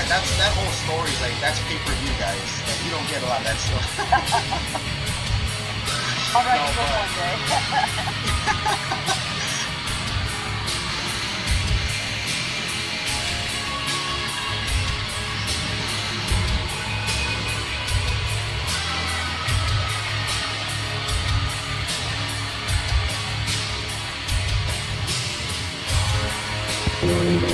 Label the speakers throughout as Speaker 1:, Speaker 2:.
Speaker 1: that whole story is like that's pay-per-view, guys. Like, you don't get a lot of that stuff.
Speaker 2: I'll write
Speaker 1: No,
Speaker 2: a book
Speaker 1: but
Speaker 2: one day.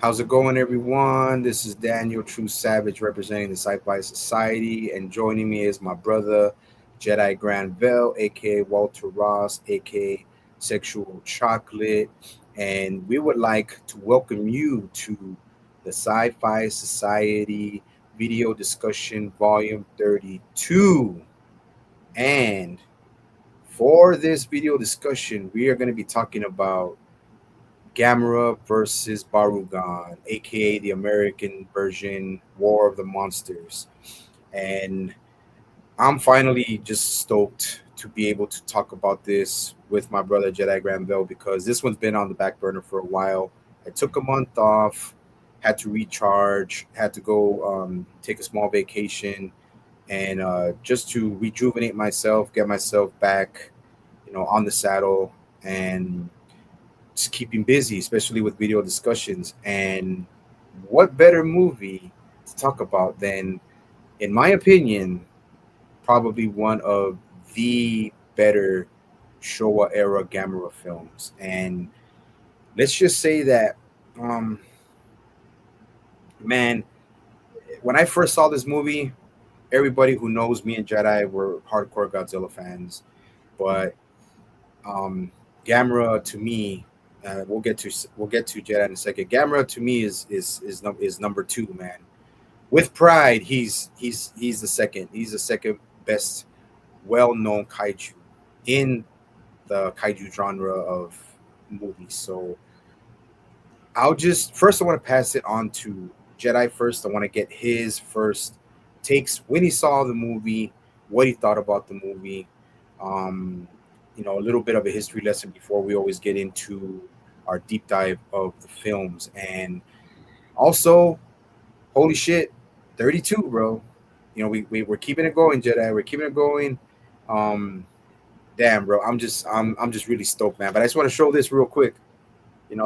Speaker 3: How's it going, everyone? This is Daniel True Savage representing the Sci-Fi Society, and joining me is my brother Jedi Granville, aka Walter Ross, aka Sexual Chocolate, and we would like to welcome you to the Sci-Fi Society Video Discussion Volume 32. And for this video discussion, we are going to be talking about Gamera versus Barugon, aka the American version War of the Monsters. And I'm finally just stoked to be able to talk about this with my brother Jedi Granville because this one's been on the back burner for a while. I took a month off, had to recharge, had to go take a small vacation, and just to rejuvenate myself, get myself back, on the saddle, and just keeping busy, especially with video discussions. And what better movie to talk about than, in my opinion, probably one of the better Showa era Gamera films. And let's just say that, um, man, when I first saw this movie, everybody who knows me and Jedi were hardcore Godzilla fans. But um, Gamera to me, we'll get to Jedi in a second. Gamera to me is number two, man. With pride, he's the second. He's the second best well-known kaiju in the kaiju genre of movies. So I'll just first I want to pass it on to Jedi first. I want to get his first takes when he saw the movie, what he thought about the movie. Um, a little bit of a history lesson before we always get into our deep dive of the films. And also, holy shit, 32, bro. We're keeping it going, Jedi. We're keeping it going. Um, damn, bro. I'm just really stoked, man. But I just want to show this real quick.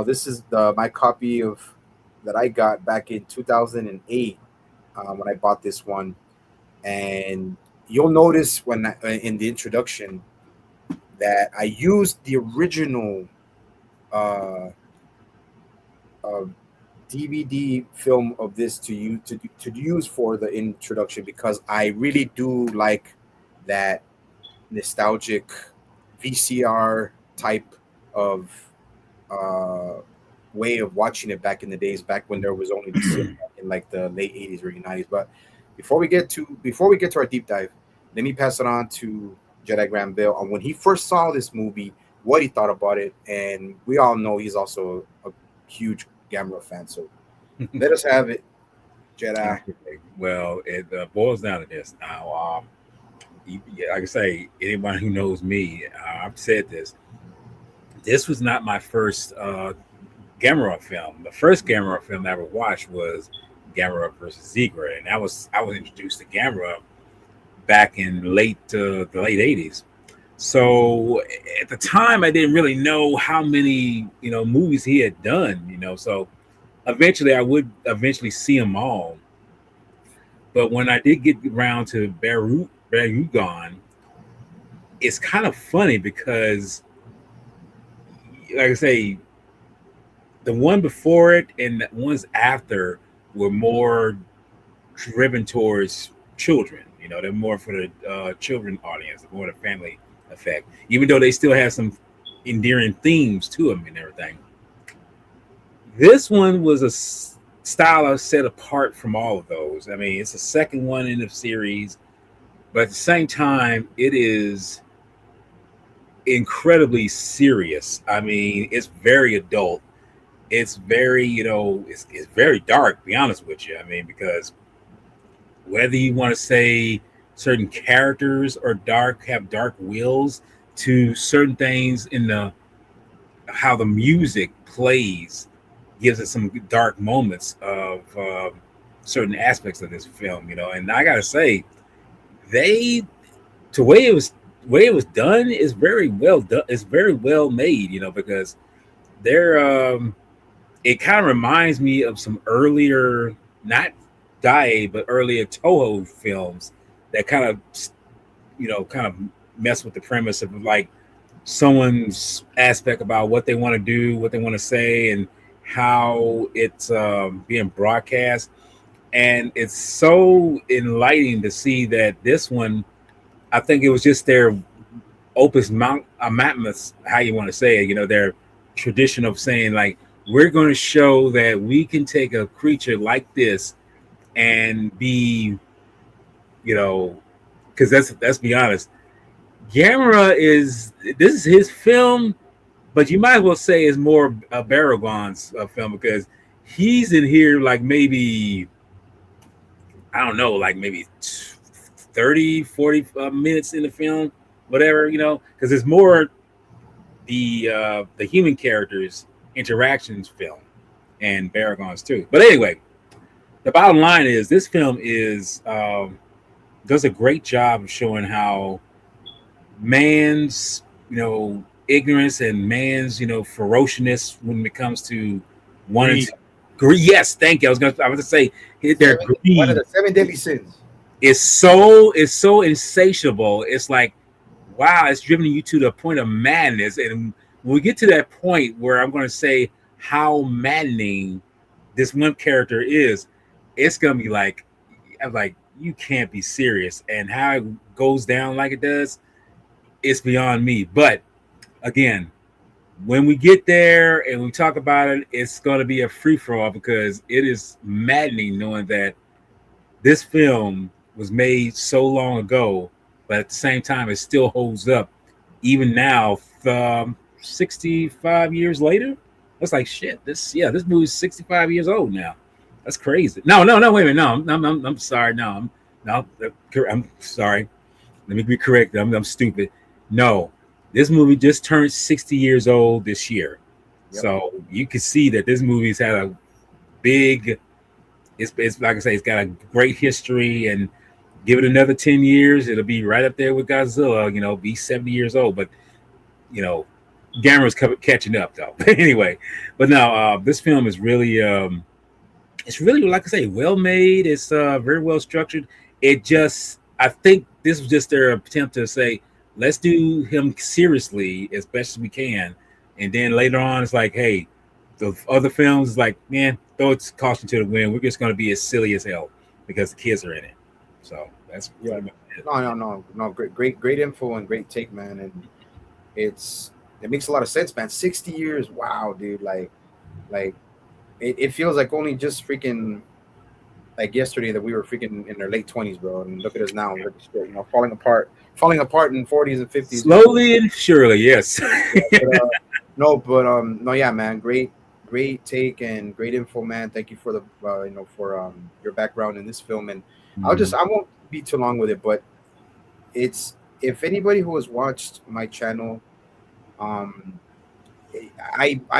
Speaker 3: This is my copy of that I got back in 2008 when I bought this one, and you'll notice in the introduction that I used the original uh, uh, DVD film of this to use for the introduction because I really do like that nostalgic VCR type of uh, way of watching it back in the days, back when there was only in like the late 80s, early 90s. But before we get to our deep dive, let me pass it on to Jedi Granville on when he first saw this movie, what he thought about it, and we all know he's also a huge Gamera fan. So let us have it, Jedi.
Speaker 2: Well, it boils down to this now. Like I say, anybody who knows me, I've said this. This was not my first Gamera film. The first Gamera film I ever watched was Gamera versus Zigra, and I was introduced to Gamera back in the late 80s. So at the time, I didn't really know how many movies he had done. So eventually I would see them all. But when I did get around to Barugon, it's kind of funny because, like I say, the one before it and the ones after were more driven towards children. They're more for the children audience, more the family effect. Even though they still have some endearing themes to them and everything. This one was a style I set apart from all of those. I mean, it's the second one in the series, but at the same time, it is incredibly serious. I mean, it's very adult. It's very, it's very dark, to be honest with you. I mean, because whether you want to say certain characters are dark, have dark wills to certain things in how the music plays gives it some dark moments of certain aspects of this film, And I gotta say, the way it was done is very well done. It's very well made, because they're it kind of reminds me of some earlier, not Dai, but earlier Toho films that kind of mess with the premise of like someone's aspect about what they want to do, what they want to say, and how it's being broadcast. And it's so enlightening to see that this one, I think it was just their opus magnus, how you want to say it, their tradition of saying like, we're going to show that we can take a creature like this and be, because let's be honest, Gamera this is his film, but you might as well say it's more Barugon's film because he's in here like maybe, I don't know, like maybe 30, 40 minutes in the film, whatever, because it's more the human characters interactions film and Barugon's too. But anyway, the bottom line is this film does a great job of showing how man's ignorance and man's ferociousness when it comes to wanting greed. Yes, thank you. I was going to say their greed.
Speaker 3: One of the 7 deadly sins.
Speaker 2: It's so insatiable. It's like wow, it's driven you to the point of madness. And when we get to that point where I'm going to say how maddening this one character is, it's going to be like, I'm like, you can't be serious. And how it goes down like it does, it's beyond me. But again, when we get there and we talk about it, it's going to be a free for all because it is maddening knowing that this film was made so long ago, but at the same time, it still holds up even now, 65 years later. It's like shit. This movie's 65 years old now. That's crazy. No, wait a minute. No, I'm sorry. I'm sorry. Let me be corrected. I'm stupid. No, this movie just turned 60 years old this year. Yep. So you can see that this movie's had a big, it's like I say, it's got a great history, and give it another 10 years, it'll be right up there with Godzilla, be 70 years old. But, Gamera's catching up though. Anyway, but now this film is really, it's really, like I say, well made. It's very well structured. I think this was just their attempt to say, let's do him seriously as best as we can. And then later on, it's like, hey, the other films is like, man, throw its caution to the wind. We're just going to be as silly as hell because the kids are in it. So that's
Speaker 3: no. Great info and great take, man. And it makes a lot of sense, man. 60 years, wow, dude. Like it feels like only just freaking like yesterday that we were freaking in our late 20s, bro. And look at us now, look at shit, falling apart in 40s and 50s.
Speaker 2: Slowly and surely, yes.
Speaker 3: No, yeah, man. Great take and great info, man. Thank you for the for your background in this film. And I won't be too long with it, but it's, if anybody who has watched my channel, I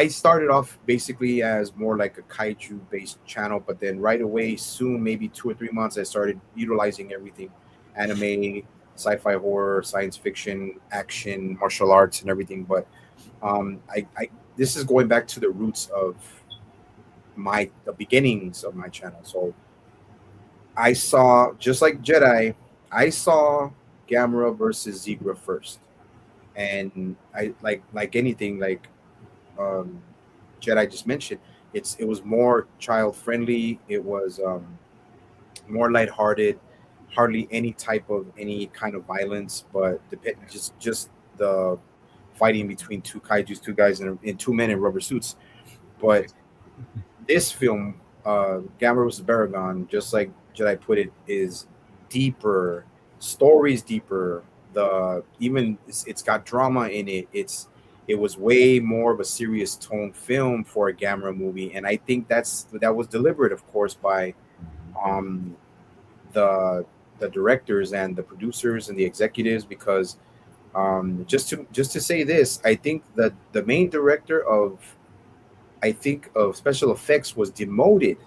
Speaker 3: started off basically as more like a kaiju based channel, but then right away, soon, maybe 2 or 3 months, I started utilizing everything: anime, sci-fi, horror, science fiction, action, martial arts, and everything. But this is going back to the roots of the beginnings of my channel. So I saw, just like Jedi, I saw Gamera versus Zebra first, and I like anything like Jedi just mentioned. It was more child friendly. It was more lighthearted. Hardly any kind of violence, but just the fighting between two kaijus, two guys and two men in rubber suits. But this film, Gamera vs. Barugon, just like Jedi put it, is deeper. Story's deeper. It's got drama in it. It was way more of a serious tone film for a Gamera movie, and I think that was deliberate, of course, by the directors and the producers and the executives, because just to say this, I think that the main director of special effects was demoted,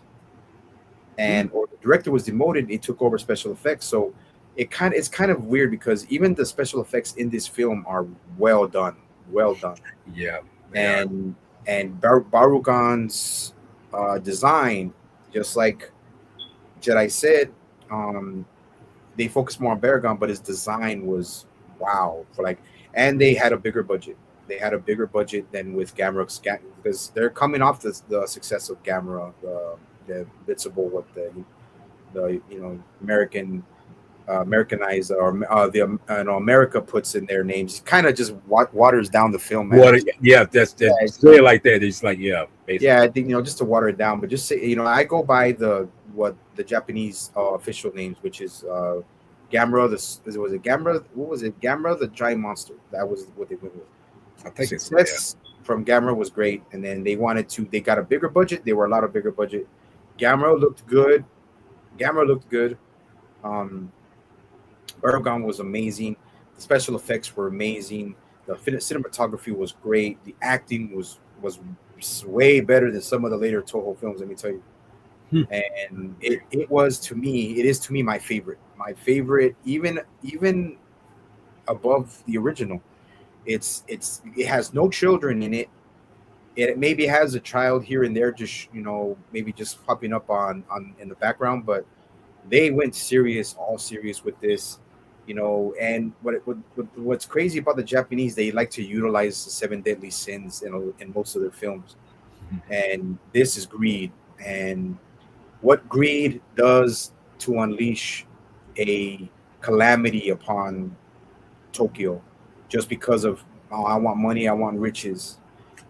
Speaker 3: or the director was demoted. He took over special effects, so it's kind of weird because even the special effects in this film are well done.
Speaker 2: Yeah.
Speaker 3: And Barugon's design, just like Jedi said, they focused more on Barugon, but his design was wow. And they had a bigger budget. They had a bigger budget than with Gamera, because they're coming off the success of Gamera, the Invincible, what the American Americanized, or America puts in their names, kind of just waters down the film.
Speaker 2: That's say it like that. It's like, basically.
Speaker 3: Yeah, I think just to water it down, but just say, I go by the Japanese official names, which is Gamera. Was it Gamera? What was it? Gamera the Giant Monster. That was what they went with.
Speaker 2: I think
Speaker 3: success from Gamera was great, and then they got a bigger budget. They were a lot of bigger budget. Gamera looked good. Barugon was amazing. The special effects were amazing. The cinematography was great. The acting was way better than some of the later Toho films, let me tell you. And it is to me my favorite. Even above the original. It has no children in it. It maybe has a child here and there, just maybe just popping up on in the background, but they went all serious with this. And what's crazy about the Japanese, they like to utilize the seven deadly sins in most of their films, and this is greed, and what greed does to unleash a calamity upon Tokyo, just because of, oh, I want money, I want riches.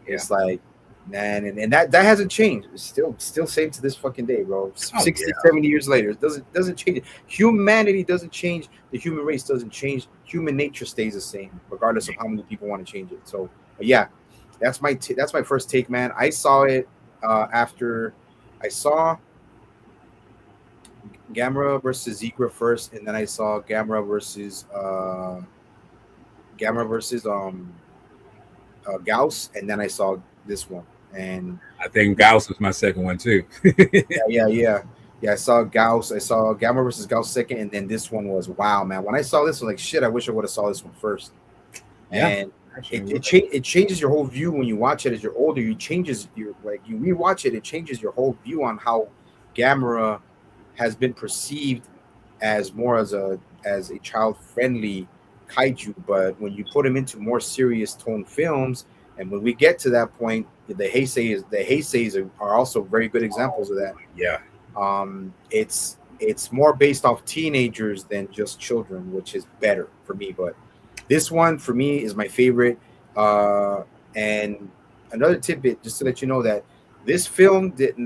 Speaker 2: Yeah.
Speaker 3: It's like, man, and that hasn't changed. It's still same to this fucking day, bro. 60,
Speaker 2: yeah.
Speaker 3: 70 years later, it doesn't change. Humanity doesn't change. The human race doesn't change. Human nature stays the same, regardless of how many people want to change it. So, but yeah, that's my first take, man. I saw it after I saw Gamera versus Zigra first, and then I saw Gamera versus Gauss, and then I saw this one. And
Speaker 2: I think Gauss was my second one too.
Speaker 3: yeah. I saw Gauss. I saw Gamera versus Gauss second, and then this one was, wow, man. When I saw this, I was like, shit, I wish I would have saw this one first.
Speaker 2: Yeah,
Speaker 3: and it changes your whole view when you watch it as you're older. You rewatch it, it changes your whole view on how Gamera has been perceived as more as a child friendly kaiju, but when you put him into more serious tone films, and when we get to that point, the Heiseis are also very good examples of that.
Speaker 2: Yeah.
Speaker 3: It's more based off teenagers than just children, which is better for me. But this one for me is my favorite. And another tidbit, just to let you know, that this film it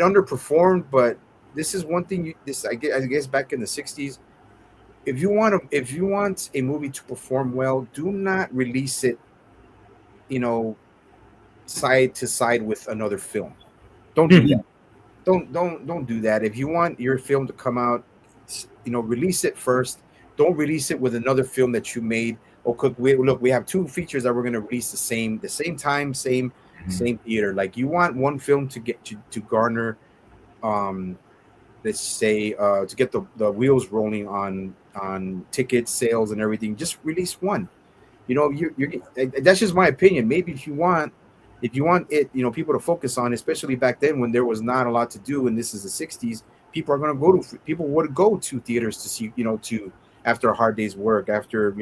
Speaker 3: underperformed, but this is one thing. I guess back in the 60s, if you want a movie to perform well, do not release it, side to side with another film. Don't do that. Don't do that. If you want your film to come out, release it first. Don't release it with another film that you made. We have two features that we're going to release the same time, same theater. Like, you want one film to get to garner, let's say, to get the wheels rolling on ticket sales and everything. Just release one. That's just my opinion. Maybe if you want it, people to focus on, especially back then when there was not a lot to do, and this is the 60s, people would go to theaters to see, after a hard day's work, after,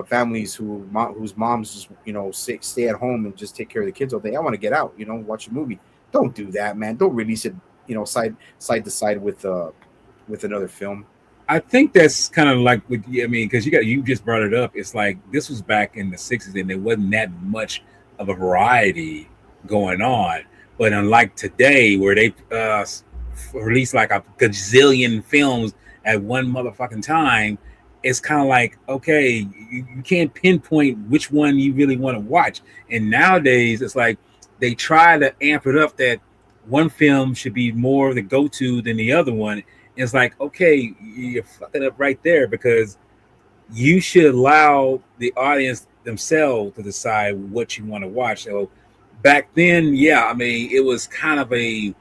Speaker 3: families whose moms just, stay at home and just take care of the kids all day. I want to get out, watch a movie. Don't do that, man. Don't release it, side to side with another film.
Speaker 2: I think that's kind of like because you just brought it up. It's like this was back in the 60s, and there wasn't that much of a variety going on. But unlike today, where they release like a gazillion films at one motherfucking time, it's kind of like, okay, you can't pinpoint which one you really want to watch. And nowadays, it's like they try to amp it up that one film should be more the go-to than the other one. It's like, okay, you're fucking up right there, because you should allow the audience themselves to decide what you want to watch. So back then, it was kind of a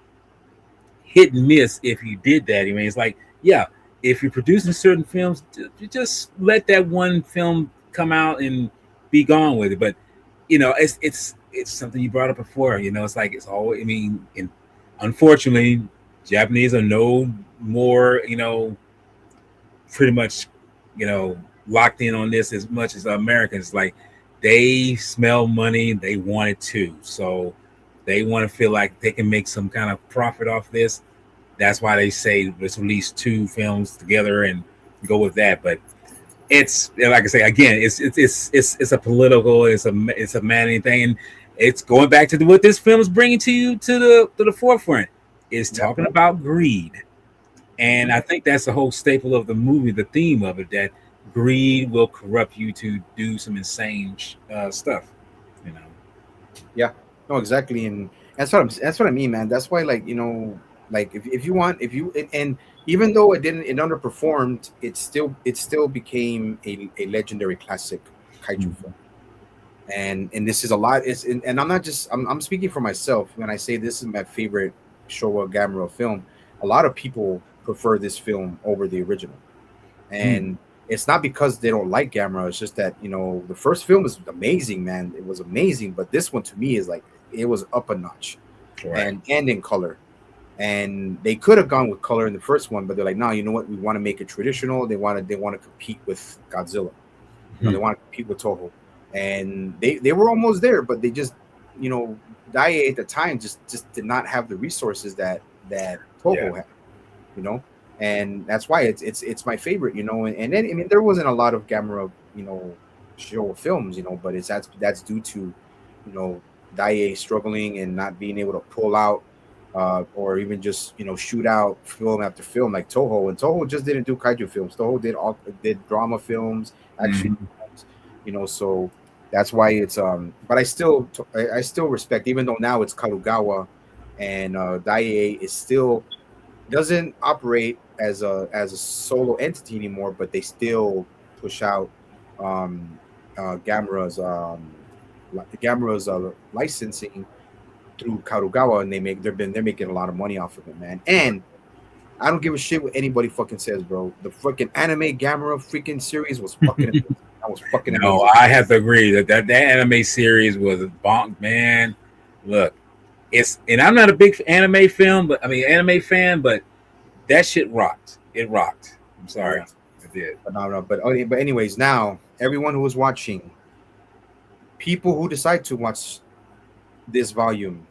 Speaker 2: hit and miss if you did that. It's like, if you're producing certain films, you just let that one film come out and be gone with it. But it's something you brought up before. It's like it's always. And unfortunately, Japanese are no more, pretty much, locked in on this as much as Americans. Like, they smell money, they want it too. So they want to feel like they can make some kind of profit off this. That's why they say let's release two films together and go with that. But it's, like I say again, it's a political, it's a managing thing, and it's going back to what this film is bringing to you to the forefront. Is talking about greed. And I think that's the whole staple of the movie, the theme of it, that greed will corrupt you to do some insane stuff.
Speaker 3: Yeah, no, exactly. And that's what I mean, man. That's why, like, if you want, and even though it underperformed, it still became a legendary classic kaiju film. And this is a lot. And I'm speaking for myself when I say this is my favorite Showa Gamera film. A lot of people prefer this film over the original, and it's not because they don't like Gamera. It's just that the first film is amazing, man. It was amazing, but this one to me is like, it was up a notch. Right. and in color. And they could have gone with color in the first one, but they're like, no, you know what? We want to make it traditional. They want to compete with Godzilla. They
Speaker 2: Hmm.
Speaker 3: want to compete with Toho, and they were almost there, but they just, Daiei at the time just did not have the resources that
Speaker 2: Yeah.
Speaker 3: Toho had, you know, and that's why it's my favorite, and then I mean there wasn't a lot of Gamera, show films, but that's due to, Daiei struggling and not being able to pull out. Or even just shoot out film after film like Toho, and Toho just didn't do kaiju films. Toho did drama films, action
Speaker 2: Hmm.
Speaker 3: films, so that's why it's But I still respect, even though now it's Karugawa, and Daiei is still doesn't operate as a solo entity anymore, but they still push out um, Gamera's Gamera's licensing through Karugawa, and they're making a lot of money off of it, man. And I don't give a shit what anybody fucking says, bro. The fucking anime Gamera freaking series was fucking amazing. That was fucking
Speaker 2: No,
Speaker 3: amazing.
Speaker 2: I have to agree that anime series was a bonk, man. Look, and I'm not a big anime fan, but that shit rocked. It rocked. I'm
Speaker 3: Oh
Speaker 2: sorry,
Speaker 3: yeah,
Speaker 2: it did.
Speaker 3: but no, but okay, but anyways, now everyone who is watching, people who decide to watch this volume,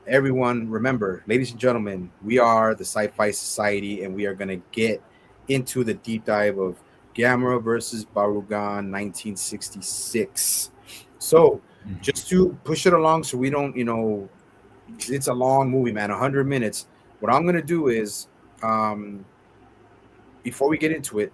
Speaker 3: everyone remember, ladies and gentlemen, we are the Sci-Fi Society, and we are gonna get into the deep dive of Gamera versus Barugon 1966. So just to push it along so we don't, it's a long movie, man, 100 minutes. What I'm gonna do is, um before we get into it,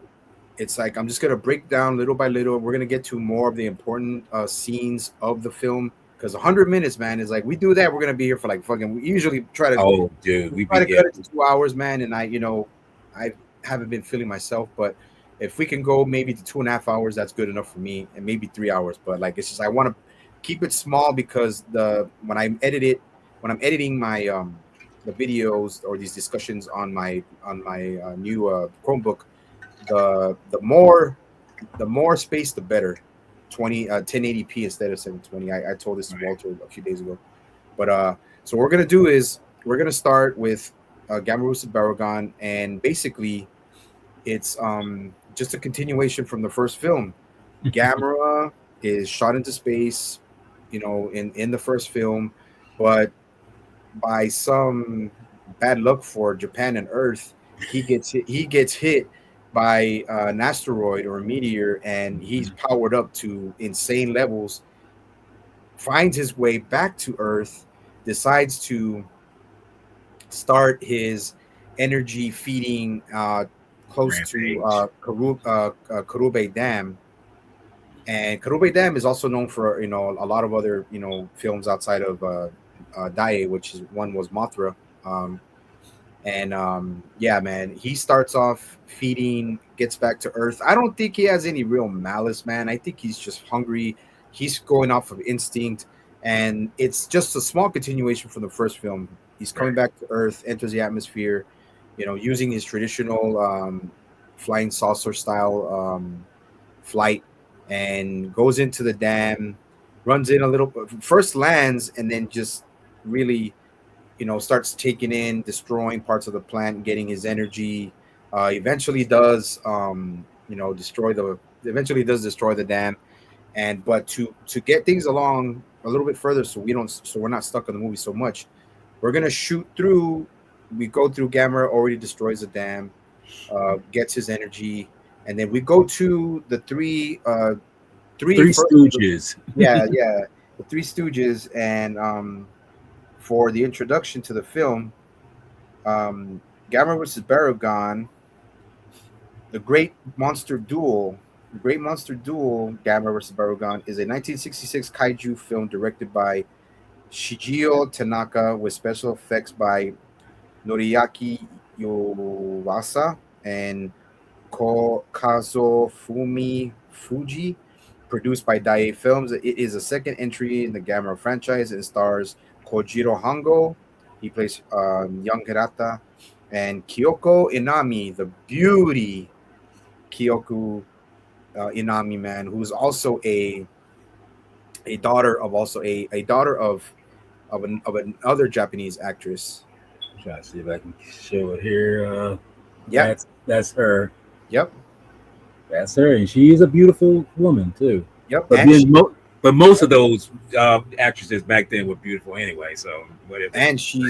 Speaker 3: it's like I'm just gonna break down little by little. We're gonna get to more of the important scenes of the film, because 100 minutes, man, is like we do that. We're gonna be here for like fucking. We usually try to
Speaker 2: Oh, dude,
Speaker 3: cut it to 2 hours, man. And I haven't been feeling myself, but if we can go maybe to 2.5 hours, that's good enough for me, and maybe 3 hours. But like it's just I want to keep it small because when I'm editing my the videos or these discussions on my new Chromebook, the more space the better. 1080p instead of 720. I told this to
Speaker 2: right.
Speaker 3: Walter a few days ago. But so what we're gonna do is we're gonna start with Gamma Rusa Barugon, and basically it's just a continuation from the first film. Gamera is shot into space, in the first film, but by some bad luck for Japan and Earth, he gets hit by an asteroid or a meteor, and he's powered up to insane levels. Finds his way back to Earth, decides to start his energy feeding close to
Speaker 2: Rampage.
Speaker 3: Karube Dam. And Karube Dam is also known for a lot of other films outside of Dai, which is one was Mothra. Um, And yeah, man, he starts off feeding, gets back to Earth. I don't think he has any real malice, man. I think he's just hungry. He's going off of instinct, and it's just a small continuation from the first film. He's coming
Speaker 2: Right.
Speaker 3: back to Earth, enters the atmosphere, using his traditional flying saucer style flight, and goes into the dam, runs in a little, first lands, and then just really starts taking in, destroying parts of the plant, getting his energy. Eventually does, destroy the dam. And but to get things along a little bit further, so we're not stuck in the movie so much, we're gonna shoot through. We go through Gamera, already destroys the dam, gets his energy, and then we go to the three
Speaker 2: Three
Speaker 3: first.
Speaker 2: Stooges.
Speaker 3: Yeah, yeah, the Three Stooges, and for the introduction to the film, um, Gamera versus Barugon, the Great Monster Duel. The Great Monster Duel, Gamera versus Barugon, is a 1966 kaiju film directed by Shigeo Tanaka with special effects by Noriaki Yowasa and Kazufumi Fuji, produced by Daiei Films. It is a second entry in the Gamera franchise and stars Kojiro Hango. He plays young Hirata, and Kyoko Inami, the beauty Kyoko Inami, man, who's also a daughter of another Japanese actress.
Speaker 2: Try to see if I can show it here.
Speaker 3: Yep.
Speaker 2: That's her.
Speaker 3: Yep.
Speaker 2: That's her, and she is a beautiful woman too.
Speaker 3: Yep.
Speaker 2: But but most of those actresses back then were beautiful anyway. So whatever.
Speaker 3: And she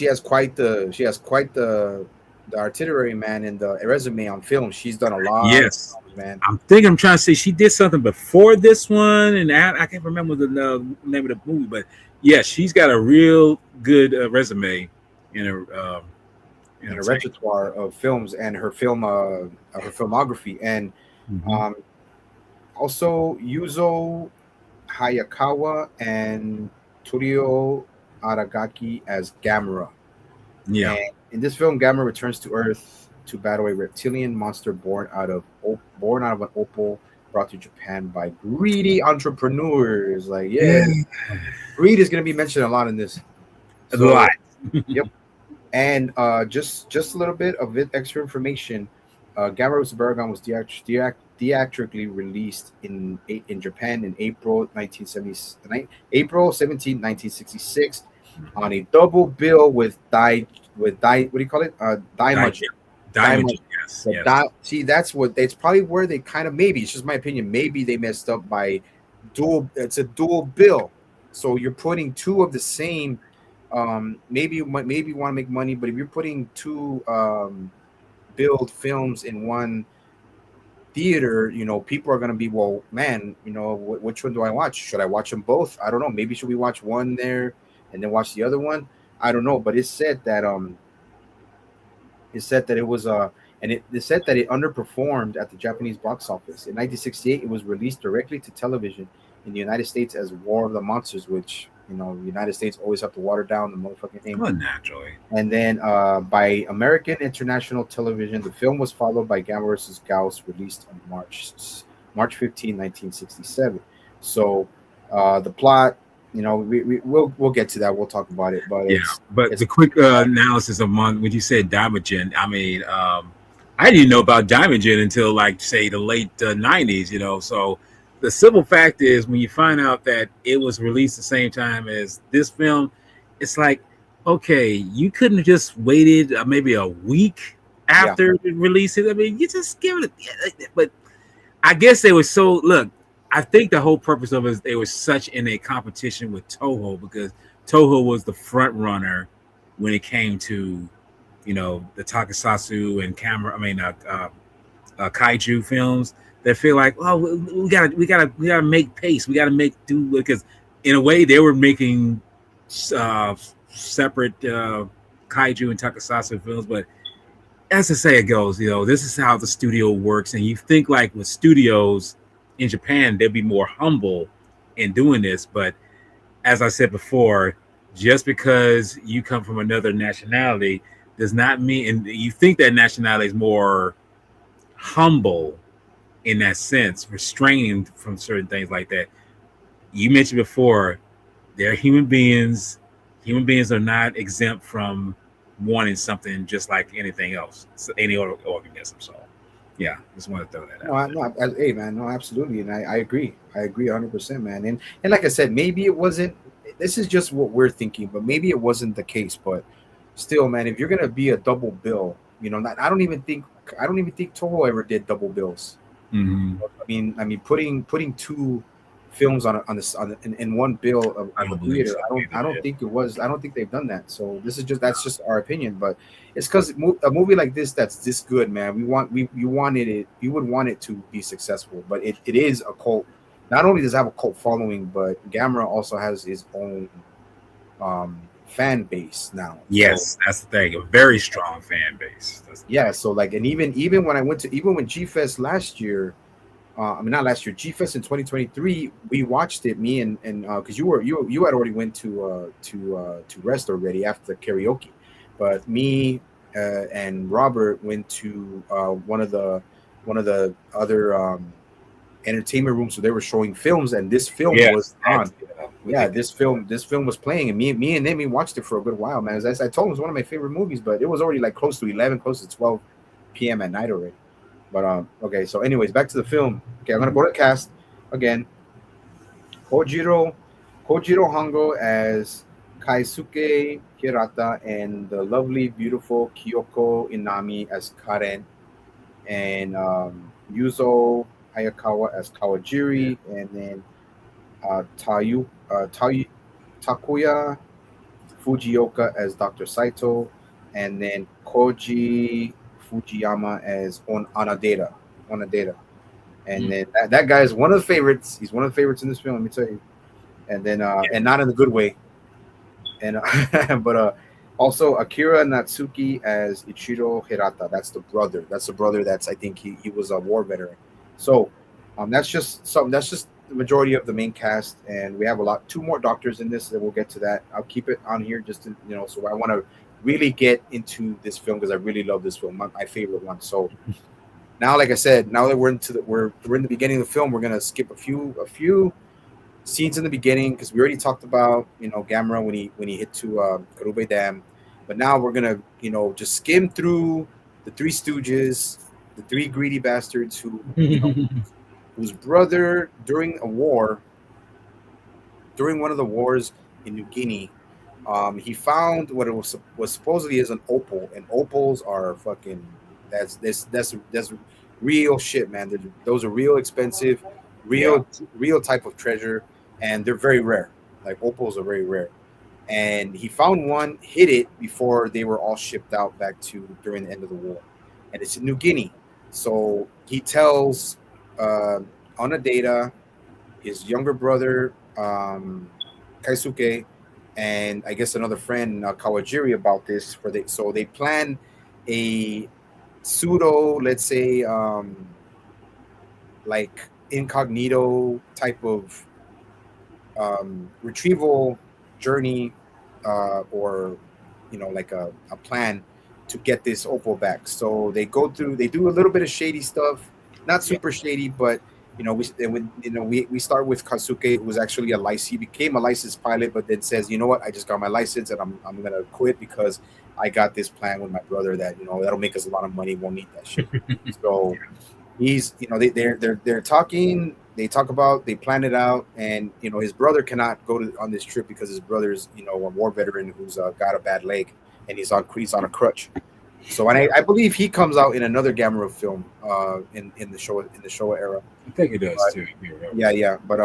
Speaker 3: has quite the artillery, man, in the resume on film. She's done a lot of
Speaker 2: Yes,
Speaker 3: films, man.
Speaker 2: I'm trying to say she did something before this one, and I can't remember the name of the movie, but yeah, she's got a real good resume in her.
Speaker 3: In a repertoire of films and her filmography, and um, also Yuzo Hayakawa and Torio Aragaki as Gamera.
Speaker 2: Yeah.
Speaker 3: And in this film, Gamera returns to Earth to battle a reptilian monster born out of an opal brought to Japan by greedy entrepreneurs. Like, yeah, greed is going to be mentioned a lot in this.
Speaker 2: A lot.
Speaker 3: Yep. And just a little bit of extra information. Gamera vs. Barugon was theatrically released in Japan in April 17, 1966, on a double bill with what do you call it? Daimajin.
Speaker 2: Yes.
Speaker 3: See, that's what it's probably where they kind of, maybe it's just my opinion, maybe they messed up by it's a dual bill, so you're putting two of the same. Maybe you want to make money, but if you're putting two build films in one theater, people are going to be, well, man, which one do I watch? Should I watch them both? I don't know. Maybe should we watch one there and then watch the other one? I don't know. But it said that it was and it said that it underperformed at the Japanese box office. In 1968, it was released directly to television in the United States as War of the Monsters, which the United States always have to water down the motherfucking thing.
Speaker 2: Oh, naturally.
Speaker 3: And then by American International Television, the film was followed by Gamma vs. Gauss, released on March 15, 1967. So the plot, we'll get to that. We'll talk about it. But
Speaker 2: but the quick analysis of when you said Diamond, I mean, I didn't know about Diamond until say the late 90s. So the simple fact is, when you find out that it was released the same time as this film, it's like, okay, you couldn't have just waited maybe a week after release it. I mean, you just give it. But I guess they were so. Look, I think the whole purpose of it is they were such in a competition with Toho, because Toho was the front runner when it came to, the Tokusatsu and Kaiju films. That feel like, oh, we gotta make pace. We gotta because in a way they were making separate kaiju and tokusatsu films. But as the say it goes, this is how the studio works. And you think like with studios in Japan, they'd be more humble in doing this. But as I said before, just because you come from another nationality does not mean, and you think that nationality is more humble in that sense, restrained from certain things like that. You mentioned before, they're human beings. Human beings are not exempt from wanting something just like anything else, any other organism. So, yeah, just want to throw that out.
Speaker 3: Hey, man, no, absolutely, and I agree. I agree 100%, man. And like I said, maybe it wasn't. This is just what we're thinking, but maybe it wasn't the case. But still, man, if you're gonna be a double bill, I don't even think Toho ever did double bills.
Speaker 2: Mm-hmm.
Speaker 3: I mean, putting two films in one bill of the theater. I don't think it was. I don't think they've done that. So that's just our opinion. But it's because a movie like this that's this good, man. You would want it to be successful. But it is a cult. Not only does it have a cult following, but Gamera also has his own fan base now.
Speaker 2: Yes, that's the thing. A very strong fan base.
Speaker 3: So like, and even when G-Fest last year, not last year, G-Fest in 2023, we watched it. Me and because you had already went to rest already after the karaoke, but me and Robert went to one of the other entertainment rooms, so they were showing films, and this film was on. This film was playing, and me and we watched it for a good while, man. As I told him, it was one of my favorite movies, but it was already like close to 11, close to 12 p.m. at night already. But okay, so anyways, back to the film. Okay, I'm gonna go to cast again. Kojiro Hongo as Kaisuke Hirata and the lovely, beautiful Kyoko Inami as Karen, and Yuzo Hayakawa as Kawajiri, and then Takuya Fujioka as Dr. Saito, and then Koji Fujiyama as Onadera. Onadera. And then that guy is one of the favorites. He's one of the favorites in this film, let me tell you. And then and not in the good way. And but also Akira Natsuki as Ichiro Hirata. That's the brother. That's the brother. That's I think he was a war veteran. So that's just something. That's just the majority of the main cast, and we have two more doctors in this. And we'll get to that. I'll keep it on here just to So I want to really get into this film because I really love this film, my favorite one. So now, like I said, now that we're in the beginning of the film, we're gonna skip a few scenes in the beginning because we already talked about Gamera when he hit to Karube Dam, but now we're gonna just skim through the Three Stooges, the three greedy bastards whose brother during one of the wars in New Guinea, he found what it was supposedly is an opal, and opals are fucking that's real shit, man. Those are real expensive, real type of treasure, and they're very rare. Like opals are very rare. And he found one, hid it before they were all shipped out back to during the end of the war, and it's in New Guinea. So he tells Onadata, his younger brother Kaisuke, and I guess another friend Kawajiri about this. So they plan a pseudo, let's say, like incognito type of retrieval journey, or like a plan to get this opal back. So they do a little bit of shady stuff, not super shady, but we start with Kasuke, who was actually he became a licensed pilot, but then says, you know what, I just got my license and I'm gonna quit because I got this plan with my brother that that'll make us a lot of money. Won't need that shit. So he's they're talking. They plan it out, and his brother cannot go on this trip because his brother's a war veteran who's got a bad leg, and he's on a crutch. So and I believe he comes out in another Gamera film in the Showa era.
Speaker 2: I think it does too.
Speaker 3: Yeah, but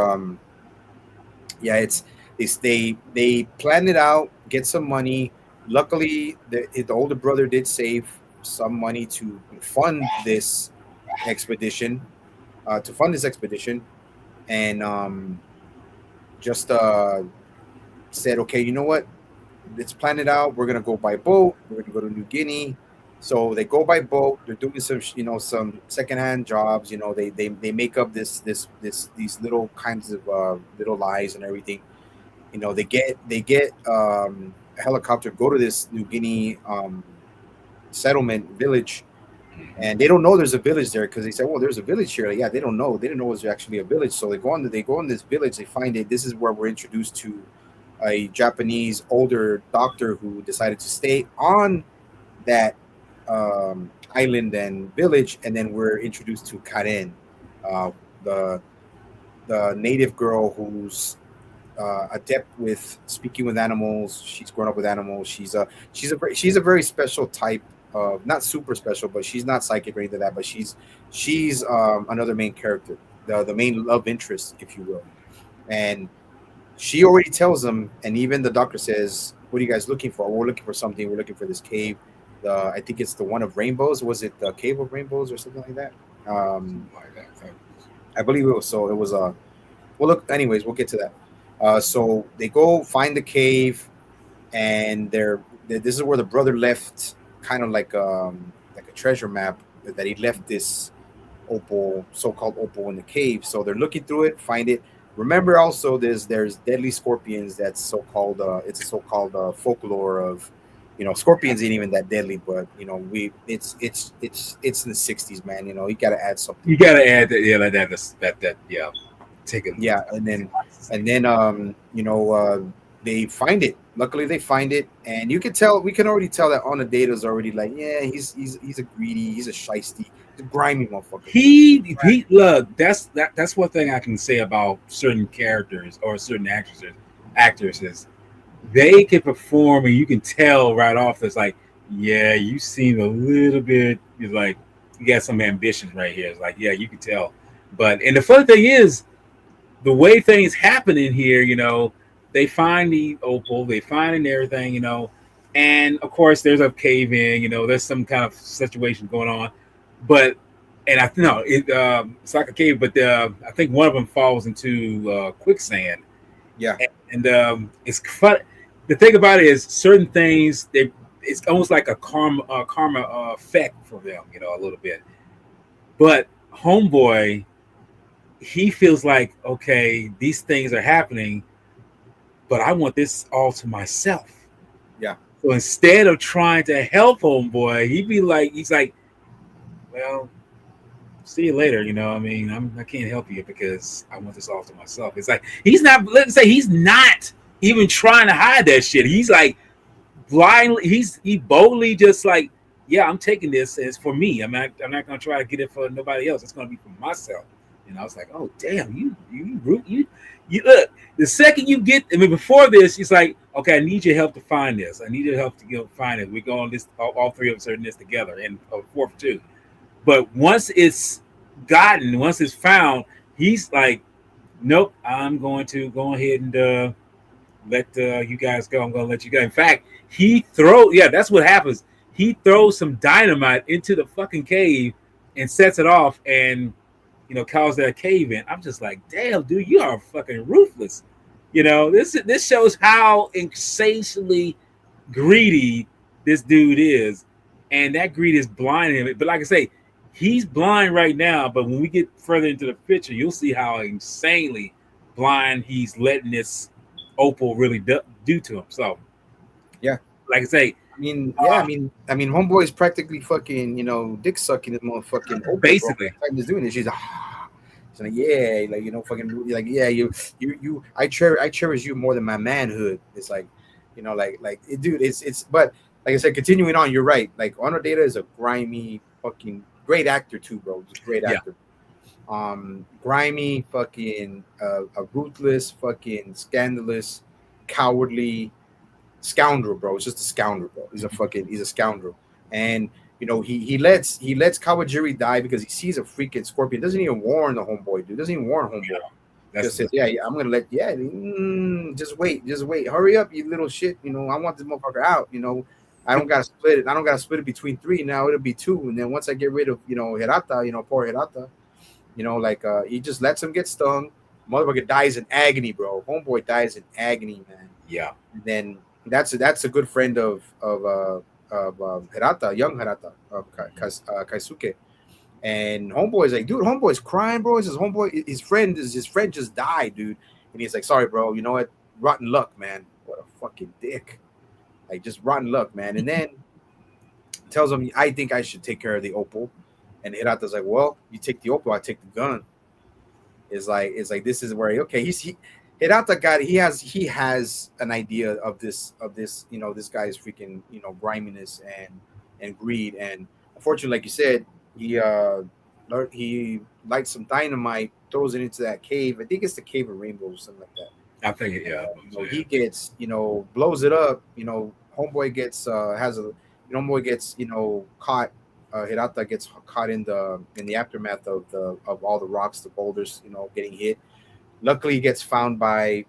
Speaker 3: they planned it out, get some money. Luckily, the older brother did save some money to fund this expedition, and just said, okay, you know what? Let's plan it out. We're gonna go by boat. We're gonna go to New Guinea. So they go by boat. They're doing some secondhand jobs. They make up these little kinds of little lies and everything. They get a helicopter, go to this New Guinea settlement village, and they don't know there's a village there because they said, well, there's a village here. Like, yeah, they don't know. They didn't know it was actually a village. So they go in this village. They find it. This is where we're introduced to a Japanese older doctor who decided to stay on that island and village, and then we're introduced to Karen, the native girl who's adept with speaking with animals. She's grown up with animals. She's a very special type of, not super special, but she's not psychic or anything like that. But she's another main character, the main love interest, if you will, and she already tells them, and even the doctor says, "What are you guys looking for?" We're looking for something. We're looking for this cave. I think it's the one of rainbows. Was it the Cave of Rainbows or something like that? I believe it was. So it was well, look. Anyways, we'll get to that. So they go find the cave, and this is where the brother left, kind of like a treasure map that he left this so-called opal in the cave. So they're looking through it, find it. Remember, also there's deadly scorpions. That's so-called. It's a so-called folklore of. Scorpions ain't even that deadly, but it's in the '60s, man. You gotta add something.
Speaker 2: You gotta add that, yeah, like that, yeah. Take it.
Speaker 3: Yeah, and then they find it. Luckily, they find it, and we can already tell that Onadata's already like, yeah, he's a greedy, he's a shiesty, he's a grimy motherfucker.
Speaker 2: He look. That's one thing I can say about certain characters or certain actresses. they can perform, and you can tell right off. It's like, yeah, you seem a little bit. You're like, you got some ambitions right here. It's like, yeah, you can tell. But and the funny thing is, the way things happen in here, they find the opal, they find and everything, and of course there's a cave in, there's some kind of situation going on, but and I know it's like a cave, but I think one of them falls into quicksand,
Speaker 3: Yeah.
Speaker 2: and it's fun. The thing about it is certain things it's almost like a karma effect for them, a little bit. But homeboy, he feels like, okay, these things are happening, but I want this all to myself.
Speaker 3: Yeah.
Speaker 2: So instead of trying to help homeboy, he's like, well, see you later. I mean, I can't help you because I want this all to myself. It's like he's not. Let's say he's not even trying to hide that shit. He's like blindly. He boldly just like, yeah, I'm taking this. And it's for me. I'm not gonna try to get it for nobody else. It's gonna be for myself. And I was like, oh damn, you look. The second you get, I mean, before this, it's like, okay, I need your help to find this. I need your help to find it. We go on this, all three of us are in this together, and fourth too. But once it's found, he's like, nope, I'm going to go ahead and let you guys go. I'm going to let you go. In fact, that's what happens. He throws some dynamite into the fucking cave and sets it off, and cause that cave in. I'm just like, damn, dude, you are fucking ruthless. This shows how insanely greedy this dude is, and that greed is blinding him. But like I say, he's blind right now. But when we get further into the picture, you'll see how insanely blind he's letting this opal really do to him. So,
Speaker 3: Yeah.
Speaker 2: like I say,
Speaker 3: homeboy is practically fucking, dick sucking his motherfucking opal.
Speaker 2: Basically,
Speaker 3: he's doing it. She's like, she's like, yeah, like fucking, like, yeah, I cherish you more than my manhood. It's like, dude, it's, but like I said, continuing on, you're right. Like, Honor Data is a grimy, fucking great actor too, bro. Just great actor. Grimy, fucking, a ruthless, fucking scandalous, cowardly scoundrel, bro. It's just a scoundrel, bro. He's a scoundrel. And he lets Kawajiri die because he sees a freaking scorpion. Doesn't even warn the homeboy, dude. Doesn't even warn homeboy. Just says, yeah, I'm gonna let, just wait, hurry up, you little shit. I want this motherfucker out. I don't gotta split it. I don't gotta split it between three. Now it'll be two. And then once I get rid of Hirata, poor Hirata, he just lets him get stung. Motherfucker dies in agony, bro. Homeboy dies in agony, man.
Speaker 2: Yeah.
Speaker 3: And then that's a good friend of Hirata, young Hirata, of Kaisuke. And homeboy's like, dude, homeboy's crying, bro. His friend just died, dude. And he's like, sorry, bro. You know what? Rotten luck, man. What a fucking dick. Like, just rotten luck, man. And then tells him, I think I should take care of the opal. And Hirata's like, well, you take the opal, I take the gun. It's like this is where Hirata he has an idea of this, this guy's freaking, griminess and greed. And unfortunately, like you said, he lights some dynamite, throws it into that cave. I think it's the Cave of Rainbows or something like that.
Speaker 2: I think
Speaker 3: He gets, blows it up. Homeboy gets homeboy gets caught. Hirata gets caught in the aftermath of all the rocks, the boulders, getting hit. Luckily, he gets found by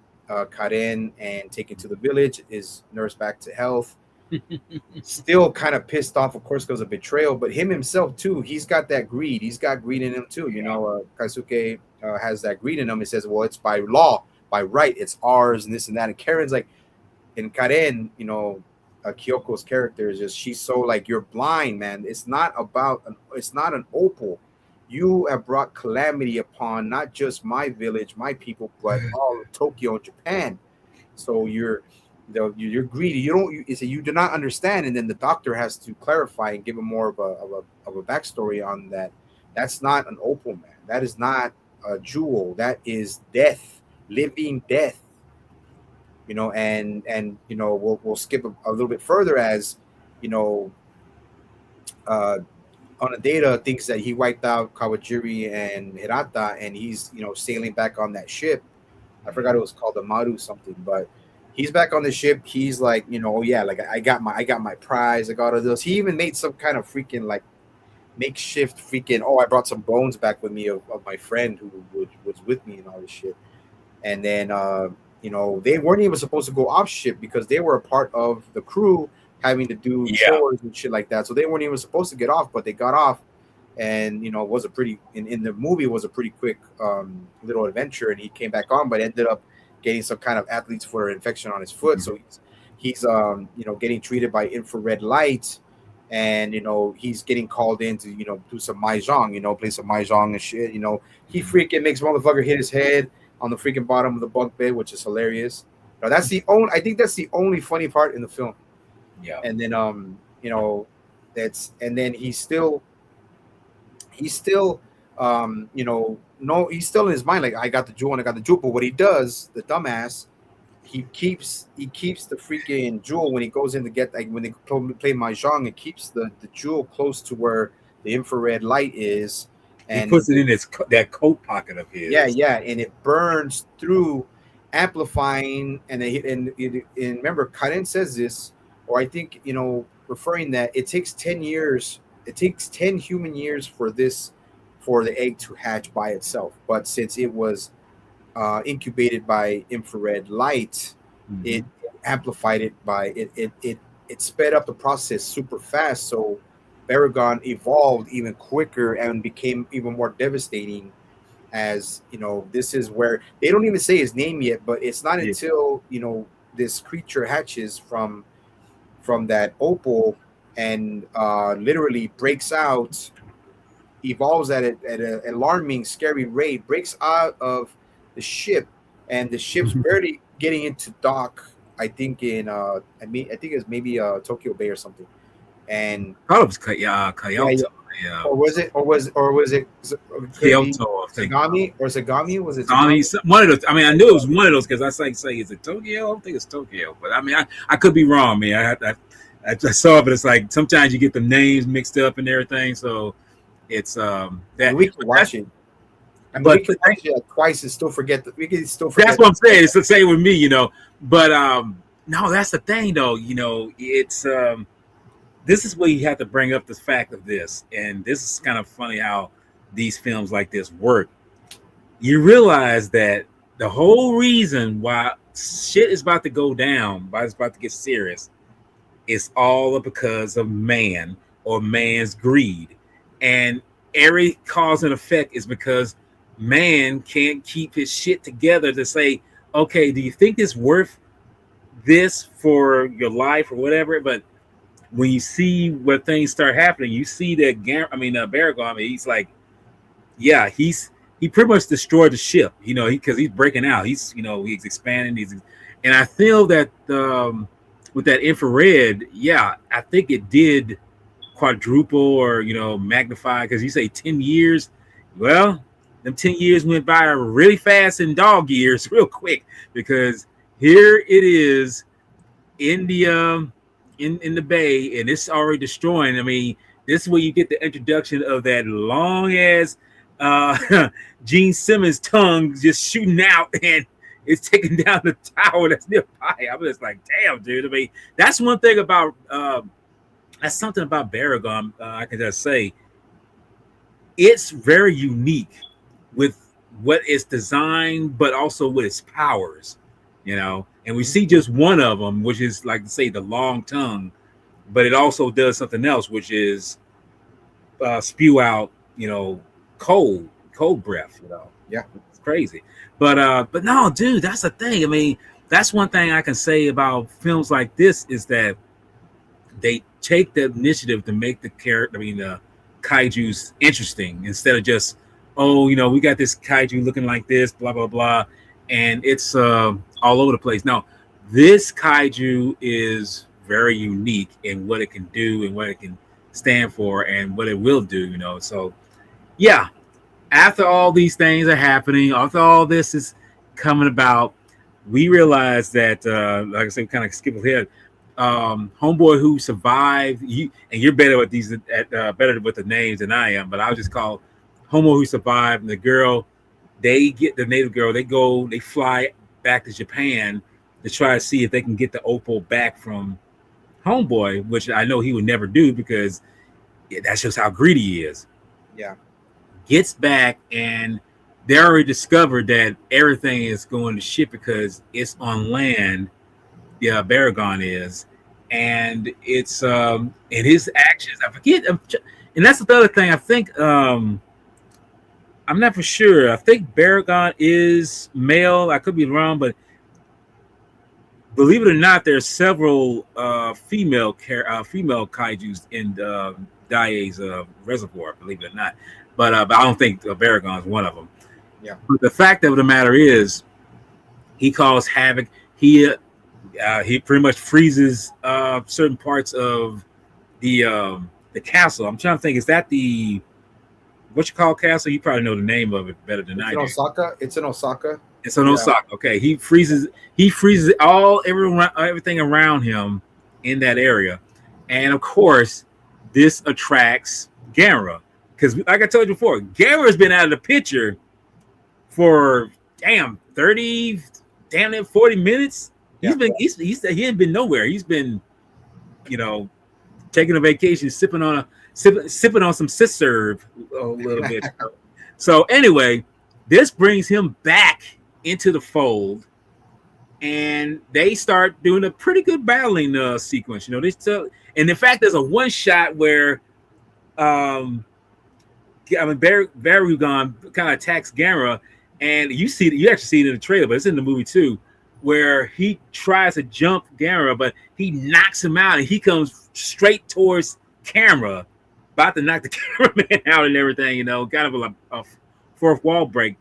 Speaker 3: Karen and taken to the village. Is nursed back to health. Still kind of pissed off, of course, because of betrayal. But him himself too, he's got that greed. He's got greed in him too. Kaisuke has that greed in him. He says, "Well, it's by law, by right, it's ours, and this and that." And Karen's like, and Karen, Kyoko's character is just, she's so like, you're blind, man. It's not an opal. You have brought calamity upon not just my village, my people, but all of Tokyo and Japan. So you're greedy. You do not understand. And then the doctor has to clarify and give him more of a backstory on that. That's not an opal, man. That is not a jewel. That is death, living death. And we'll skip a little bit further as Onodata thinks that he wiped out Kawajiri and Hirata, and he's sailing back on that ship. I forgot it was called the Maru something, but he's back on the ship. He's like, oh yeah, like I got my prize. I got all those. He even made some kind of freaking like makeshift freaking. Oh, I brought some bones back with me of my friend who was with me and all this shit. And then they weren't even supposed to go off ship because they were a part of the crew having to do chores and shit like that. So they weren't even supposed to get off, but they got off. And it was a pretty in the movie was a pretty quick little adventure, and he came back on, but ended up getting some kind of athlete's foot infection on his foot. So he's getting treated by infrared light, and he's getting called in to do some mahjong, play some mahjong and shit. He freaking makes motherfucker hit his head on the freaking bottom of the bunk bed, which is hilarious. Now, I think that's the only funny part in the film.
Speaker 2: Yeah.
Speaker 3: And then he's still he's still in his mind like I got the jewel and I got the jewel. But what he does, the dumbass, he keeps the freaking jewel when he goes in to get, like, when they play mahjong, it keeps the jewel close to where the infrared light is, and
Speaker 2: he puts it in that coat pocket of his.
Speaker 3: Yeah, and it burns through, amplifying. And remember, Karen says this, or I think referring that it takes 10 years. It takes 10 human years for the egg to hatch by itself. But since it was incubated by infrared light, it amplified it by it sped up the process super fast. So Barugon evolved even quicker and became even more devastating. As this is where they don't even say his name yet, but it's not until this creature hatches from that opal and literally breaks out, evolves at an alarming, scary rate, breaks out of the ship, and the ship's barely getting into dock. I think I think it's maybe Tokyo Bay or something. And
Speaker 2: I thought it was Kyoto. Yeah.
Speaker 3: Or was it
Speaker 2: Kyoto?
Speaker 3: Sagami? Was it
Speaker 2: Sagami? One of those. I mean, I knew it was one of those because I say, is it Tokyo? I don't think it's Tokyo, but I mean, I could be wrong, man. I saw it, but it's like sometimes you get the names mixed up and everything. So it's that
Speaker 3: we can watch it. I mean, we can watch it twice and still forget that. We can still forget.
Speaker 2: That's what I'm saying. It's the same with me, But no, that's the thing, though. It's this is where you have to bring up the fact of this, and this is kind of funny how these films like this work. You realize that the whole reason why shit is about to go down, why it's about to get serious, is all because of man or man's greed. And every cause and effect is because man can't keep his shit together to say, okay, do you think it's worth this for your life or whatever? But when you see where things start happening, you see that Barugon, he's like, yeah, he pretty much destroyed the ship, because he's breaking out. He's expanding. And I feel that with that infrared, I think it did quadruple or magnify, because you say 10 years. Well, them 10 years went by really fast in dog years, real quick, because here it is in the in the bay, and it's already destroying. I mean, this is where you get the introduction of that long ass Gene Simmons tongue just shooting out, and it's taking down the tower that's nearby. I was like, damn, dude. I mean, that's one thing about that's something about Barugon. I can just say it's very unique with what it's designed, but also with its powers, And we see just one of them, which is, like to say, the long tongue, but it also does something else, which is spew out, cold breath.
Speaker 3: Yeah,
Speaker 2: it's crazy. But no, dude, that's the thing. I mean, that's one thing I can say about films like this is that they take the initiative to make the kaiju's interesting instead of just, we got this kaiju looking like this, blah blah blah, and it's all over the place. Now, this kaiju is very unique in what it can do and what it can stand for and what it will do. So yeah. After all these things are happening, after all this is coming about, we realize that, like I said, kind of skip ahead. Homeboy who survived, you're better with these, better with the names than I am, but I'll just call Homeboy who survived. And the girl, they get the native girl. They fly back to Japan, to try to see if they can get the opal back from Homeboy, which I know he would never do because that's just how greedy he is.
Speaker 3: Yeah.
Speaker 2: Gets back, and they already discovered that everything is going to shit because it's on land. Yeah, Barugon is, and it's in his actions. I forget, and that's the other thing. I think I'm not for sure. I think Barugon is male. I could be wrong, but believe it or not, there's several female kaiju's in Daiei's reservoir. Believe it or not, but I don't think Barugon is one of them.
Speaker 3: Yeah.
Speaker 2: But the fact of the matter is, he caused havoc. He pretty much freezes certain parts of the castle. I'm trying to think. Is that the what you call castle? You probably know the name of it better than I do.
Speaker 3: Osaka. It's in Osaka.
Speaker 2: It's in Osaka. Okay, he freezes everything around him in that area, and of course, this attracts Gamera because, like I told you before, Gamera's been out of the picture for 30, damn near 40 minutes. He ain't been nowhere. He's been, taking a vacation, sipping on some sit serve a little bit. So anyway, this brings him back into the fold, and they start doing a pretty good battling sequence. And in fact, there's a one shot where Barugon kind of attacks Gamera, and you actually see it in the trailer, but it's in the movie too, where he tries to jump Gamera, but he knocks him out, and he comes straight towards camera, about to knock the cameraman out and everything, kind of a fourth wall break.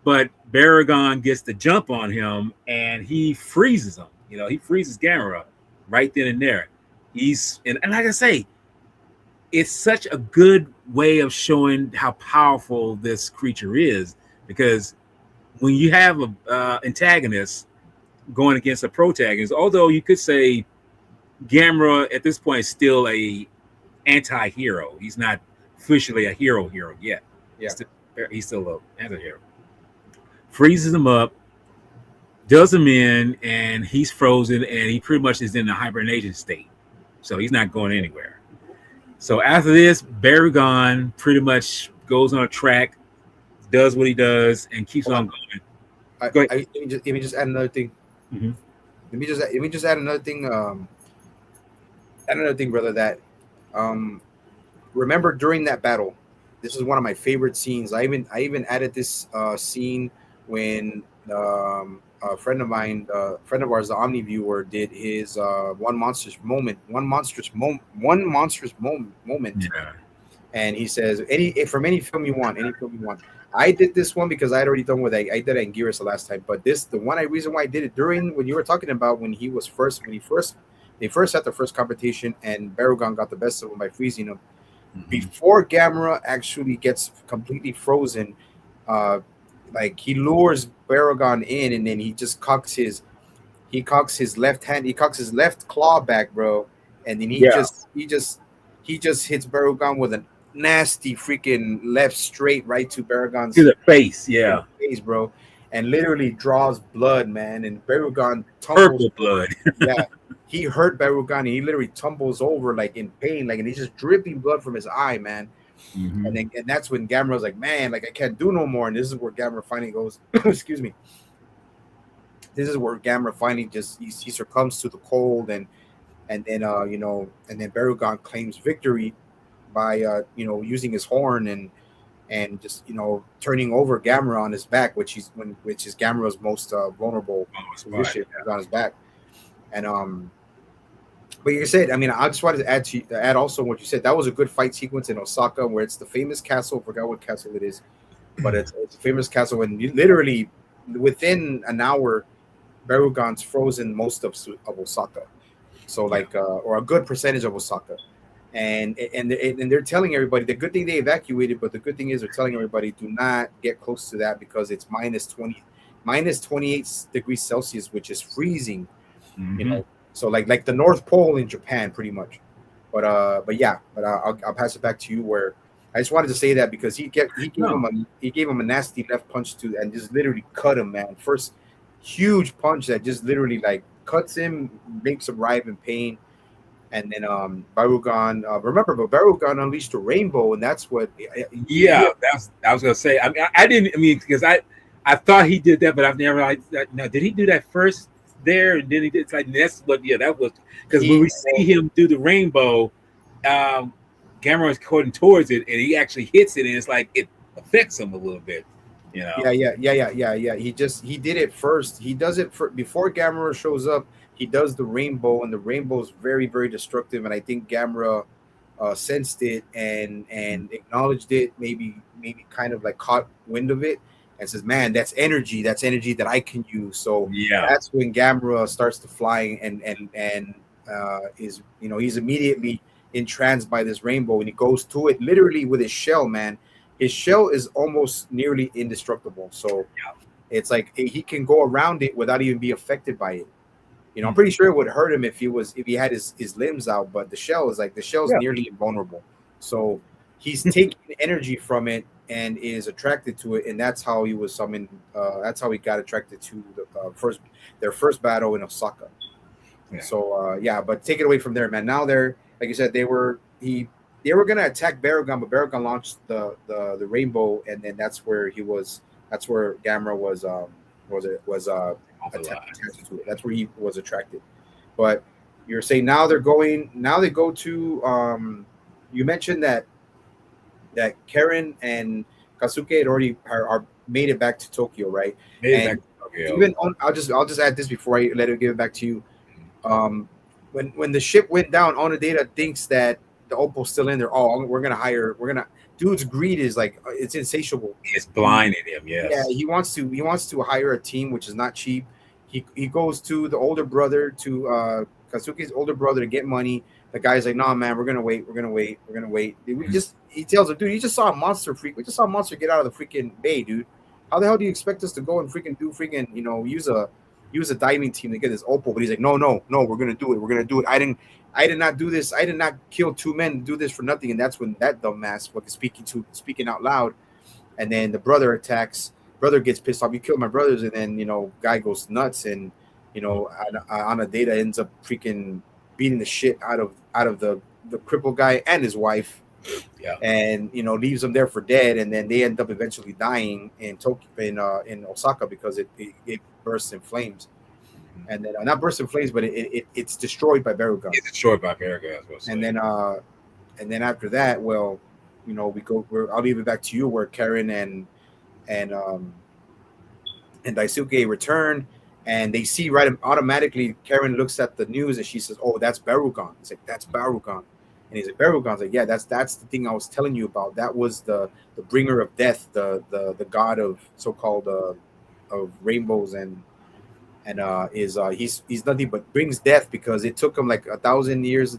Speaker 2: But Barugon gets the jump on him, and he freezes him. He freezes Gamera right then and there. And like I say, it's such a good way of showing how powerful this creature is, because when you have a antagonist going against a protagonist, although you could say Gamera at this point is still a anti-hero. He's not officially a hero yet.
Speaker 3: Yeah.
Speaker 2: He's still an anti-hero. Freezes him up, does him in, and he's frozen, and he pretty much is in a hibernation state. So he's not going anywhere. So after this, Barugon pretty much goes on a track, does what he does, and keeps on going. Go ahead.
Speaker 3: Let me just add another thing.
Speaker 2: Mm-hmm.
Speaker 3: Let me just add another thing. Brother. That remember during that battle, this is one of my favorite scenes. I even added this scene when a friend of mine, friend of ours, the Omni viewer, did his one monstrous moment.
Speaker 2: Yeah.
Speaker 3: And he says from any film you want. I did this one because I had already done I did it in Gears the last time. But reason why I did it during when you were talking about when they first had the first competition and Barugon got the best of him by freezing him. Mm-hmm. Before Gamera actually gets completely frozen, he lures Barugon in, and then he just cocks his left claw back, bro, and then he just hits Barugon with a nasty freaking left straight right to Barugon's
Speaker 2: face,
Speaker 3: bro, and literally draws blood, man, and Barugon tumbles.
Speaker 2: Purple blood.
Speaker 3: Yeah, he hurt Barugon, and he literally tumbles over in pain, and he's just dripping blood from his eye, man. Mm-hmm. And that's when Gamera's like, man, I can't do no more. And this is where Gamera finally goes, excuse me. This is where Gamera finally he succumbs to the cold, and then Barugon claims victory by using his horn and just turning over Gamera on his back, which is Gamera's most vulnerable position, on his back. And but you said, I just wanted to add also what you said. That was a good fight sequence in Osaka, where it's the famous castle. I forgot what castle it is, but it's a famous castle, and literally within an hour, Barugon's frozen most of Osaka. So or a good percentage of Osaka, and they're telling everybody the good thing they evacuated, but the good thing is they're telling everybody do not get close to that because it's minus 28 degrees Celsius, which is freezing.
Speaker 2: Mm-hmm.
Speaker 3: So like the North Pole in Japan, pretty much. But I'll pass it back to you. Where I just wanted to say that because he gave him a nasty left punch and just literally cut him, man. First, huge punch that just literally like cuts him, makes him writhe in pain. And then Barugon, but Barugon unleashed a rainbow, and that's what.
Speaker 2: Yeah, that's I was gonna say. I mean, I didn't. I mean, because I thought he did that, but I've never. Now, did he do that first there, and then he did? It's like that's what. Yeah, that was because when we see him do the rainbow, Gamera is going towards it, and he actually hits it, and it's like it affects him a little bit. You know.
Speaker 3: Yeah. He did it first. He does it before Gamera shows up. He does the rainbow, and the rainbow is very, very destructive. And I think Gamera sensed it and acknowledged it. Maybe kind of like caught wind of it and says, "Man, that's energy. That's energy that I can use." So that's when Gamera starts to fly and is he's immediately entranced by this rainbow, and he goes to it literally with his shell. Man, his shell is almost nearly indestructible. So it's like he can go around it without even be affected by it. I'm pretty sure it would hurt him if he had his limbs out, but the shell is nearly invulnerable. So he's taking energy from it and is attracted to it, and that's how he was summoned. That's how he got attracted to their first battle in Osaka. Yeah. So but take it away from there, man. Now they're like you said, they were gonna attack Barugon, but Barugon launched the rainbow, and then that's where Gamera was attached to it. That's where he was attracted. But you're saying now they go to you mentioned that Karen and Kazuke had already are made it back to Tokyo, right? Even I'll just add this before I let it give it back to you. When the ship went down, Onodata thinks that the Opal's still in there. Oh, dude's greed is like it's insatiable.
Speaker 2: It's blinding him. Yes.
Speaker 3: Yeah, he wants to hire a team, which is not cheap. He goes to the older brother, to Kazuki's older brother, to get money. The guy's like, "Nah, man, we're gonna wait. He tells him, dude, you just saw a monster freak. We just saw a monster get out of the freaking bay, dude. How the hell do you expect us to go and freaking use a diving team to get this Opal?" But he's like, no, we're gonna do it. I did not do this. I did not kill two men to do this for nothing. And that's when that dumbass speaking out loud. And then the brother attacks. Brother gets pissed off. You killed my brothers. And then, guy goes nuts. And, Onodata ends up freaking beating the shit out of the crippled guy and his wife. Yeah. And, leaves them there for dead. And then they end up eventually dying in Tokyo, in Osaka, because it bursts in flames. And then not burst in flames, but it's destroyed by Barugon.
Speaker 2: It's destroyed by Barugon.
Speaker 3: And then after that, well, I'll leave it back to you, where Karen and Daisuke return, and they see right automatically. Karen looks at the news and she says, "Oh, that's Barugon." It's like, "That's Barugon," and he's like, "Barugon's like, yeah, that's the thing I was telling you about. That was the bringer of death, the god of so-called of rainbows and." He's nothing but brings death, because it took him like 1,000 years.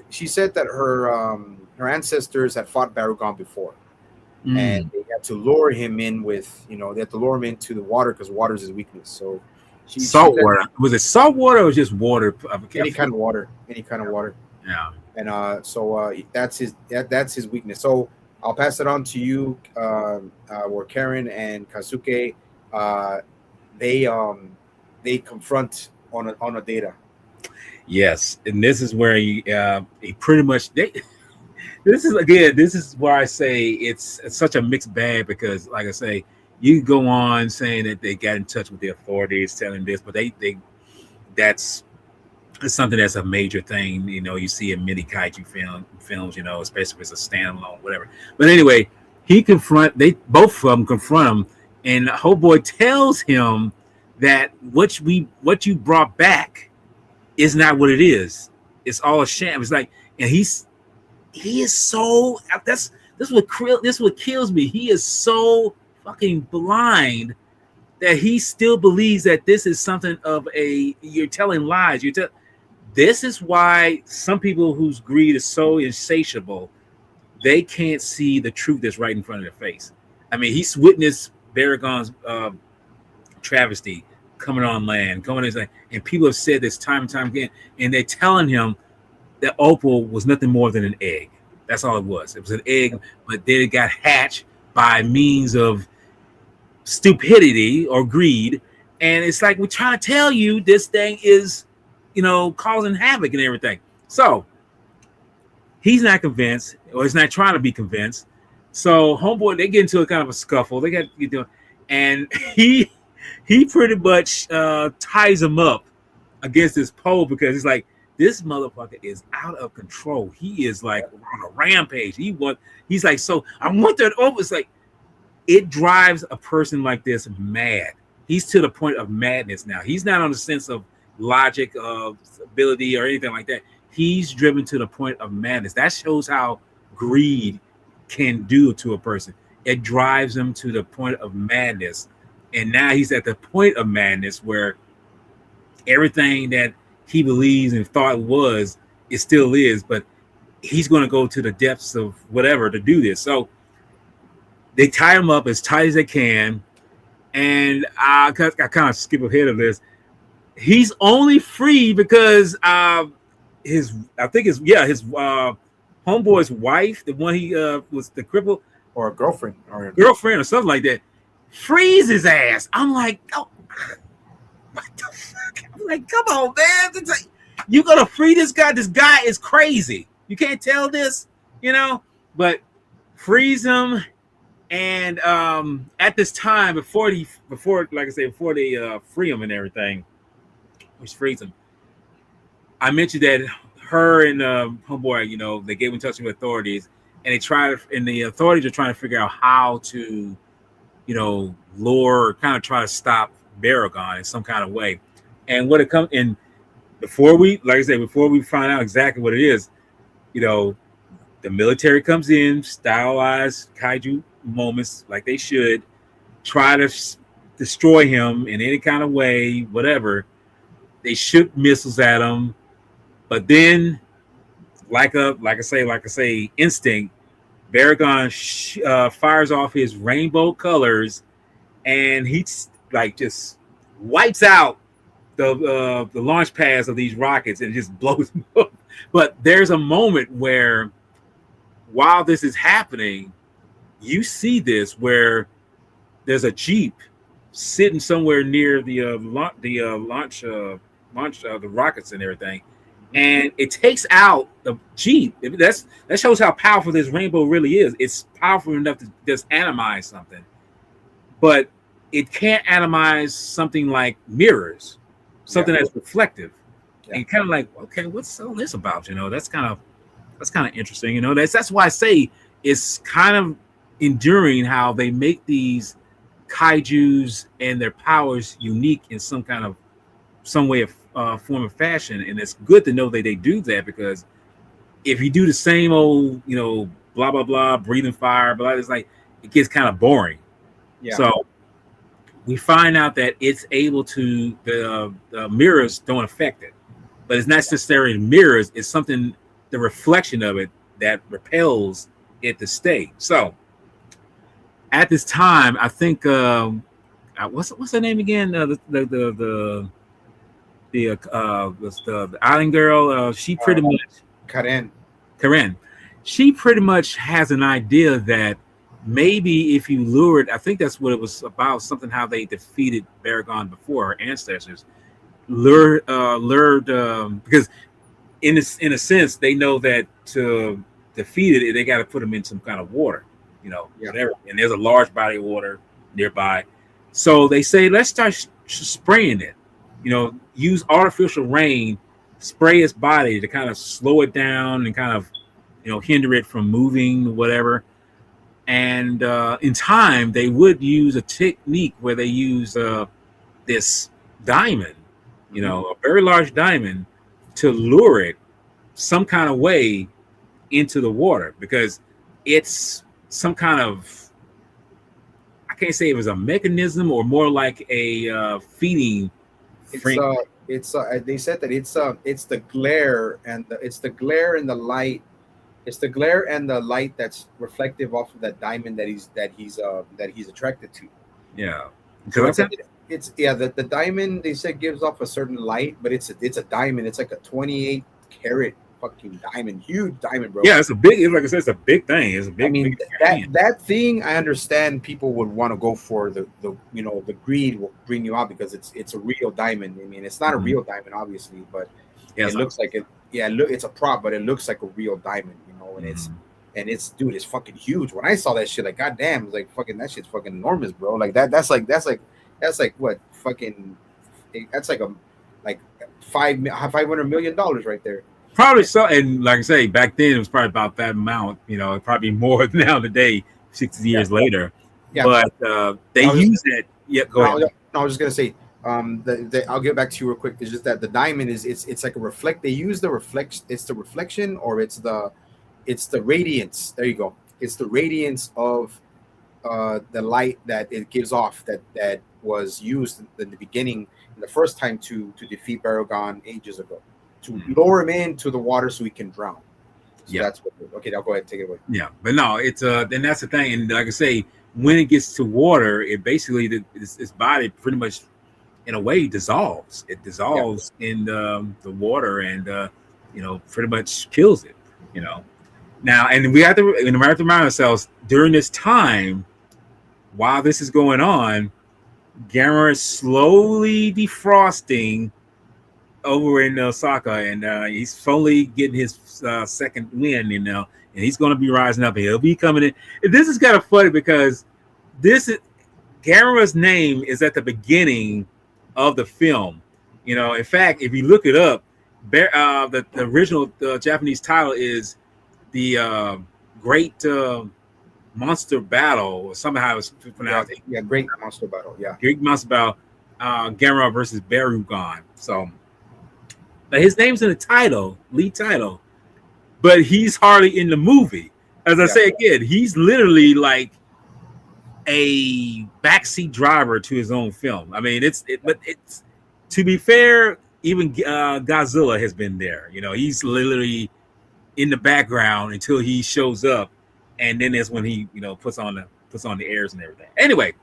Speaker 3: She said that her ancestors had fought Barugon before, and they had to lure him in they had to lure him into the water, because water is his weakness. So
Speaker 2: salt water. Was it salt water or just water?
Speaker 3: Any kind of water.
Speaker 2: Yeah.
Speaker 3: And so that's his weakness. So I'll pass it on to you, where Karen and Kazuke, they confront Onodata.
Speaker 2: Yes, and this is where he pretty much this is where I say it's such a mixed bag, because like I say, you go on saying that they got in touch with the authorities telling this, but that's something that's a major thing, you see in many kaiju films, especially if it's a standalone, whatever. But anyway, both of them confront him. And Homeboy tells him that what you brought back is not what it is. It's all a sham. It's like, and he is so, this what kills me. He is so fucking blind that he still believes that this is something of you're telling lies. This is why some people whose greed is so insatiable, they can't see the truth that's right in front of their face. I mean, he's witnessed Barugon's travesty coming on land, and people have said this time and time again, and they're telling him that Opal was nothing more than an egg. That's all it was. It was an egg, but then it got hatched by means of stupidity or greed. And it's like, we're trying to tell you this thing is, causing havoc and everything. So he's not convinced, or he's not trying to be convinced. So homeboy, they get into a kind of a scuffle. They got and he pretty much ties him up against this pole, because he's like, this motherfucker is out of control. He is like on a rampage. He's like, so I want that over. It's like, it drives a person like this mad. He's to the point of madness now. He's not on the sense of logic, of ability, or anything like that. He's driven to the point of madness. That shows how greed can do to a person. It drives him to the point of madness. And now he's at the point of madness where everything that he believes and thought it still is, but he's going to go to the depths of whatever to do this. So they tie him up as tight as they can. And I kind of skip ahead of this. He's only free because his homeboy's wife, the one he was the cripple,
Speaker 3: or a girlfriend
Speaker 2: or something like that, frees his ass. I'm like, oh, what the fuck? I'm like, come on, man. It's like, you gonna free this guy? This guy is crazy. You can't tell this, but frees him. And at this time, before they free him and everything, which frees him, I mentioned that her and homeboy, they gave in touch with authorities, and the authorities are trying to figure out how to, lure, kind of try to stop Barugon in some kind of way. And what it comes in, before we find out exactly what it is, the military comes in, stylized kaiju moments like they should, try to destroy him in any kind of way, whatever. They shoot missiles at him, but then, like I say, instinct, Barugon fires off his rainbow colors, and he just wipes out the launch pads of these rockets and just blows them up. But there's a moment where, while this is happening, you see this where there's a Jeep sitting somewhere near the launch the rockets and everything, and it takes out the Jeep. That shows how powerful this rainbow really is. It's powerful enough to just atomize something, but it can't atomize something like mirrors, something that's reflective. And kind of like, okay, what's all this about? That's kind of interesting. That's why I say it's kind of enduring how they make these kaijus and their powers unique in some way of form of fashion. And it's good to know that they do that, because if you do the same old, blah blah blah, breathing fire, blah, it's like, it gets kind of boring. So we find out that it's able to, the mirrors don't affect it, but it's not necessarily mirrors. It's something, the reflection of it, that repels it to stay. So at this time, I think what's her name again? The island girl. She pretty much
Speaker 3: Karen.
Speaker 2: She pretty much has an idea that maybe if you lured, I think that's what it was about. Something how they defeated Barugon before, her ancestors lured because in a sense they know that to defeat it, they got to put them in some kind of water. Whatever. And there's a large body of water nearby. So they say, let's start spraying it. Use artificial rain, spray its body to kind of slow it down and kind of, hinder it from moving, whatever. And in time, they would use a technique where they use this diamond, a very large diamond, to lure it some kind of way into the water, because it's some kind of, I can't say it was a mechanism, or more like a feeding.
Speaker 3: They said that it's the glare and the light. It's the glare and the light that's reflective off of that diamond that he's attracted to.
Speaker 2: Yeah.
Speaker 3: So the diamond, they said, gives off a certain light, but it's a diamond. It's like a 28 karat fucking diamond, huge diamond, bro.
Speaker 2: Yeah, it's a big. Like I said, it's a big thing. It's a big.
Speaker 3: I mean,
Speaker 2: big
Speaker 3: that thing, I understand people would want to go for the the greed will bring you out because it's a real diamond. I mean, it's not a real diamond, obviously, but it looks like it. Yeah, look, it's a prop, but it looks like a real diamond, and it's dude, it's fucking huge. When I saw that shit, like, goddamn, it's like fucking that shit's fucking enormous, bro. Like that's like what fucking that's like a like $500 million right there.
Speaker 2: Probably so, and like I say, back then it was probably about that amount. Probably more now today, 60 years later. Yeah, but they use it. Yeah, go ahead.
Speaker 3: No, I was just gonna say, I'll get back to you real quick. It's just that the diamond is it's like a reflect. They use the reflection. It's the reflection, or it's the radiance. There you go. It's the radiance of the light that it gives off that was used in the beginning, the first time to defeat Barugon ages ago, to lure him into the water so he can drown. So that's what. Okay, now go ahead, take it away.
Speaker 2: Yeah, but no, it's then that's the thing, and like I say, when it gets to water, it basically its body pretty much, in a way, dissolves. It dissolves in the water, and pretty much kills it. Now, and we have to remind ourselves during this time, while this is going on, Gamera is slowly defrosting over in Osaka, and he's slowly getting his second win, and he's going to be rising up. He'll be coming in. And this is kind of funny because Gamera's name is at the beginning of the film. In fact, if you look it up, the original Japanese title is the Great Monster Battle, or somehow it's pronounced.
Speaker 3: Yeah, Great Monster Battle. Yeah,
Speaker 2: Great Monster Battle, Gamera versus Barugon. So, but his name's in the title, lead title, but he's hardly in the movie. As I say again, he's literally like a backseat driver to his own film. I mean, but it's to be fair, even Godzilla has been there. He's literally in the background until he shows up, and then that's when he puts on the airs and everything. Anyway,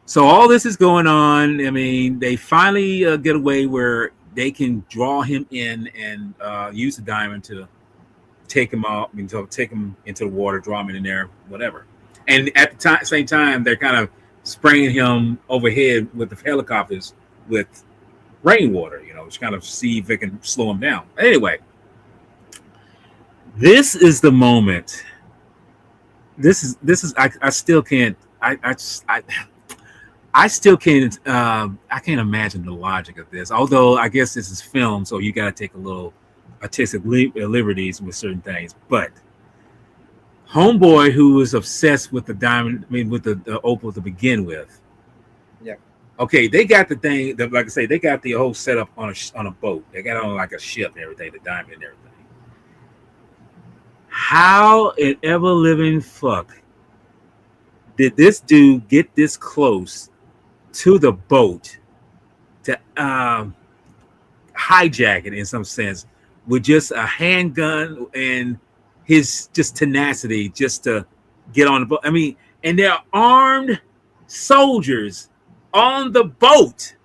Speaker 2: so all this is going on. I mean, they finally get away where they can draw him in and use the diamond to take him out, take him into the water, draw him in there, whatever. And at the same time, they're kind of spraying him overhead with the helicopters with rainwater, which kind of see if they can slow him down. Anyway, this is the moment. This is. I still can't. I still can't. I can't imagine the logic of this. Although I guess this is film, so you got to take a little artistic liberties with certain things. But homeboy, who was obsessed with the diamond, with the opal to begin with.
Speaker 3: Yeah.
Speaker 2: Okay, they got the thing. Like I say, they got the whole setup on a boat. They got it on like a ship and everything, the diamond and everything. How in ever living fuck did this dude get this close to the boat to hijack it in some sense with just a handgun and his just tenacity just to get on the boat? I mean, and they're armed soldiers on the boat,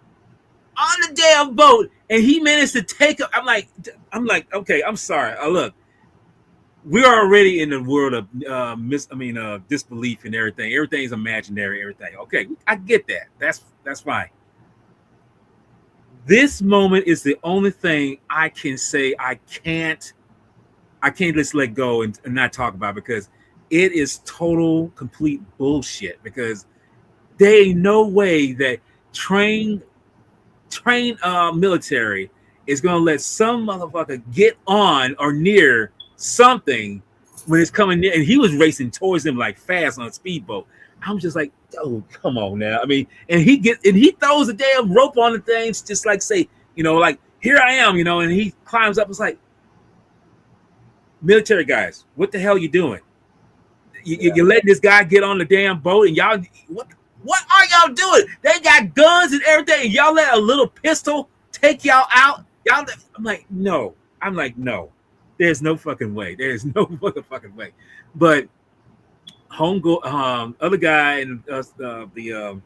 Speaker 2: on the damn boat, and he managed to take him. I'm like, okay, I'm sorry. Look, we're already in the world of disbelief and everything. Everything's imaginary, everything. Okay, I get that. That's fine. This moment is the only thing I can say I can't just let go and not talk about, because it is total complete bullshit. Because there ain't no way that trained military is gonna let some motherfucker get on or near something when it's coming near, and he was racing towards them like fast on a speedboat. I'm just like, oh, come on now. I mean, and he throws a damn rope on the things, just like say, like, here I am, and he climbs up. It's like, military guys, what the hell you doing? You're letting this guy get on the damn boat, and y'all, what are y'all doing? They got guns and everything, and y'all let a little pistol take y'all out. I'm like, no. There's no fucking way. There's no fucking way. But other guy and the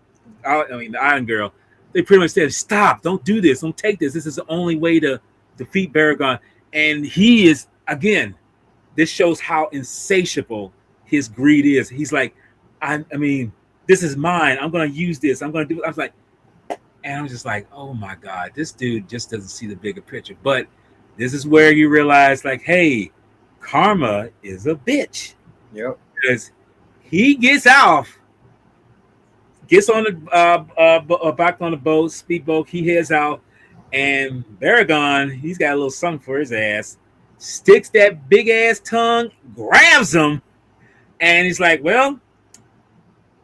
Speaker 2: Iron Girl, they pretty much said, stop, don't do this, don't take this. This is the only way to defeat Barugon. And he is, again, this shows how insatiable his greed is. He's like, I mean, this is mine. I'm gonna use this. I'm gonna do it. I was like, and I'm just like, oh my God, this dude just doesn't see the bigger picture. But this is where you realize, like, hey, karma is a bitch.
Speaker 3: Yep.
Speaker 2: Because he gets off, gets on the back on the boat, speedboat. He heads out, and Barugon, he's got a little something for his ass. Sticks that big ass tongue, grabs him, and he's like, "Well,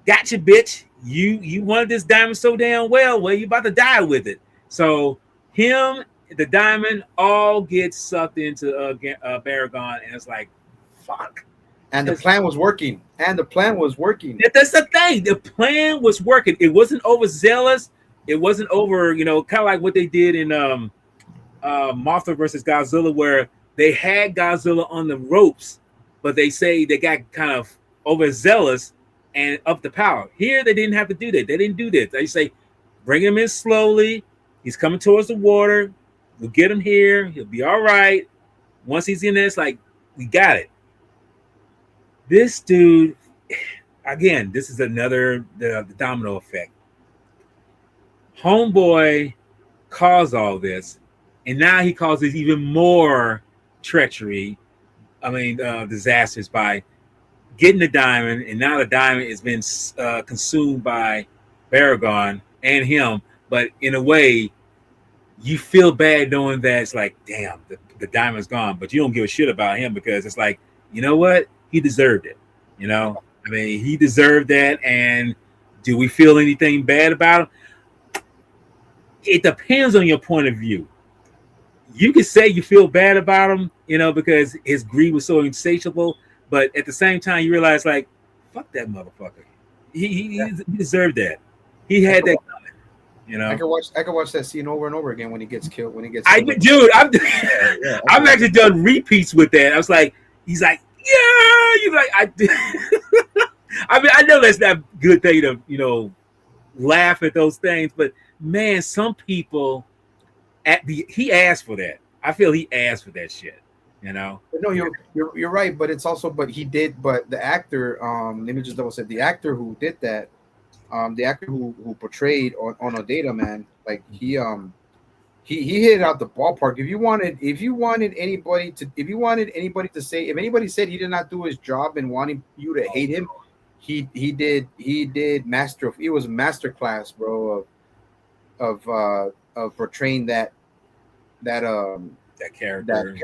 Speaker 2: gotcha, bitch. You wanted this diamond so damn well. You about to die with it." So him, the diamond, all gets sucked into Barugon, and it's like, fuck.
Speaker 3: And the plan was working.
Speaker 2: That's the thing. The plan was working. It wasn't overzealous. It wasn't over, kind of like what they did in Mothra versus Godzilla, where they had Godzilla on the ropes, but they say they got kind of overzealous and up the power. Here, they didn't have to do that. They didn't do this. They say, bring him in slowly. He's coming towards the water. We'll get him here. He'll be all right. Once he's in there, it's like, we got it. This dude, again, this is another the domino effect. Homeboy caused all this, and now he causes even more treachery. Disasters by getting the diamond, and now the diamond has been consumed by Barugon and him. But in a way, you feel bad knowing that it's like, damn, the diamond's gone, but you don't give a shit about him because it's like, you know what? He deserved it. He deserved that. And do we feel anything bad about him? It depends on your point of view. You can say you feel bad about him, because his greed was so insatiable. But at the same time, you realize, like, fuck that motherfucker. He deserved that. He had that coming.
Speaker 3: I could watch that scene over and over again when he gets killed.
Speaker 2: I've actually done repeats with that. I was like, he's like, yeah, you like I did. I know that's not a good thing to laugh at those things, but man, some people he asked for that. I feel he asked for that shit. No,
Speaker 3: you're right, but it's also he did. But the actor, let me just double check. The actor who did that, the actor who portrayed on Odetta, man, like he hit it out the ballpark. If anybody said he did not do his job and wanting you to hate him, he did master. It was a master class, bro, of portraying that character.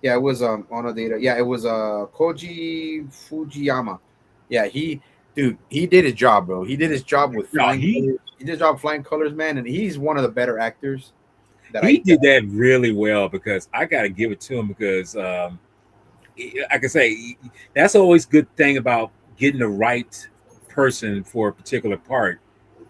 Speaker 3: Yeah, it was on Odetta. Yeah, it was Koji Fujiyama. Yeah, he did his job, bro. He did his job with flying. He did his job flying colors, man, and he's one of the better actors.
Speaker 2: He did that really well because I got to give it to him because, I can say, that's always a good thing about getting the right person for a particular part,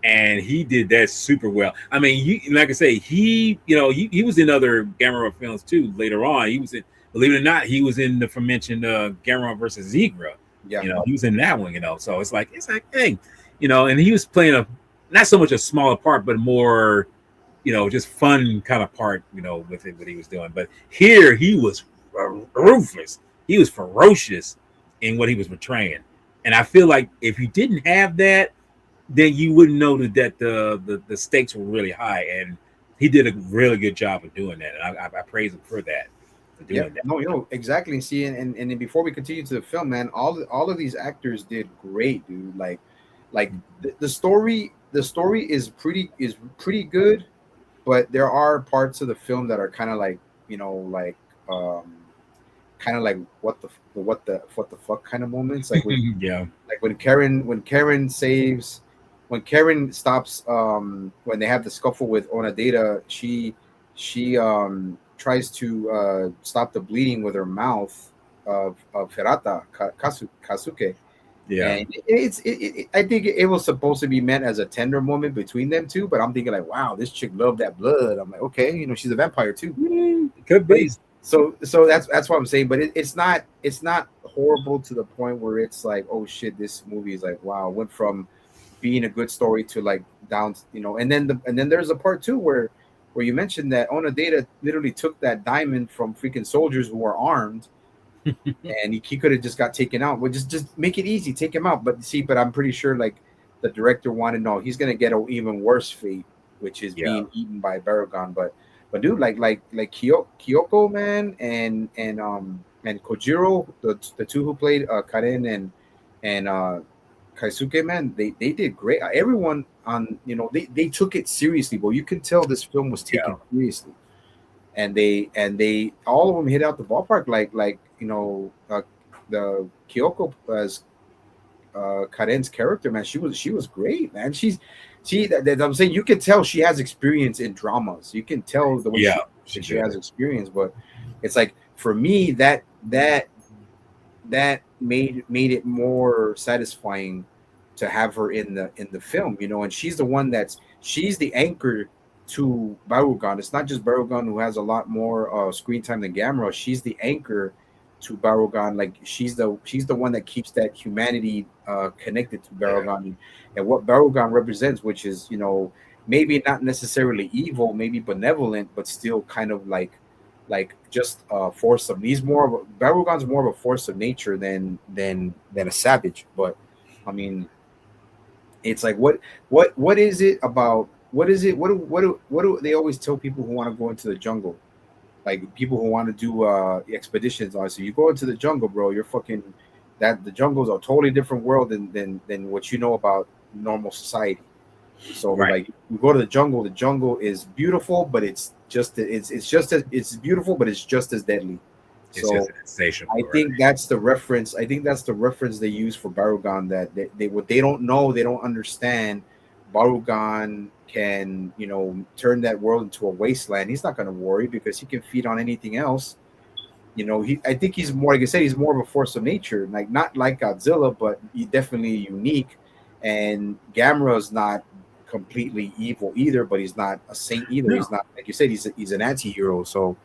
Speaker 2: and he did that super well. I mean, like I say, he was in other Gamera films too. Later on, he was in, believe it or not, he was in the aforementioned Gamera versus Zigra.
Speaker 3: Yeah,
Speaker 2: he was in that one. So it's like, hey, and he was playing not so much a smaller part, but more, just fun kind of part, with it, what he was doing. But here he was ruthless. He was ferocious in what he was portraying. And I feel like if you didn't have that, then you wouldn't know that the stakes were really high. And he did a really good job of doing that. And I praise him for that. That.
Speaker 3: No, exactly. See, and then before we continue to the film, man, all of these actors did great, dude. Like the story is pretty good. But there are parts of the film that are kind of like, kind of like what the fuck kind of moments. Like like when Karen stops, when they have the scuffle with Onodata, she tries to stop the bleeding with her mouth of Hirata Kasuke.
Speaker 2: Yeah,
Speaker 3: and I think it was supposed to be meant as a tender moment between them two, but I'm thinking like, wow, this chick loved that blood. I'm like, okay, she's a vampire too.
Speaker 2: Could be.
Speaker 3: So that's what I'm saying, but it's not horrible to the point where it's like, oh shit, this movie is like, wow, went from being a good story to like down, and then there's a part two where where you mentioned that Onodata literally took that diamond from freaking soldiers who were armed, and he could have just got taken out. Well, just make it easy, take him out. But see, but I'm pretty sure like the director wanted, no, he's gonna get an even worse fate, which is being eaten by Barugon. But dude, like Kyoko, man, and Kojiro, the two who played Karen and Kaisuke, man, they did great. Everyone on, they took it seriously, but you can tell this film was taken seriously, and they all of them hit out the ballpark. Like the Kyoko as Karen's character, man, she was great, man. That I'm saying, you can tell she has experience in dramas. You can tell the way she has experience, but it's like, for me, that made it more satisfying to have her in the film, and she's the one she's the anchor to Barugon. It's not just Barugon who has a lot more screen time than Gamera. She's the anchor to Barugon. Like, she's the one that keeps that humanity connected to Barugon, and what Barugon represents, which is, maybe not necessarily evil, maybe benevolent, but still kind of like just a force of. Barugon's more of a force of nature than a savage. But I mean, it's like, what is it about? What is it? What do they always tell people who want to go into the jungle? Like, people who want to do expeditions. Honestly, you go into the jungle, bro, you're fucking. The jungle's a totally different world than what you know about normal society. So like, you go to the jungle is beautiful, but it's beautiful, but it's just as deadly.
Speaker 2: It's
Speaker 3: so
Speaker 2: just insatiable,
Speaker 3: I think that's the reference. I think that's the reference they use for Barugon, that they what they don't know, they don't understand. Barugon can, turn that world into a wasteland. He's not going to worry because he can feed on anything else. I think he's more, like I said, he's more of a force of nature, like not like Godzilla, but he's definitely unique. And Gamera's not completely evil either, but he's not a saint either. No. He's not, like you said, he's an anti-hero. So,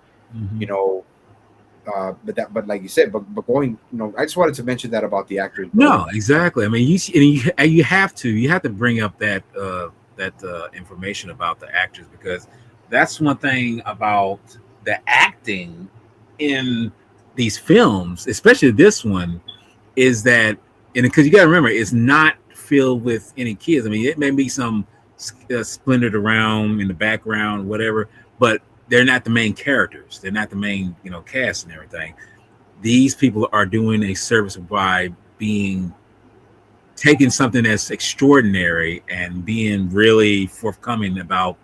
Speaker 3: but like you said, but going, I just wanted to mention that about the actors.
Speaker 2: No, exactly. I mean, you have to bring up that information about the actors, because that's one thing about the acting in these films, especially this one, is that, and because you got to remember, it's not filled with any kids. I mean, it may be some splintered around in the background, whatever, but they're not the main characters. They're not the main, cast and everything. These people are doing a service by taking something that's extraordinary and being really forthcoming about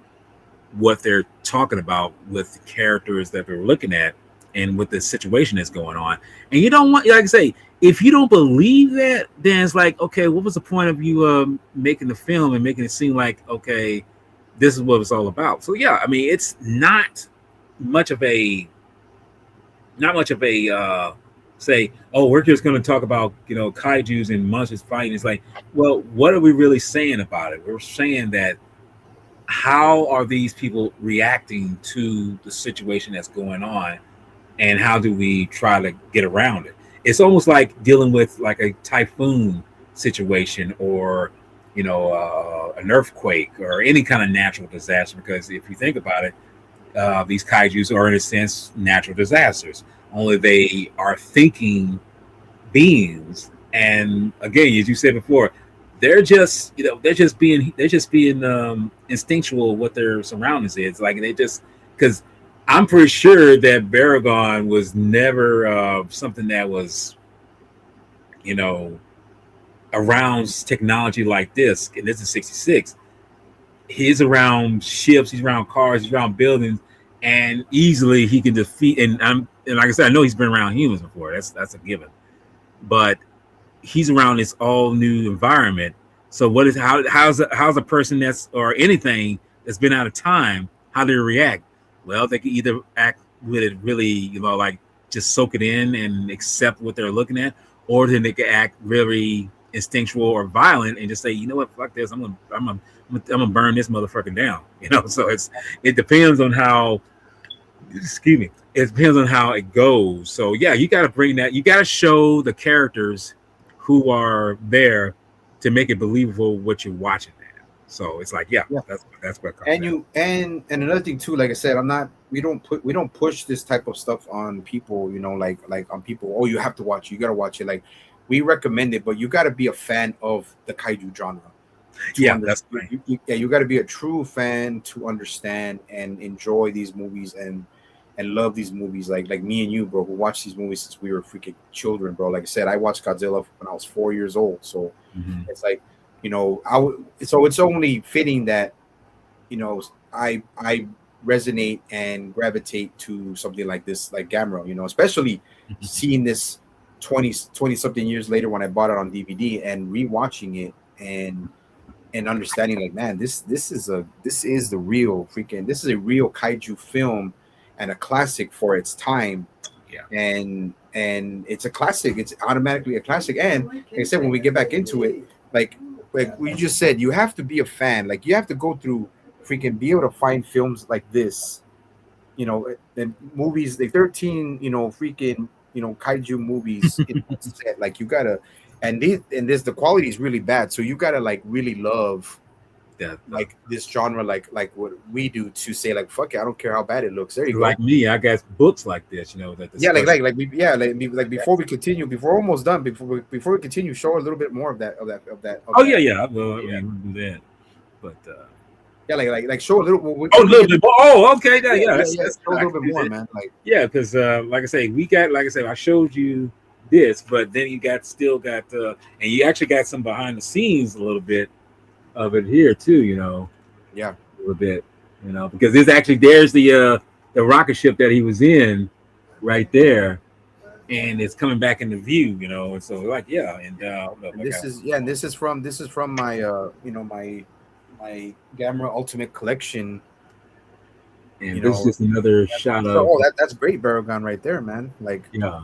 Speaker 2: what they're talking about with the characters that they're looking at and with the situation that's going on. And you don't want, like I say, if you don't believe that, then it's like, okay, what was the point of you making the film and making it seem like, okay, this is what it's all about? So yeah, I mean, it's not much of a say, oh, we're just going to talk about, kaijus and monsters fighting. It's like, well, what are we really saying about it? We're saying that, how are these people reacting to the situation that's going on, and how do we try to get around it? It's almost like dealing with like a typhoon situation, or an earthquake, or any kind of natural disaster. Because if you think about it, these kaijus are, in a sense, natural disasters, only they are thinking beings. And again, as you said before, they're just being instinctual what their surroundings is. Like, they just, because I'm pretty sure that Barugon was never something that was, around technology like this. And this is 66. He's around ships, he's around cars, he's around buildings, and easily he can defeat. And like I said, I know he's been around humans before. That's a given. But he's around this all new environment. So how's a person or anything that's been out of time, how do they react? Well, they can either act with it really, like just soak it in and accept what they're looking at, or then they can act really instinctual or violent and just say, you know what, fuck this, I'm gonna burn this motherfucker down. So it depends on how. Excuse me. It depends on how it goes. So yeah, you got to bring that. You got to show the characters who are there to make it believable what you're watching at. So it's like, yeah,
Speaker 3: Yeah.
Speaker 2: that's what comes
Speaker 3: And
Speaker 2: out.
Speaker 3: and another thing too, like I said, I'm not we don't push this type of stuff on people, like on people, oh, you have to watch it, you gotta watch it. Like, we recommend it, but you gotta be a fan of the kaiju genre to
Speaker 2: Yeah, that's
Speaker 3: understand.
Speaker 2: right.
Speaker 3: Yeah, you gotta be a true fan to understand and enjoy these movies and love these movies. Like me and you, bro, who watched these movies since we were freaking children, bro. Like I said, I watched Godzilla when I was 4 years old. So
Speaker 2: Mm-hmm.
Speaker 3: it's like, so it's only fitting that, I resonate and gravitate to something like this, like Gamera, especially seeing this 20 something years later when I bought it on DVD and rewatching it and understanding, like, man, this is the real freaking, this is a real kaiju film and a classic for its time.
Speaker 2: Yeah.
Speaker 3: And it's a classic, it's automatically a classic. And like I said, when we get back into it, like we just said, you have to be a fan, like you have to go through freaking be able to find films like this, and movies like 13, freaking, kaiju movies in one set. Like, you gotta, and this the quality is really bad, so you gotta like really love
Speaker 2: Yeah,
Speaker 3: like this genre, like what we do, to say like, fuck it, I don't care how bad it looks. There you go.
Speaker 2: like me, I got books like this, that
Speaker 3: Yeah,
Speaker 2: discuss.
Speaker 3: like before we continue, before we're almost done, before we continue, show a little bit more of that
Speaker 2: Oh
Speaker 3: that.
Speaker 2: yeah. Well,
Speaker 3: Yeah.
Speaker 2: I mean, we'll do that. But
Speaker 3: Yeah, like show a little. When
Speaker 2: oh, a
Speaker 3: we
Speaker 2: little
Speaker 3: get,
Speaker 2: bit more. Oh, okay. Yeah.
Speaker 3: yeah,
Speaker 2: That's
Speaker 3: show a
Speaker 2: I
Speaker 3: little
Speaker 2: can
Speaker 3: bit
Speaker 2: do
Speaker 3: more,
Speaker 2: that.
Speaker 3: man. Like,
Speaker 2: Yeah, because like I say, like I said, I showed you this, but then you still got, and you actually got some behind the scenes a little bit of it here too.
Speaker 3: yeah,
Speaker 2: A little bit, because there's the rocket ship that he was in right there, and it's coming back into view. And so like, yeah, and hold up,
Speaker 3: and
Speaker 2: I
Speaker 3: this
Speaker 2: got,
Speaker 3: is yeah, and this is from my my Gamera Ultimate Collection.
Speaker 2: and this is just another shot
Speaker 3: So,
Speaker 2: of,
Speaker 3: that's great, Barugon, right there, man. Like,
Speaker 2: yeah.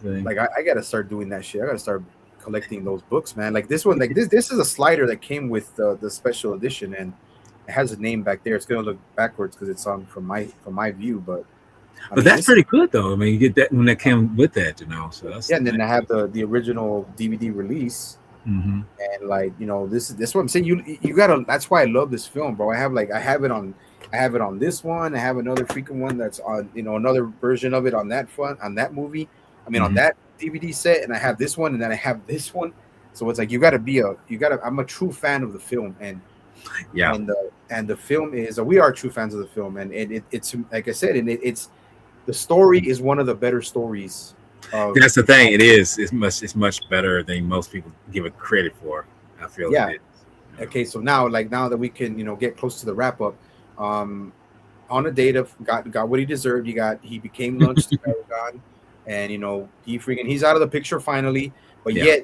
Speaker 2: See?
Speaker 3: I gotta start doing that shit. I gotta start collecting those books, man. Like this one, like this is a slider that came with the special edition, and it has a name back there. It's gonna look backwards because it's on from my view, but I
Speaker 2: But
Speaker 3: mean,
Speaker 2: that's
Speaker 3: this,
Speaker 2: pretty good though. I mean, you get that when that came with that, So that's
Speaker 3: yeah. And then I have the original DVD release,
Speaker 2: hmm
Speaker 3: and like, this what I'm saying. You gotta. That's why I love this film, bro. I have it on this one. I have another freaking one that's on, another version of it on that movie. I mean, on
Speaker 2: hmm
Speaker 3: that DVD set, and I have this one, and then I have this one. So it's like, you gotta. I'm a true fan of the film,
Speaker 2: yeah.
Speaker 3: and the film is. We are true fans of the film, and it's like I said, and it's the story is one of the better stories of.
Speaker 2: That's the thing. It is. It's much better than most people give it credit for. I feel
Speaker 3: Yeah.
Speaker 2: it is.
Speaker 3: Okay, so now that we can, get close to the wrap up, on a date of got what he deserved. He became lunch to Paragon, and he's out of the picture finally. But
Speaker 2: Yeah.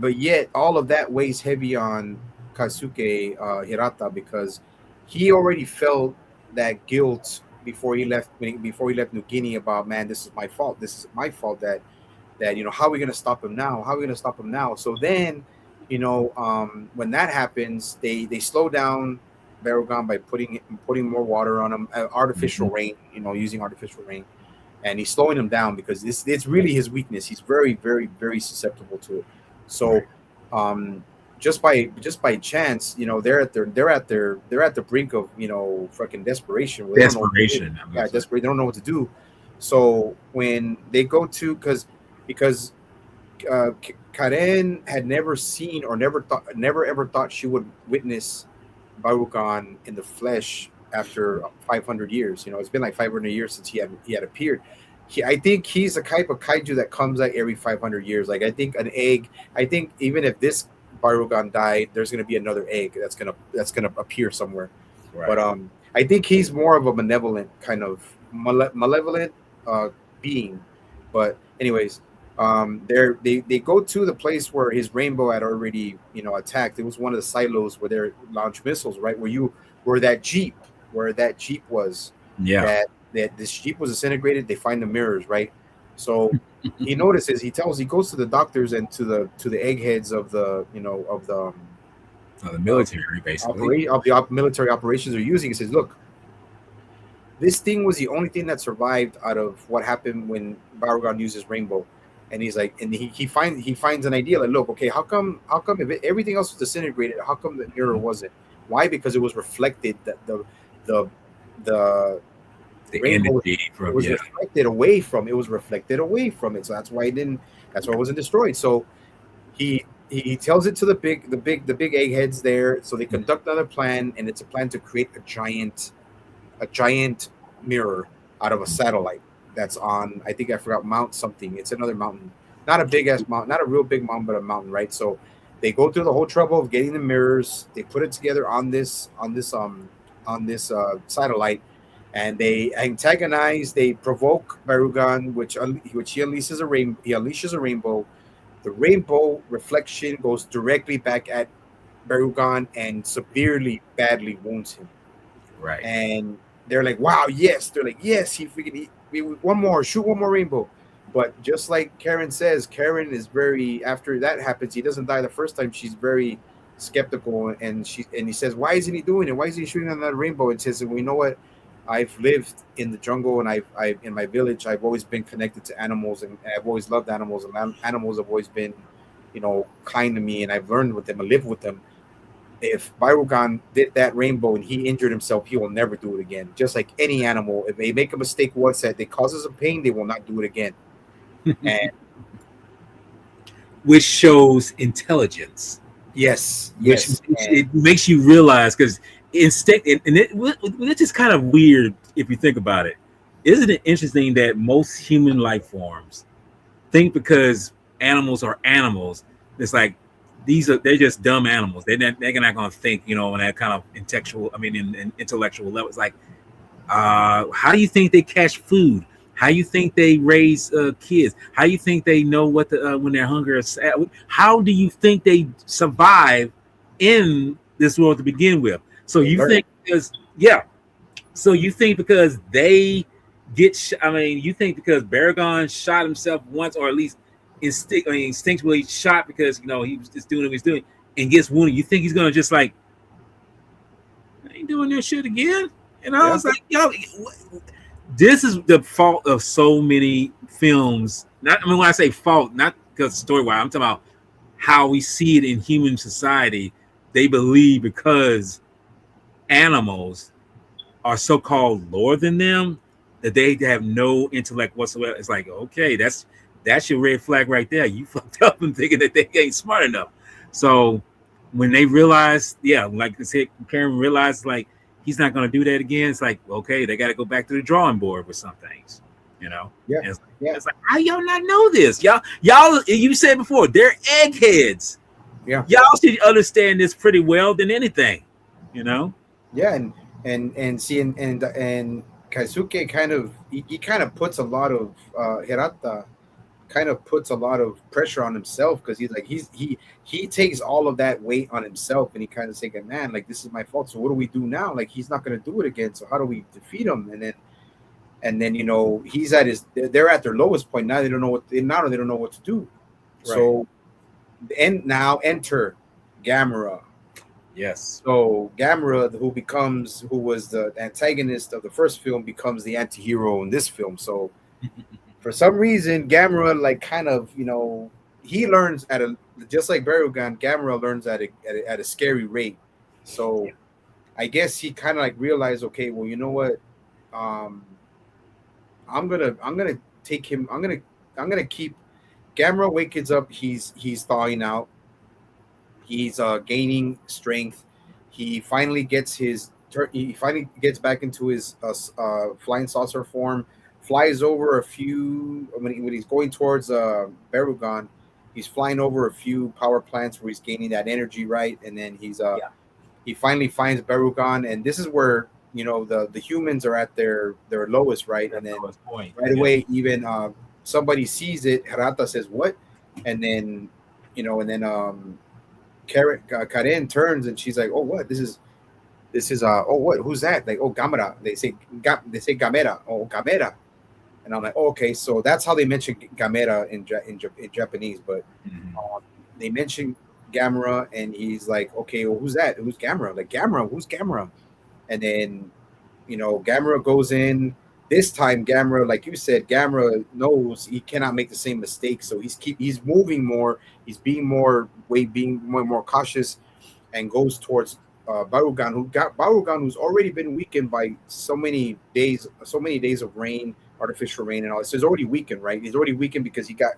Speaker 3: yet all of that weighs heavy on Kazuke Hirata, because he already felt that guilt before he left New Guinea about, man, this is my fault. This is my fault that how are we gonna stop him now? How are we gonna stop him now? So then, when that happens, they slow down Barugon by putting more water on him, artificial
Speaker 2: Mhm.
Speaker 3: rain, using artificial rain, and he's slowing him down because it's really his weakness. He's very, very, very susceptible to it. So,
Speaker 2: Right.
Speaker 3: just by chance, they're at the brink of, fucking desperation. Where they don't know what to do.
Speaker 2: Desperation.
Speaker 3: Yeah, desperate. They don't know what to do. So when they go to, because Karen had never seen or never ever thought she would witness Barugon in the flesh after 500 years. It's been like 500 years since he had appeared. I think he's a type of kaiju that comes like every 500 years. Like, I think an egg. I think even if this Barugon died, there's gonna be another egg that's gonna appear somewhere.
Speaker 2: Right.
Speaker 3: But I think he's more of a benevolent kind of malevolent being. But anyways, they go to the place where his rainbow had already attacked. It was one of the silos where they launched missiles, right? Where that jeep was.
Speaker 2: Yeah.
Speaker 3: That this jeep was disintegrated. They find the mirrors, right? So he notices. He goes to the doctors and to the eggheads of the
Speaker 2: The military, basically.
Speaker 3: of the military operations they're using. He says, look, this thing was the only thing that survived out of what happened when Barugon uses rainbow. And he's like, and he finds an idea, like, look, okay, how come if everything else was disintegrated, how come the mirror wasn't? Why? Because it was reflected that the the
Speaker 2: The
Speaker 3: rainbow,
Speaker 2: energy
Speaker 3: it
Speaker 2: from
Speaker 3: was reflected away from it was reflected away from it. So that's why it didn't. That's why it wasn't destroyed. So he tells it to the big eggheads there. So they conduct another plan, and it's a plan to create a giant mirror out of a satellite that's on, I think I forgot, Mount something. It's another mountain, not a big ass mountain, not a real big mountain, but a mountain, right? So they go through the whole trouble of getting the mirrors. They put it together on this satellite, and they antagonize. They provoke Barugon, which he unleashes a rain. He unleashes a rainbow. The rainbow reflection goes directly back at Barugon and severely, badly wounds him.
Speaker 2: right.
Speaker 3: And they're like, "Wow, yes!" They're like, "Yes, one more, shoot one more rainbow." But just like Karen says, Karen is very. After that happens, he doesn't die the first time. She's very skeptical, and he says, "Why isn't he doing it? Why is he shooting on that rainbow?" And says, "Well, you know what? I've lived in the jungle, and I in my village. I've always been connected to animals, and I've always loved animals, and animals have always been, kind to me, and I've learned with them, I live with them. If Barugan did that rainbow and he injured himself, he will never do it again. Just like any animal, if they make a mistake once that they causes them pain, they will not do it again." And
Speaker 2: Which shows intelligence.
Speaker 3: yes,
Speaker 2: Which
Speaker 3: yes,
Speaker 2: it makes you realize because instinct, and it's just kind of weird if you think about it. Isn't it interesting that most human life forms think because animals are animals, it's like they're just dumb animals. They're not going to think, on that kind of in intellectual level. It's like, how do you think they catch food? How you think they raise kids? How you think they know what when they're hungry or sad? How do you think they survive in this world to begin with? So
Speaker 3: they
Speaker 2: you
Speaker 3: learn.
Speaker 2: think because so you think because they you think because Baragon shot himself once, or at least instinctually shot because he was just doing what he's doing and gets wounded. You think he's gonna just like, I ain't doing this shit again?
Speaker 3: Yeah,
Speaker 2: It's like, this is the fault of so many films. When I say fault, not because story wise, I'm talking about how we see it in human society. They believe because animals are so-called lower than them that they have no intellect whatsoever. It's like, okay, that's your red flag right there. You fucked up and thinking that they ain't smart enough. So when they realize, like I said, Karen realized like he's not going to do that again. It's like, okay, they got to go back to the drawing board with some things,
Speaker 3: yeah,
Speaker 2: And
Speaker 3: yeah,
Speaker 2: it's like, how y'all not know this? Y'all, you said before, they're eggheads.
Speaker 3: yeah,
Speaker 2: Y'all should understand this pretty well than anything, you know.
Speaker 3: yeah. And see, and Kaisuke he kind of puts a lot of Hirata kind of puts a lot of pressure on himself, because he's like he takes all of that weight on himself, and he kind of thinking, man, like, this is my fault, so what do we do now? Like, he's not going to do it again, so how do we defeat him? And then he's at they're at their lowest point. Now they don't know what to do.
Speaker 2: Right.
Speaker 3: So and now enter Gamera.
Speaker 2: Yes.
Speaker 3: So Gamera, who was the antagonist of the first film, becomes the anti-hero in this film. So for some reason, Gamera, like, kind of, he learns just like Barugan, Gamera learns at a scary rate. So I guess he kind of like realized, okay, well, you know what, I'm gonna take him. I'm gonna keep Gamera. Wakens up. He's thawing out. He's gaining strength. He finally gets he finally gets back into his flying saucer form. Flies over a few when he's going towards Barugon. He's flying over a few power plants where he's gaining that energy, right? And then he finally finds Barugon, and this is where the humans are at their lowest, right? And then right away, even somebody sees it. Harata says, "What?" And then Karen turns, and she's like, "Oh, what? This is oh, what? Who's that?" Like, "Oh, Gamera." They say Gamera. Oh, Gamera. And I'm like, oh, okay, so that's how they mention Gamera in Japanese, but they mention Gamera, and he's like, okay, well, who's that? Who's Gamera? Like, Gamera, who's Gamera? And then Gamera goes in. This time, Gamera, like you said, Gamera knows he cannot make the same mistake, so he's moving more. He's being more cautious, and goes towards Barugon, who's already been weakened by so many days of rain, artificial rain, and all this. So he's already weakened, right? He's already weakened because he got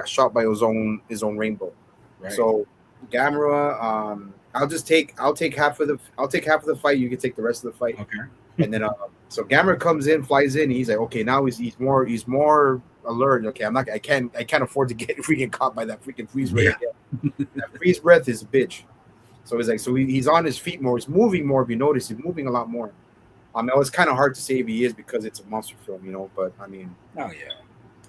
Speaker 3: shot by his own rainbow.
Speaker 2: Right.
Speaker 3: So Gamera, I'll take half of the fight. You can take the rest of the fight.
Speaker 2: Okay.
Speaker 3: And then so Gamera comes in, flies in. And he's like, okay, now he's more alert. Okay, I can't afford to get freaking caught by that freaking freeze breath. Yeah. That freeze breath is a bitch. So he's like, he's on his feet more. He's moving more. If you notice, he's moving a lot more. It's kind of hard to say if he is because it's a monster film, But I mean,
Speaker 2: oh yeah,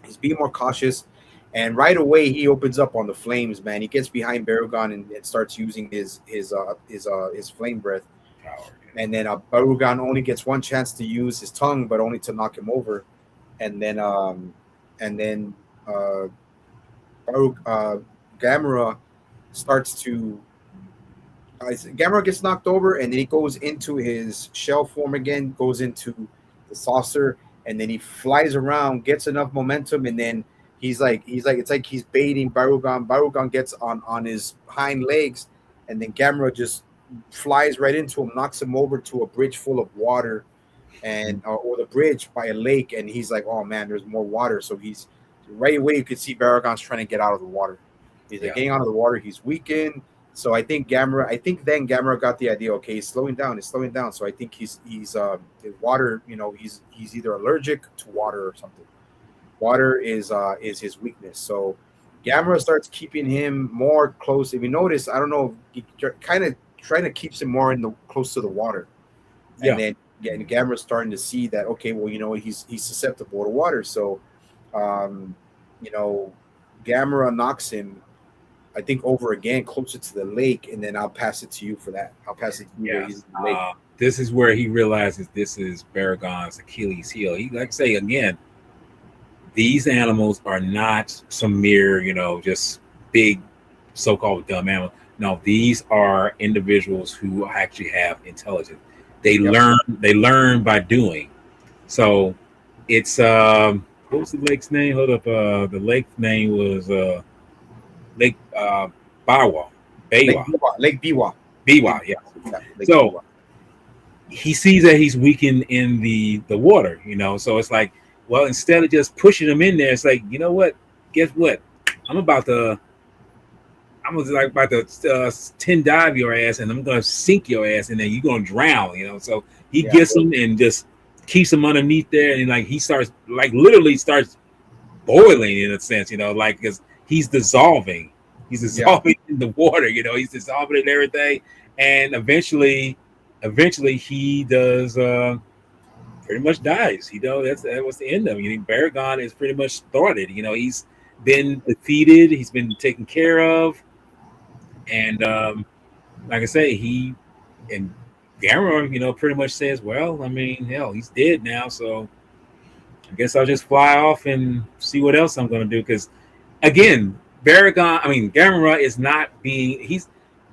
Speaker 3: he's being more cautious. And right away, he opens up on the flames, man. He gets behind Barugon and starts using his flame breath.
Speaker 2: power.
Speaker 3: And then Barugon only gets one chance to use his tongue, but only to knock him over. And then Gamera starts to. Gamera gets knocked over, and then he goes into his shell form again, goes into the saucer, and then he flies around, gets enough momentum, and then it's like he's baiting Barugon. Barugon gets on his hind legs, and then Gamera just flies right into him, knocks him over to a bridge full of water, and or the bridge by a lake, and he's like, oh man, there's more water. So he's right away you could see Barugon's trying to get out of the water. He's like getting out of the water. He's weakened. So I think then Gamera got the idea. Okay, he's slowing down. So I think he's water. He's either allergic to water or something. Water is his weakness. So Gamera starts keeping him more close. If you notice, I don't know, he kind of trying to keeps him more close to the water. And then Gamera's starting to see that, okay, well, he's susceptible to water. So, Gamera knocks him, I think, over again closer to the lake, and then I'll pass it to you for that. I'll pass it to you.
Speaker 2: Yeah.
Speaker 3: Where he's in the lake.
Speaker 2: This is where he realizes this is Barugon's Achilles heel. He, like I say again, these animals are not some mere, just big so-called dumb animals. No, these are individuals who actually have intelligence. They learn by doing. So it's what was the lake's name? Hold up, the lake name was Lake Bawa.
Speaker 3: Lake Biwa.
Speaker 2: Biwa, yeah. So Biwa. He sees that he's weakened in the water, So it's like, well, instead of just pushing him in there, it's like, you know what? Guess what? I'm about to 10 dive your ass, and I'm gonna sink your ass, and then you're gonna drown, So he gets him and just keeps him underneath there, and he starts literally starts boiling in a sense, because he's dissolving. He's dissolving in the water, he's dissolving in everything, and eventually he does pretty much dies. That was the end of him. Barugon is pretty much started. He's been defeated. He's been taken care of. And like I say, he and Gamera, pretty much says, well, I mean, hell, he's dead now, so I guess I'll just fly off and see what else I'm going to do. Because again, Gamera is not being.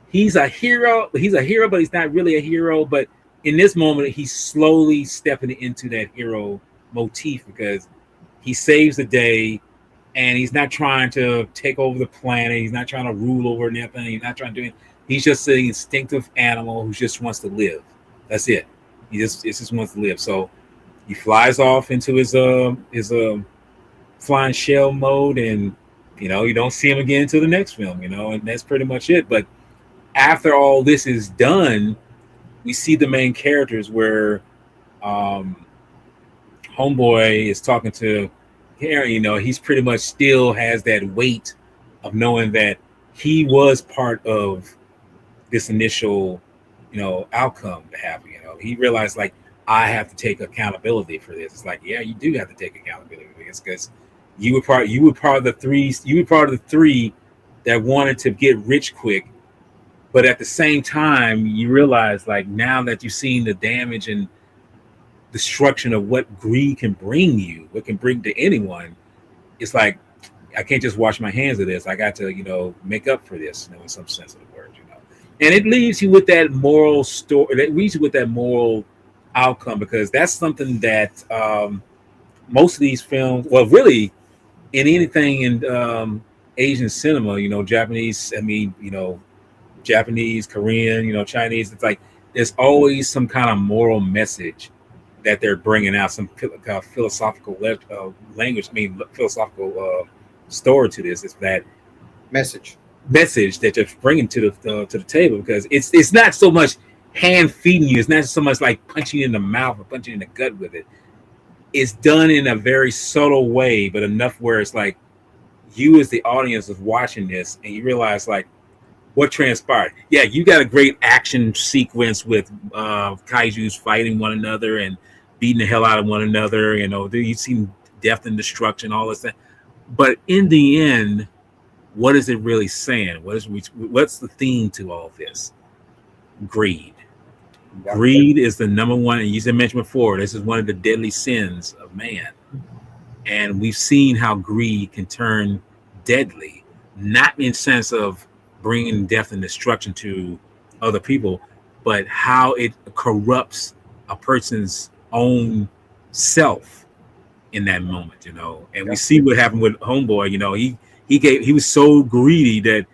Speaker 2: He's a hero. He's a hero, but he's not really a hero. But in this moment, he's slowly stepping into that hero motif because he saves the day. And he's not trying to take over the planet. He's not trying to rule over nothing. He's not trying to do anything. He's just an instinctive animal who just wants to live. That's it. He just wants to live. So he flies off into his flying shell mode, and you don't see him again until the next film. And that's pretty much it. But after all this is done, we see the main characters where Homeboy is talking to. Here, he's pretty much still has that weight of knowing that he was part of this initial, outcome to happen. He realized I have to take accountability for this. It's like, yeah, you do have to take accountability for this because you were part of the three that wanted to get rich quick, but at the same time, you realize now that you've seen the damage and destruction of what greed can bring you, what can bring to anyone, it's like I can't just wash my hands of this. I got to, make up for this, in some sense of the word, And it leaves you with that moral story. It leaves you with that moral outcome because that's something that most of these films, well, really, in anything in Asian cinema, Japanese. Japanese, Korean, Chinese. It's like there's always some kind of moral message that they're bringing out, some philosophical language. I mean, philosophical story to this. Is that message that they're bringing to the table, because it's not so much hand feeding you. It's not so much like punching you in the mouth or punching you in the gut with it. It's done in a very subtle way, but enough where it's like you as the audience is watching this and you realize like what transpired. Yeah, you got a great action sequence with kaijus fighting one another and beating the hell out of one another. You've seen death and destruction, all this stuff. But in the end, what is it really saying? What's the theme to all this? Greed. Greed is the number one, and you mentioned before, this is one of the deadly sins of man. And we've seen how greed can turn deadly, not in the sense of bringing death and destruction to other people, but how it corrupts a person's own self in that moment, And we see what happened with Homeboy. He was so greedy that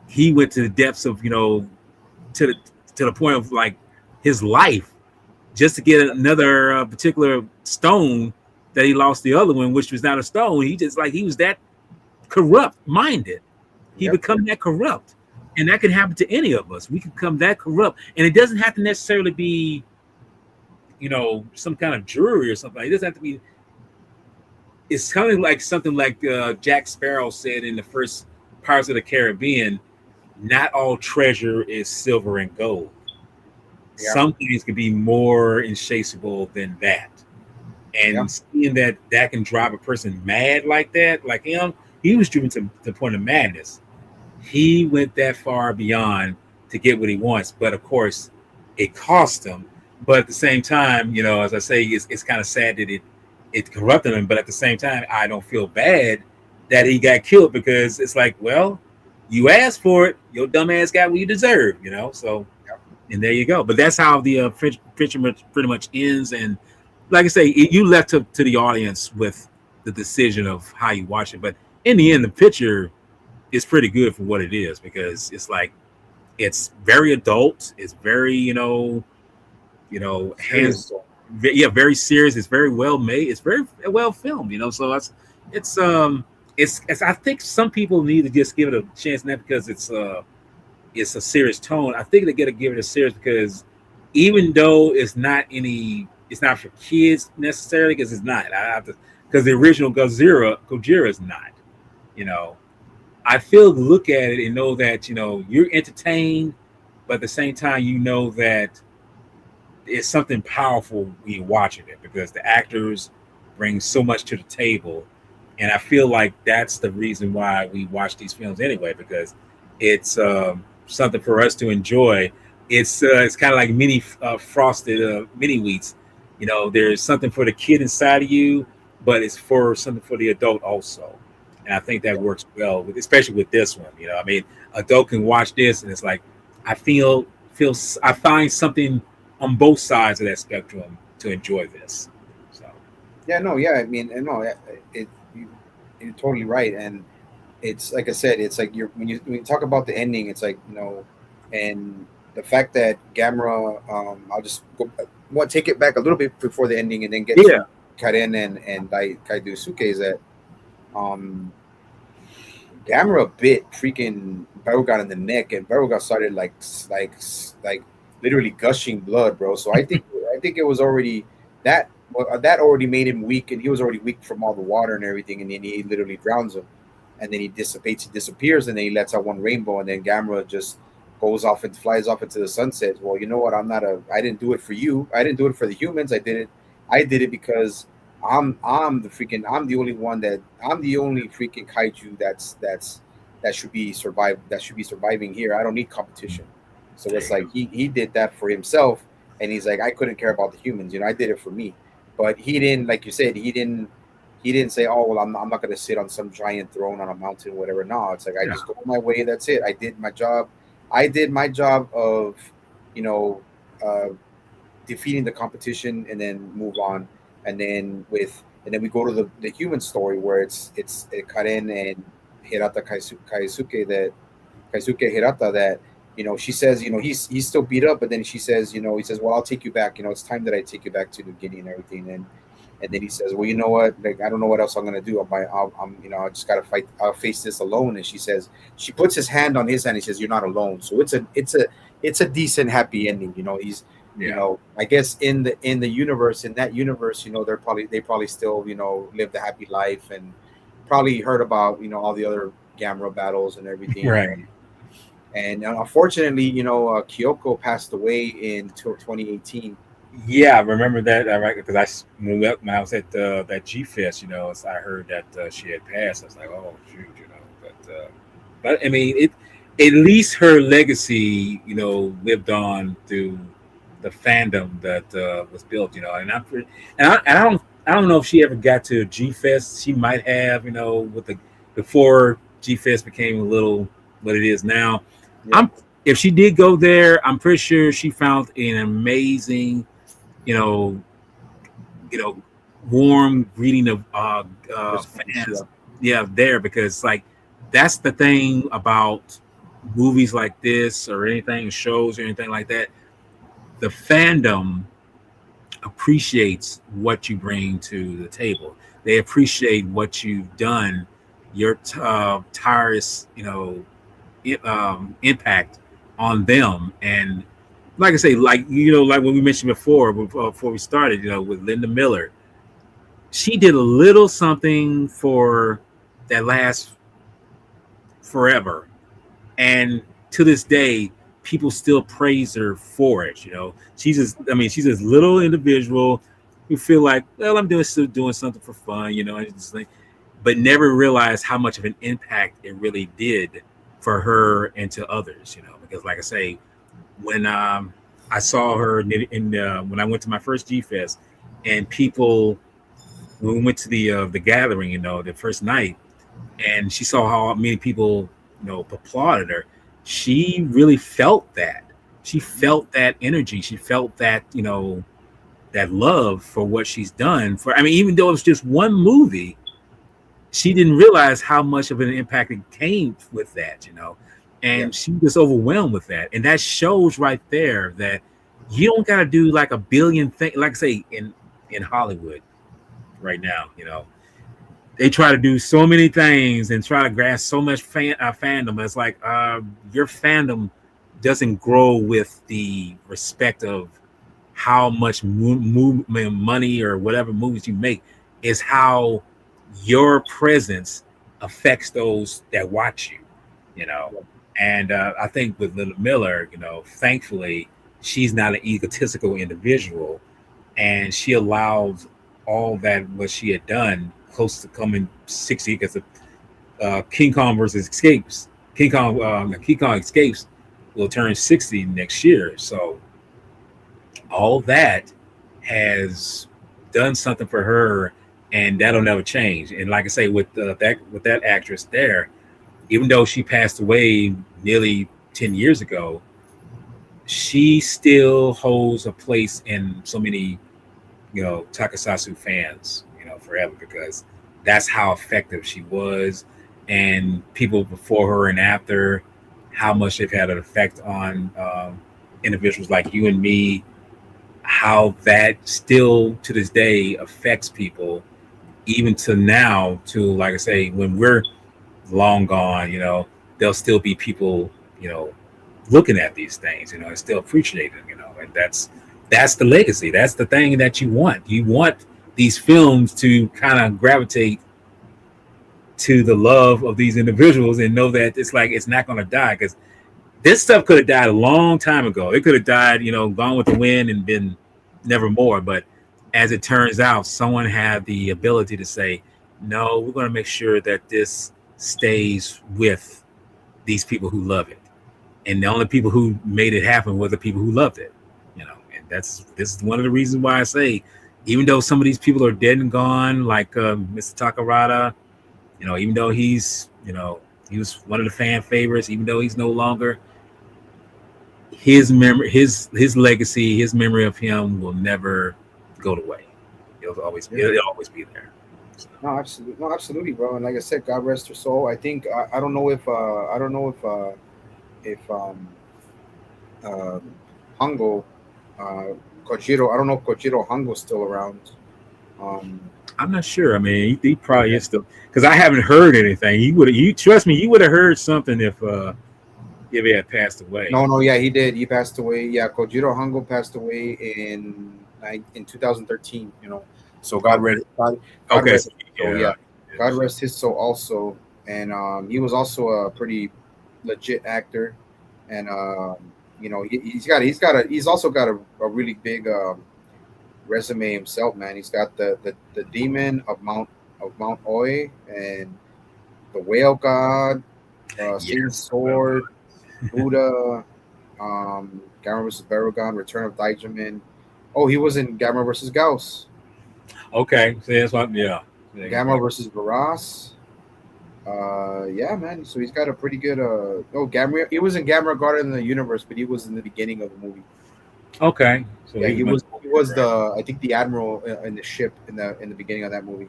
Speaker 2: he went to the depths of, to the point of like his life just to get another particular stone that he lost the other one, which was not a stone. He was that corrupt minded. He become that corrupt, and that can happen to any of us. We can become that corrupt, and it doesn't have to necessarily be, some kind of jury or something. It doesn't have to be. It's kind of like something like Jack Sparrow said in the first Pirates of the Caribbean. Not all treasure is silver and gold. Some things can be more insatiable than that. And seeing that can drive a person mad like that, like him, he was driven to the point of madness. He went that far beyond to get what he wants. But of course, it cost him. But at the same time, as I say, it's kind of sad that it corrupted him. But at the same time, I don't feel bad that he got killed, because it's like, well, you asked for it. Your dumb ass got what you deserve, So, and there you go. But that's how the picture pretty much ends. And like I say, you left to the audience with the decision of how you watch it. But in the end, the picture is pretty good for what it is, because it's like it's very adult. It's very hands. Yeah, very serious. It's very well made. It's very well filmed. So it's I think some people need to just give it a chance, not because it's a serious tone. I think they got to give it a serious, because even though it's not for kids necessarily, because it's not. Because the original Gojira is not. I feel look at it and know that you're entertained, but at the same time that it's something powerful when you're watching it, because the actors bring so much to the table, and I feel like that's the reason why we watch these films anyway, because it's something for us to enjoy. It's kind of like mini frosted mini wheats. There's something for the kid inside of you, but it's for something for the adult also. And I think that works well, especially with this one. I mean, adult can watch this, and it's like I find something on both sides of that spectrum to enjoy this. So
Speaker 3: I mean, you're totally right, and it's like I said, it's like when you talk about the ending, it's like and the fact that Gamera, I'll just take it back a little bit before the ending, and then get to Karen and Kaiju is that Gamera bit freaking Barugon in the neck, and Barugon started like literally gushing blood, bro. So I think it was already that already made him weak, and he was already weak from all the water and everything, and then he literally drowns him, and then he disappears, and then he lets out one rainbow, and then Gamera just goes off and flies off into the sunset. Well, you know what? I didn't do it for you. I didn't do it for the humans. I did it because I'm the only freaking kaiju that should be surviving here. I don't need competition. So it's like he did that for himself, and he's like, I couldn't care about the humans. I did it for me. But he didn't, like you said, he didn't say, oh well, I'm not gonna sit on some giant throne on a mountain, whatever. No, it's like I just go my way. That's it. I did my job. I did my job of, defeating the competition, and then move on. And then we go to the human story, where it's Karen and Hirata Kaisuke Hirata, that she says, he's still beat up, but then she says, he says, well, I'll take you back. It's time that I take you back to the Guinea and everything. And then he says, well, you know what? Like, I don't know what else I'm gonna do. I just gotta fight. I'll face this alone. And she puts his hand on his hand. And he says, you're not alone. So it's a decent happy ending. He's, I guess in the universe, in that universe, they probably still, live the happy life and probably heard about, all the other Gamera battles and everything.
Speaker 2: Right.
Speaker 3: And unfortunately, Kyoko passed away in 2018.
Speaker 2: Yeah, I remember that. Right, because when I was at that G Fest, I heard that she had passed. I was like, oh shoot, but I mean, at least her legacy, lived on through the fandom that was built, I don't know if she ever got to G Fest. She might have, with before G Fest became a little what it is now.
Speaker 3: Yeah.
Speaker 2: If she did go there, I'm pretty sure she found an amazing, you know, warm greeting of fans. Yeah, there, because like that's the thing about movies like this or anything, shows or anything like that. The fandom appreciates what you bring to the table. They appreciate what you've done, your tireless, impact on them. And like I say, like when we mentioned before we started, with Linda Miller, she did a little something for that last forever, and to this day, people still praise her for it. She's this little individual who feel like, well, I'm still doing something for fun, and just like, but never realized how much of an impact it really did for her and to others. Because like I say, when I saw her when I went to my first G Fest, and people, when we went to the gathering, the first night, and she saw how many people, applauded her. She really felt that. She felt that energy. She felt that, that love for what she's done. Even though it was just one movie, she didn't realize how much of an impact it came with that, and she was overwhelmed with that. And that shows right there that you don't got to do like a billion things. Like I say, in Hollywood right now, they try to do so many things and try to grasp so much fandom. It's like your fandom doesn't grow with the respect of how much money or whatever movies you make. Is how your presence affects those that watch you. And I think with Linda Miller, thankfully she's not an egotistical individual, and she allowed all that what she had done, close to coming 60, because of King Kong versus Escapes. King Kong Escapes will turn 60 next year. So all that has done something for her, and that'll never change. And like I say, with that actress there, even though she passed away nearly 10 years ago, she still holds a place in so many, Tokusatsu fans, forever, because that's how effective she was. And people before her and after, how much they've had an effect on individuals like you and me, how that still to this day affects people, even to now, to, like I say, when we're long gone, there'll still be people, looking at these things, and still appreciating, and that's the legacy. That's the thing that you want. You want these films to kind of gravitate to the love of these individuals and know that it's like it's not going to die, because this stuff could have died a long time ago. It could have died, gone with the wind and been never more. But as it turns out, someone had the ability to say, no, we're going to make sure that this stays with these people who love it. And the only people who made it happen were the people who loved it. And this is one of the reasons why I say, even though some of these people are dead and gone, like Mr. Takarada, even though he's, he was one of the fan favorites, even though he's no longer, his memory, his legacy, his memory of him will never go away. It'll always be there. So.
Speaker 3: No, absolutely, bro. And like I said, God rest her soul. I think I don't know if uh, Hongo, Kojiro. I don't know if Kojiro Hongo's still around. Um,
Speaker 2: I'm not sure. I mean, he probably is still because I haven't heard anything. He would. You trust me? You would have heard something if he had passed away.
Speaker 3: no, no, yeah, he did. He passed away. Yeah, Kojiro Hongo passed away in 2013. So God
Speaker 2: Okay.
Speaker 3: rest
Speaker 2: So,
Speaker 3: his soul.
Speaker 2: yeah.
Speaker 3: Yeah, God rest his soul also. And he was also a pretty legit actor, and he's also got a really big resume himself, man. He's got the demon of Mount Oi and the Whale God, Satan's
Speaker 2: Yes.
Speaker 3: Sword, Buddha, Gamera versus Barugon, Return of Daijin. Oh, he was in Gamera versus Gauss,
Speaker 2: Okay. So that's what. Yeah. Yeah, he's
Speaker 3: Gamera
Speaker 2: like,
Speaker 3: versus Varas. Yeah, man. So he's got a pretty good. Oh, Gamera. He was in Gamera Garden in the Universe, but he was in the beginning of the movie.
Speaker 2: okay. So
Speaker 3: Yeah,
Speaker 2: he's
Speaker 3: he
Speaker 2: much
Speaker 3: was. He was the. I think the admiral in the ship in the beginning of that movie.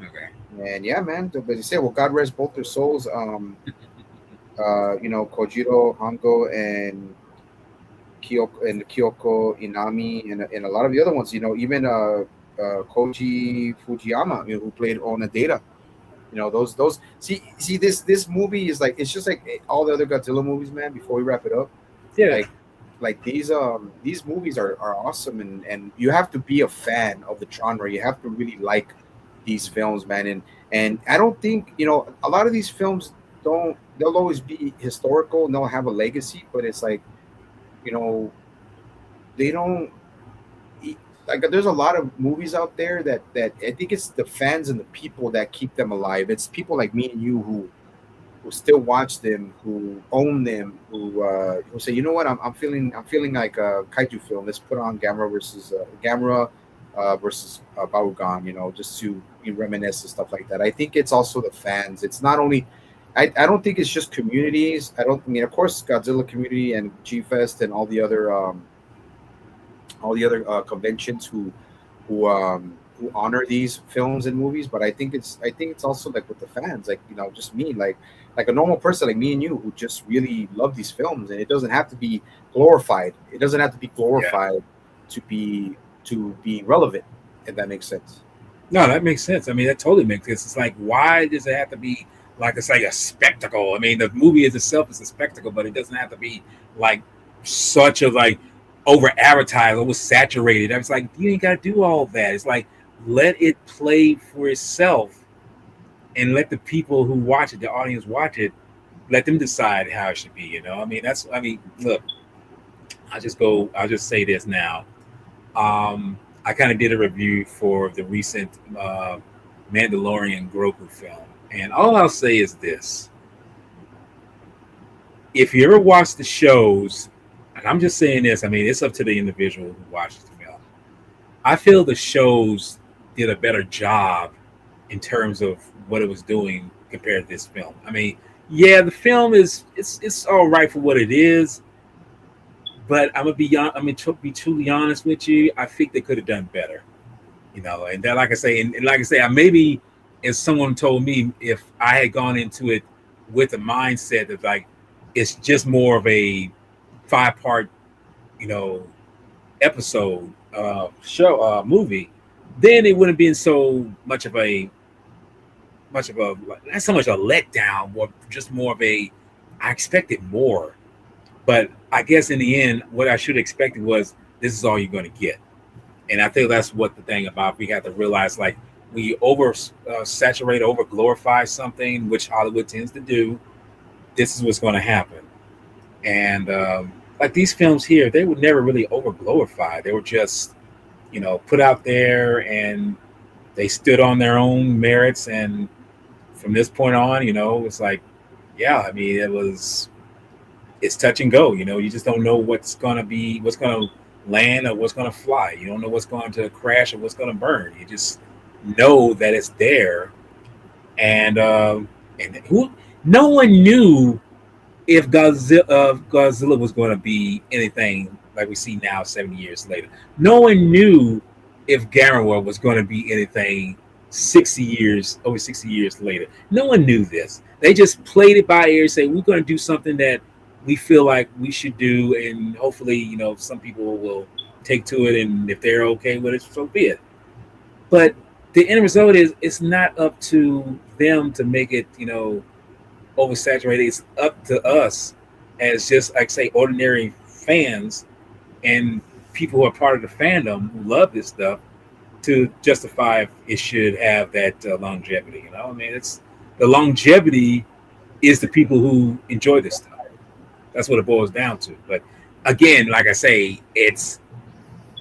Speaker 2: okay.
Speaker 3: And yeah, man. But you say, well, God rest both their souls. Kojiro Hongo and Kyoko Inami and a lot of the other ones. Even Koji Fujiyama, who played Onodera. Those. See, this movie is like it's just like all the other Godzilla movies, man. Before we wrap it up,
Speaker 2: Yeah.
Speaker 3: like these movies are awesome, and you have to be a fan of the genre. You have to really like these films, man. And I don't think a lot of these films don't. They'll always be historical and they'll have a legacy, but it's like you know they don't like there's a lot of movies out there that I think it's the fans and the people that keep them alive. It's people like me and you who still watch them, who own them, who say, you know what, I'm feeling like a kaiju film. Let's put on Gamera versus Barugon, just to reminisce and stuff like that. I think it's also the fans. It's not only I don't think it's just communities. I mean, of course, Godzilla community and G Fest and all the other conventions who honor these films and movies. But I think it's also like with the fans, like just me, like a normal person like me and you who just really love these films, and it doesn't have to be glorified. It doesn't have to be
Speaker 2: Yeah.
Speaker 3: glorified to be relevant, if that makes sense.
Speaker 2: No, that makes sense. I mean, that totally makes sense. It's like, why does it have to be like it's like a spectacle? I mean, the movie is itself is a spectacle, but it doesn't have to be like such a like over advertised, over saturated. I was like, you ain't got to do all that. It's like let it play for itself and let the people who watch it, the audience watch it, let them decide how it should be. I mean, I mean, look, I'll just say this now. I kind of did a review for the recent Mandalorian Grogu film, and all I'll say is this: if you ever watch the shows, and I'm just saying this, I mean, it's up to the individual who watches the film. I feel the shows did a better job in terms of what it was doing compared to this film. I mean, yeah, the film it's all right for what it is, but to be truly honest with you, I think they could have done better. And that, like I say, and like I say, I maybe if someone told me if I had gone into it with a mindset of like it's just more of a 5 part, you know, episode show movie, then it wouldn't been so much of a not so much a letdown, or just more of a I expected more. But I guess in the end, what I should have expected was this is all you're going to get. And I think that's what the thing about we have to realize. Like when you over saturate, over glorify something, which Hollywood tends to do, this is what's going to happen. And like these films here, they were never really over glorified. They were just put out there, and they stood on their own merits. And from this point on, it's like, yeah, I mean, it's touch and go. You just don't know what's going to land or what's going to fly. You don't know what's going to crash or what's going to burn. You just know that it's there. And who no one knew if Godzilla was going to be anything like we see now 70 years later. No one knew if Gamera was going to be anything over 60 years later. No one knew this. They just played it by ear, say we're going to do something that we feel like we should do, and hopefully, some people will take to it, and if they're okay with it, so be it. But the end result is it's not up to them to make it, oversaturated. It's up to us as just like say ordinary fans and people who are part of the fandom who love this stuff to justify if it should have that longevity. I mean, it's the longevity is the people who enjoy this stuff. That's what it boils down to. But again, like I say,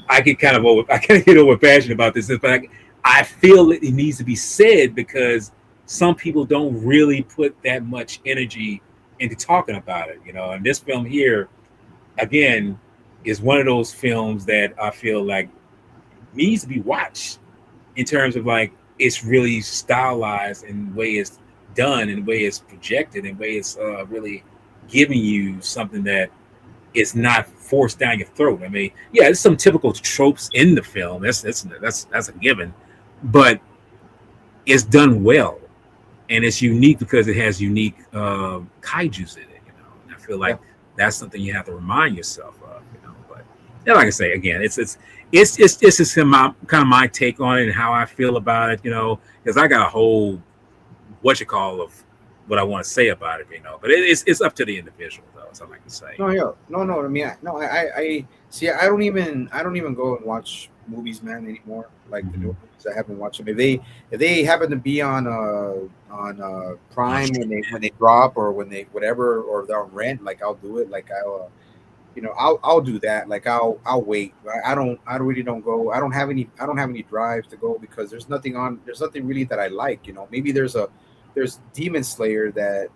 Speaker 2: I kind of get over passionate about this, but I feel it needs to be said because some people don't really put that much energy into talking about it. And this film here, again, is one of those films that I feel like needs to be watched in terms of like it's really stylized and the way it's done and the way it's projected and the way it's really giving you something that it's not forced down your throat. I mean, yeah, there's some typical tropes in the film. That's a given, but it's done well and it's unique because it has unique kaiju's in it. And I feel like that's something you have to remind yourself of. But yeah, like I say again, it's just kind of my take on it and how I feel about it. Because I got a whole of what I want to say about it. But it's up to the individual, though. As I like to say.
Speaker 3: No, yeah, no. I mean, I see. I don't even go and watch movies, man, anymore. Like the new movies, I haven't watched them. If they happen to be on Prime when they drop or when they whatever or they're on rent, like I'll do it. Like I'll do that. Like I'll wait. I really don't go. I don't have any drives to go because there's nothing really that I like. Maybe there's Demon Slayer that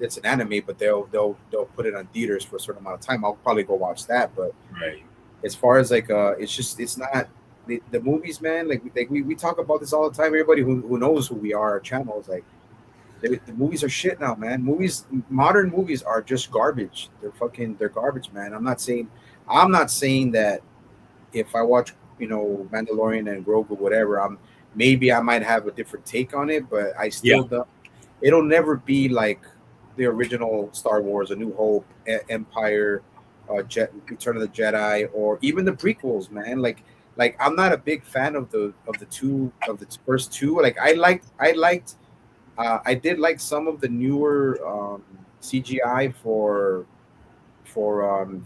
Speaker 3: it's an anime, but they'll put it on theaters for a certain amount of time. I'll probably go watch that. But
Speaker 2: right.
Speaker 3: As far as like it's not the movies, man. Like we talk about this all the time. Everybody who knows who we are, our channel is like the movies are shit now, man. Modern movies are just garbage. They're garbage, man. I'm not saying that if I watch Mandalorian and Grogu, whatever, maybe I might have a different take on it, but I still don't. It'll never be like the original Star Wars, A New Hope, Empire, Return of the Jedi, or even the prequels, man. Like I'm not a big fan of the first two. Like I did like some of the newer CGI for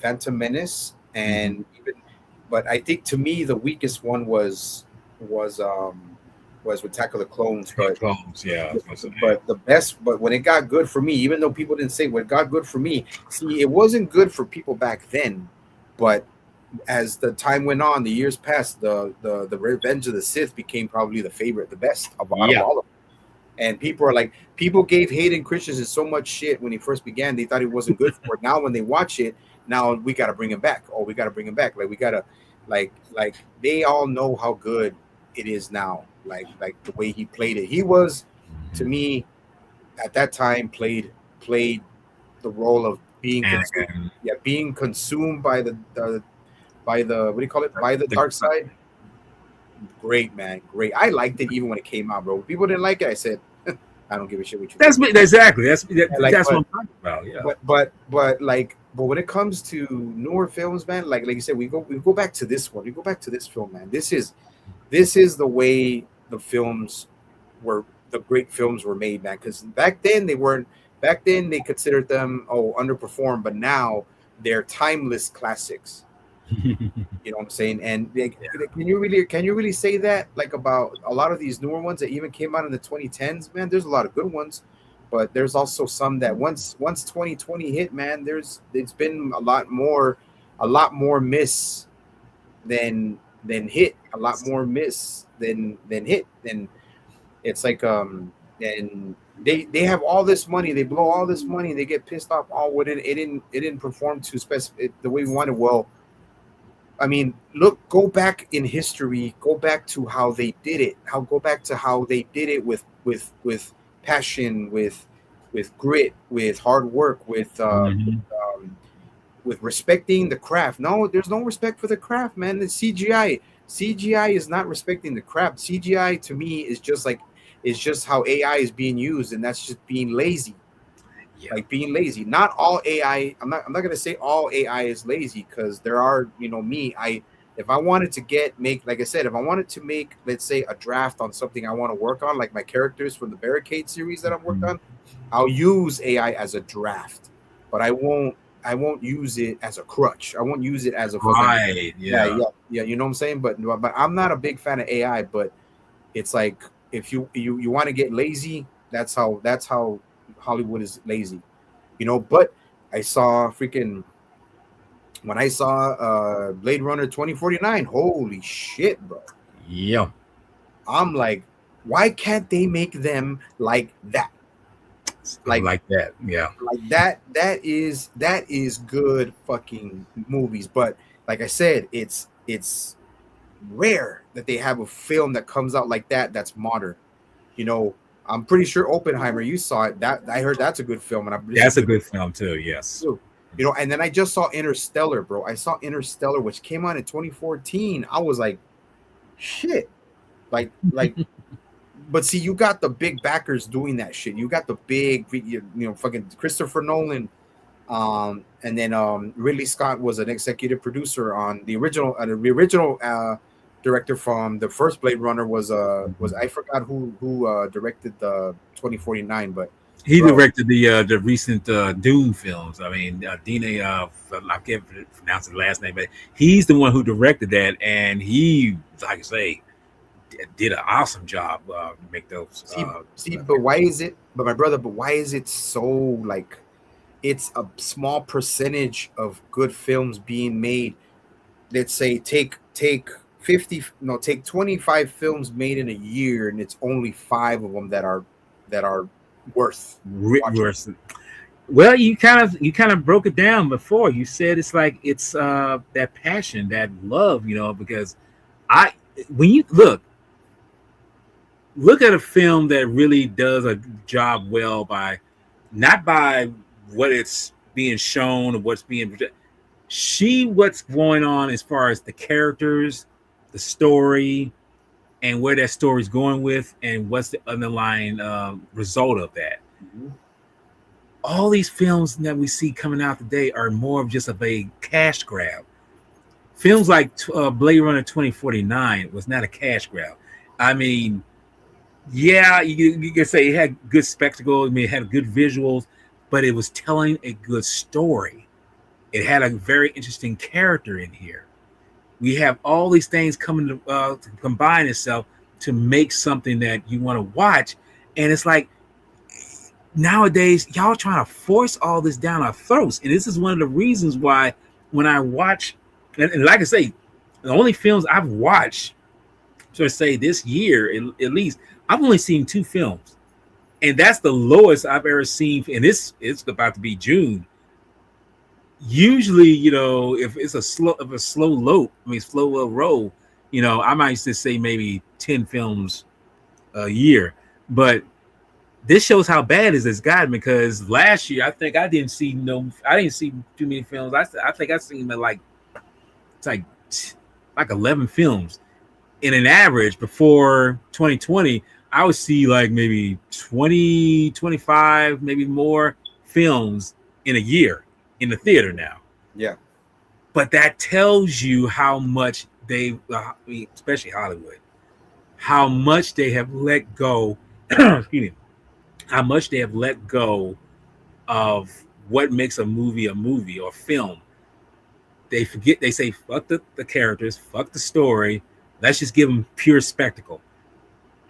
Speaker 3: Phantom Menace, and but I think to me the weakest one was with Attack of the Clones. But when it got good for me, even though people didn't say what got good for me, see, it wasn't good for people back then, but as the time went on, the years passed, the Revenge of the Sith became probably the best of all of them. And people gave Hayden Christensen so much shit when he first began. They thought he wasn't good for it. Now when they watch it, now we got to bring him back. Oh, we got to bring him back. Like we got to, like they all know how good it is now. Like the way he played it. He was, to me, at that time played the role of being consumed by the what do you call it? By the dark side. Great, man. Great. I liked it even when it came out, bro. People didn't like it. I said, I don't give a shit what you
Speaker 2: think. Exactly. That's what I'm talking about. Yeah.
Speaker 3: But when it comes to newer films, man, like you said, we go back to this one. We go back to this film, man. This is the way the great films were made, man. Because back then they weren't. Back then they considered them underperformed, but now they're timeless classics. You know what I'm saying? And can you really say that like about a lot of these newer ones that even came out in the 2010s, man? There's a lot of good ones, but there's also some that once 2020 hit, man, it's been a lot more miss than hit, a lot more miss than hit. And it's like and they have all this money, they blow all this money, they get pissed off. Oh, it didn't perform to the way we wanted. Well, I mean, go back in history, go back to how they did it. Go back to how they did it with passion, with grit, with hard work, with respecting the craft. No, there's no respect for the craft, man. The CGI is not respecting the craft. CGI to me is just how AI is being used, and that's just being lazy.
Speaker 2: Yeah.
Speaker 3: like being lazy. Not all AI. I'm not gonna say all AI is lazy, because there are, me. If I wanted to like I said, if I wanted to make, let's say, a draft on something I want to work on, like my characters from the Barricade series that I've worked on, I'll use AI as a draft, but I won't use it as a crutch. I won't use it as a fucking
Speaker 2: Right. Yeah.
Speaker 3: yeah. You know what I'm saying? But I'm not a big fan of AI. But it's like, if you want to get lazy, that's how Hollywood is lazy, But I saw freaking when I saw Blade Runner 2049. Holy shit, bro!
Speaker 2: Yeah.
Speaker 3: I'm like, why can't they make them like that?
Speaker 2: Stuff
Speaker 3: Like
Speaker 2: like that. Yeah.
Speaker 3: that. That is good fucking movies. But like I said, it's rare that they have a film that comes out like that, that's modern. I'm pretty sure Oppenheimer, you saw it. That I heard that's a good film, and it's
Speaker 2: That's a good film too. Yes.
Speaker 3: too. And then I just saw Interstellar, bro. I saw Interstellar, which came out in 2014. I was like, shit, like. But see, you got the big backers doing that shit. You got the big, fucking Christopher Nolan, and then Ridley Scott was an executive producer on the original. Director from the first Blade Runner was I forgot who directed the 2049, but
Speaker 2: He
Speaker 3: bro,
Speaker 2: directed the recent Dune films. I mean, Dine, I can't pronounce his last name, but he's the one who directed that, and he, like I say, did an awesome job to make those.
Speaker 3: but why is it? But my brother, but why is it so like? It's a small percentage of good films being made. Let's say take 50, no, take 25 films made in a year, and it's only 5 of them that are worth watching.
Speaker 2: Well, you kind of broke it down before. You said it's like it's that passion, that love, because I when you look at a film that really does a job well by not by what it's being shown or what's being what's going on as far as the characters, the story, and where that story's going with, and what's the underlying result of that.
Speaker 3: Mhm.
Speaker 2: All these films that we see coming out today are more of just of a cash grab. Films like Blade Runner 2049 was not a cash grab. I mean, yeah, you can say it had good spectacle. I mean, it had good visuals, but it was telling a good story. It had a very interesting character in here. We have all these things coming to combine itself to make something that you want to watch, and it's like nowadays y'all trying to force all this down our throats, and this is one of the reasons why when I watch, and like I say, the only films I've watched, so I say this year at least, I've only seen 2 films, and that's the lowest I've ever seen. And it's about to be June. Usually, if it's a slow roll, I might just say maybe 10 films a year. But this shows how bad it's gotten, because last year I didn't see too many films. I think I seen it's like 11 films. In an average before 2020, I would see like maybe 20, 25, maybe more films in a year in the theater now.
Speaker 3: Yeah.
Speaker 2: But that tells you how much especially Hollywood, how much they have let go, excuse me, how much they have let go of what makes a movie or film. They forget, they say, fuck the characters, fuck the story. Let's just give them pure spectacle.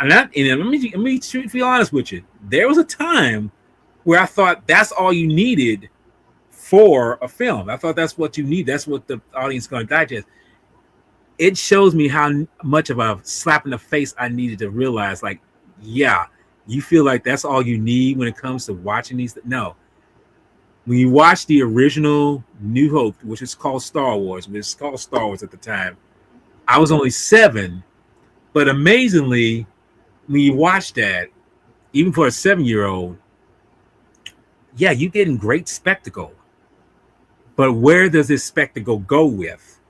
Speaker 2: And let me be honest with you. There was a time where I thought that's all you needed for a film. I thought that's what you need. That's what the audience is going to digest. It shows me how much of a slap in the face I needed to realize, like, yeah, you feel like that's all you need when it comes to watching these. No. When you watch the original New Hope, which is called Star Wars, at the time, I was only 7, but amazingly, when you watch that, even for a 7-year-old, yeah, you're getting great spectacle. But where does this spectacle go with?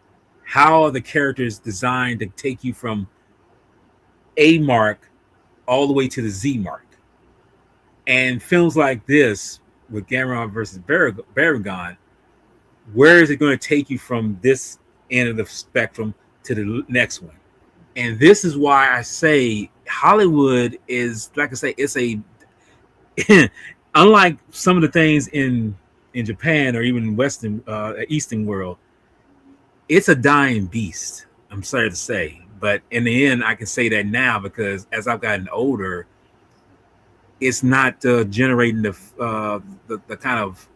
Speaker 2: How are the characters designed to take you from A mark all the way to the Z mark? And films like this with Gamera versus Barugon, where is it going to take you from this end of the spectrum to the next one? And this is why I say Hollywood is, like I say, it's a unlike some of the things in Japan or even Western Eastern world, it's a dying beast. I'm sorry to say, but in the end, I can say that now because as I've gotten older, it's not generating the kind of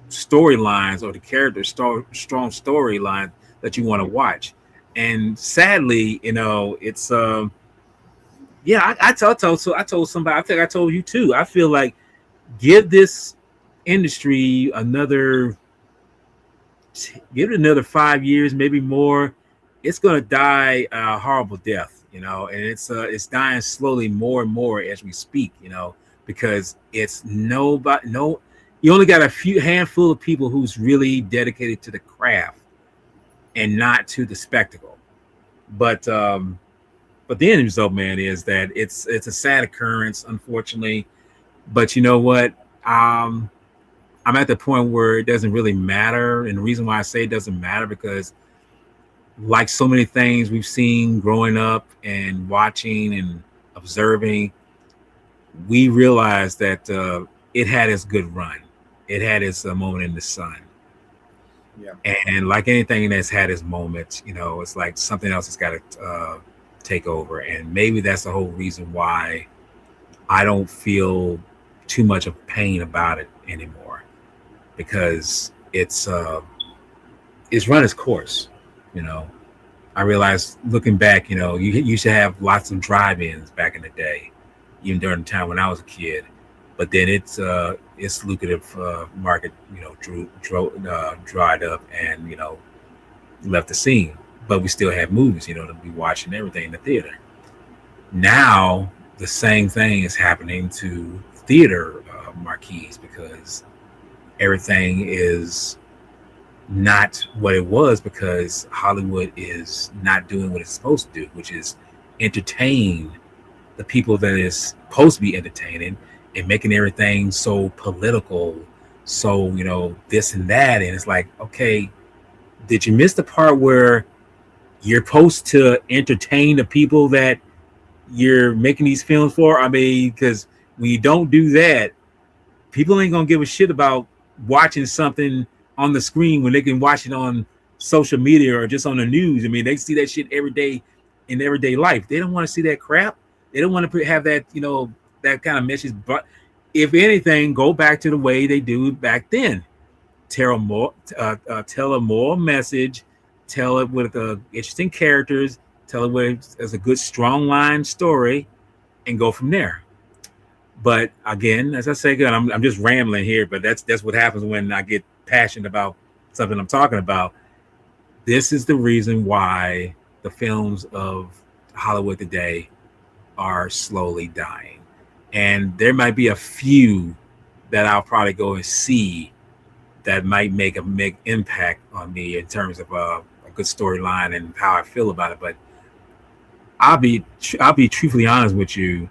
Speaker 2: storylines or the character strong storyline that you want to watch. And sadly, it's yeah. I told somebody. I think I told you too. I feel like give this industry give it another 5 years, maybe more. It's gonna die a horrible death, and it's dying slowly more and more as we speak, because it's nobody, no, you only got a few handful of people who's really dedicated to the craft and not to the spectacle. But the end result, man, is that it's a sad occurrence, unfortunately. But you know what? I'm at the point where it doesn't really matter, and the reason why I say it doesn't matter because, like so many things we've seen growing up and watching and observing, we realized that it had its good run. It had its moment in the sun.
Speaker 3: Yeah.
Speaker 2: And like anything that's had its moments, it's like something else has got to take over. And maybe that's the whole reason why I don't feel too much of pain about it anymore, because it's run its course. I realized looking back, you used to have lots of drive-ins back in the day, even during the time when I was a kid. But then its lucrative market, dried up and left the scene. But we still have movies, to be watching everything in the theater. Now the same thing is happening to theater marquees because everything is not what it was, because Hollywood is not doing what it's supposed to do, which is entertain the people that is supposed to be entertaining, and making everything so political, so this and that. And it's like, okay, did you miss the part where you're supposed to entertain the people that you're making these films for? I mean, because when you don't do that, people ain't gonna give a shit about watching something on the screen when they can watch it on social media or just on the news. I mean, they see that shit every day in everyday life. They don't want to see that crap. They don't want to have that, that kind of message. But if anything, go back to the way they do back then. Tell a moral message, tell it with interesting characters, tell it as a good strong line story, and go from there. But again, as I say, again, I'm just rambling here, but that's what happens when I get passionate about something I'm talking about. This is the reason why the films of Hollywood today are slowly dying. And there might be a few that I'll probably go and see that might make a big impact on me in terms of a good storyline and how I feel about it. But I'll be truthfully honest with you,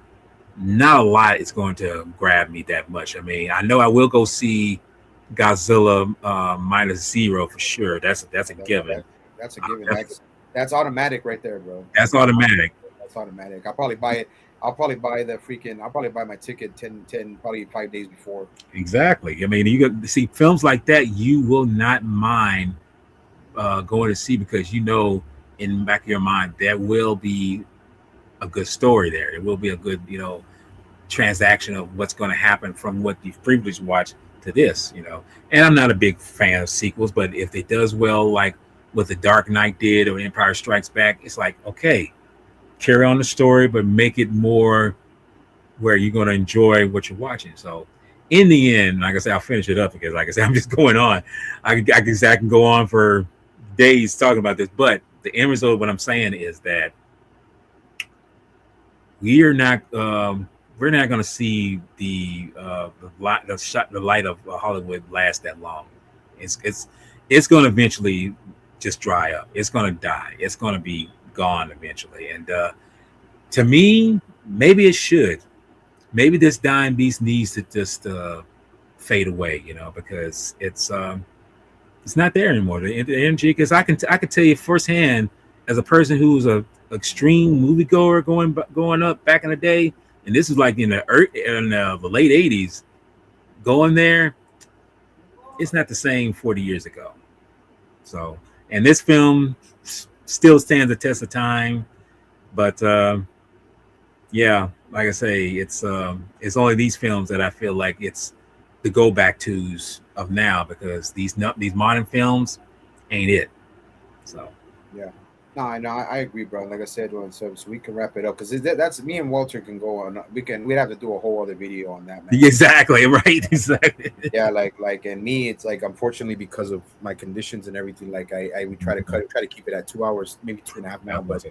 Speaker 2: not a lot is going to grab me that much. I mean, I know I will go see Godzilla minus zero for sure. That's a given.
Speaker 3: That's a given. That's automatic right there, bro.
Speaker 2: That's automatic.
Speaker 3: That's automatic. I'll probably buy it. I'll probably buy my ticket 10 probably 5 days before.
Speaker 2: Exactly. I mean, you got see films like that, you will not mind going to see, because in the back of your mind there will be a good story there. It will be a good, transaction of what's going to happen from what you've previously watched to this, And I'm not a big fan of sequels, but if it does well, like what The Dark Knight did or Empire Strikes Back, it's like, okay, carry on the story, but make it more where you're going to enjoy what you're watching. So in the end, like I said, I'll finish it up because, like I said, I'm just going on. I can go on for days talking about this, but the end result of what I'm saying is that we're not going to see the light of Hollywood last that long. It's going to eventually just dry up. It's going to die. It's going to be gone eventually. And to me, maybe it should. Maybe this dying beast needs to just fade away, because it's not there anymore. The energy, because I can tell you firsthand, as a person who was a extreme moviegoer going up back in the day, and this is like in the late '80s, going there, it's not the same 40 years ago. So, and this film still stands the test of time, but yeah, like I say, it's only these films that I feel like it's the go back tos of now, because these modern films ain't it. So
Speaker 3: Yeah. No, I agree, bro. Like I said, so we can wrap it up, because that's me and Walter can go on. We'd have to do a whole other video on that, man.
Speaker 2: exactly right, exactly.
Speaker 3: Yeah, like and me, it's like, unfortunately, because of my conditions and everything, like I would try to keep it at 2 hours, maybe 2.5 now. But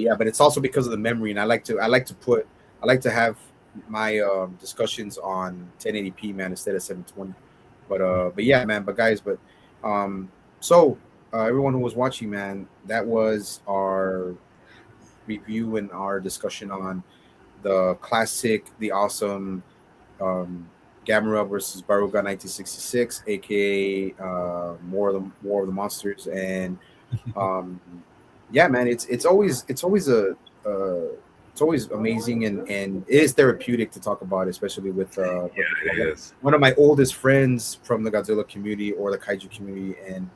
Speaker 3: yeah, but it's also because of the memory, and I like to have my discussions on 1080p, man, instead of 720. But yeah, man. But guys, so. Everyone who was watching, man, that was our review and our discussion on the classic, the awesome Gamera versus Barugon 1966, aka War of the Monsters. And yeah, man, it's always amazing, and it is therapeutic to talk about, especially with
Speaker 2: it is.
Speaker 3: One of my oldest friends from the Godzilla community or the Kaiju community. And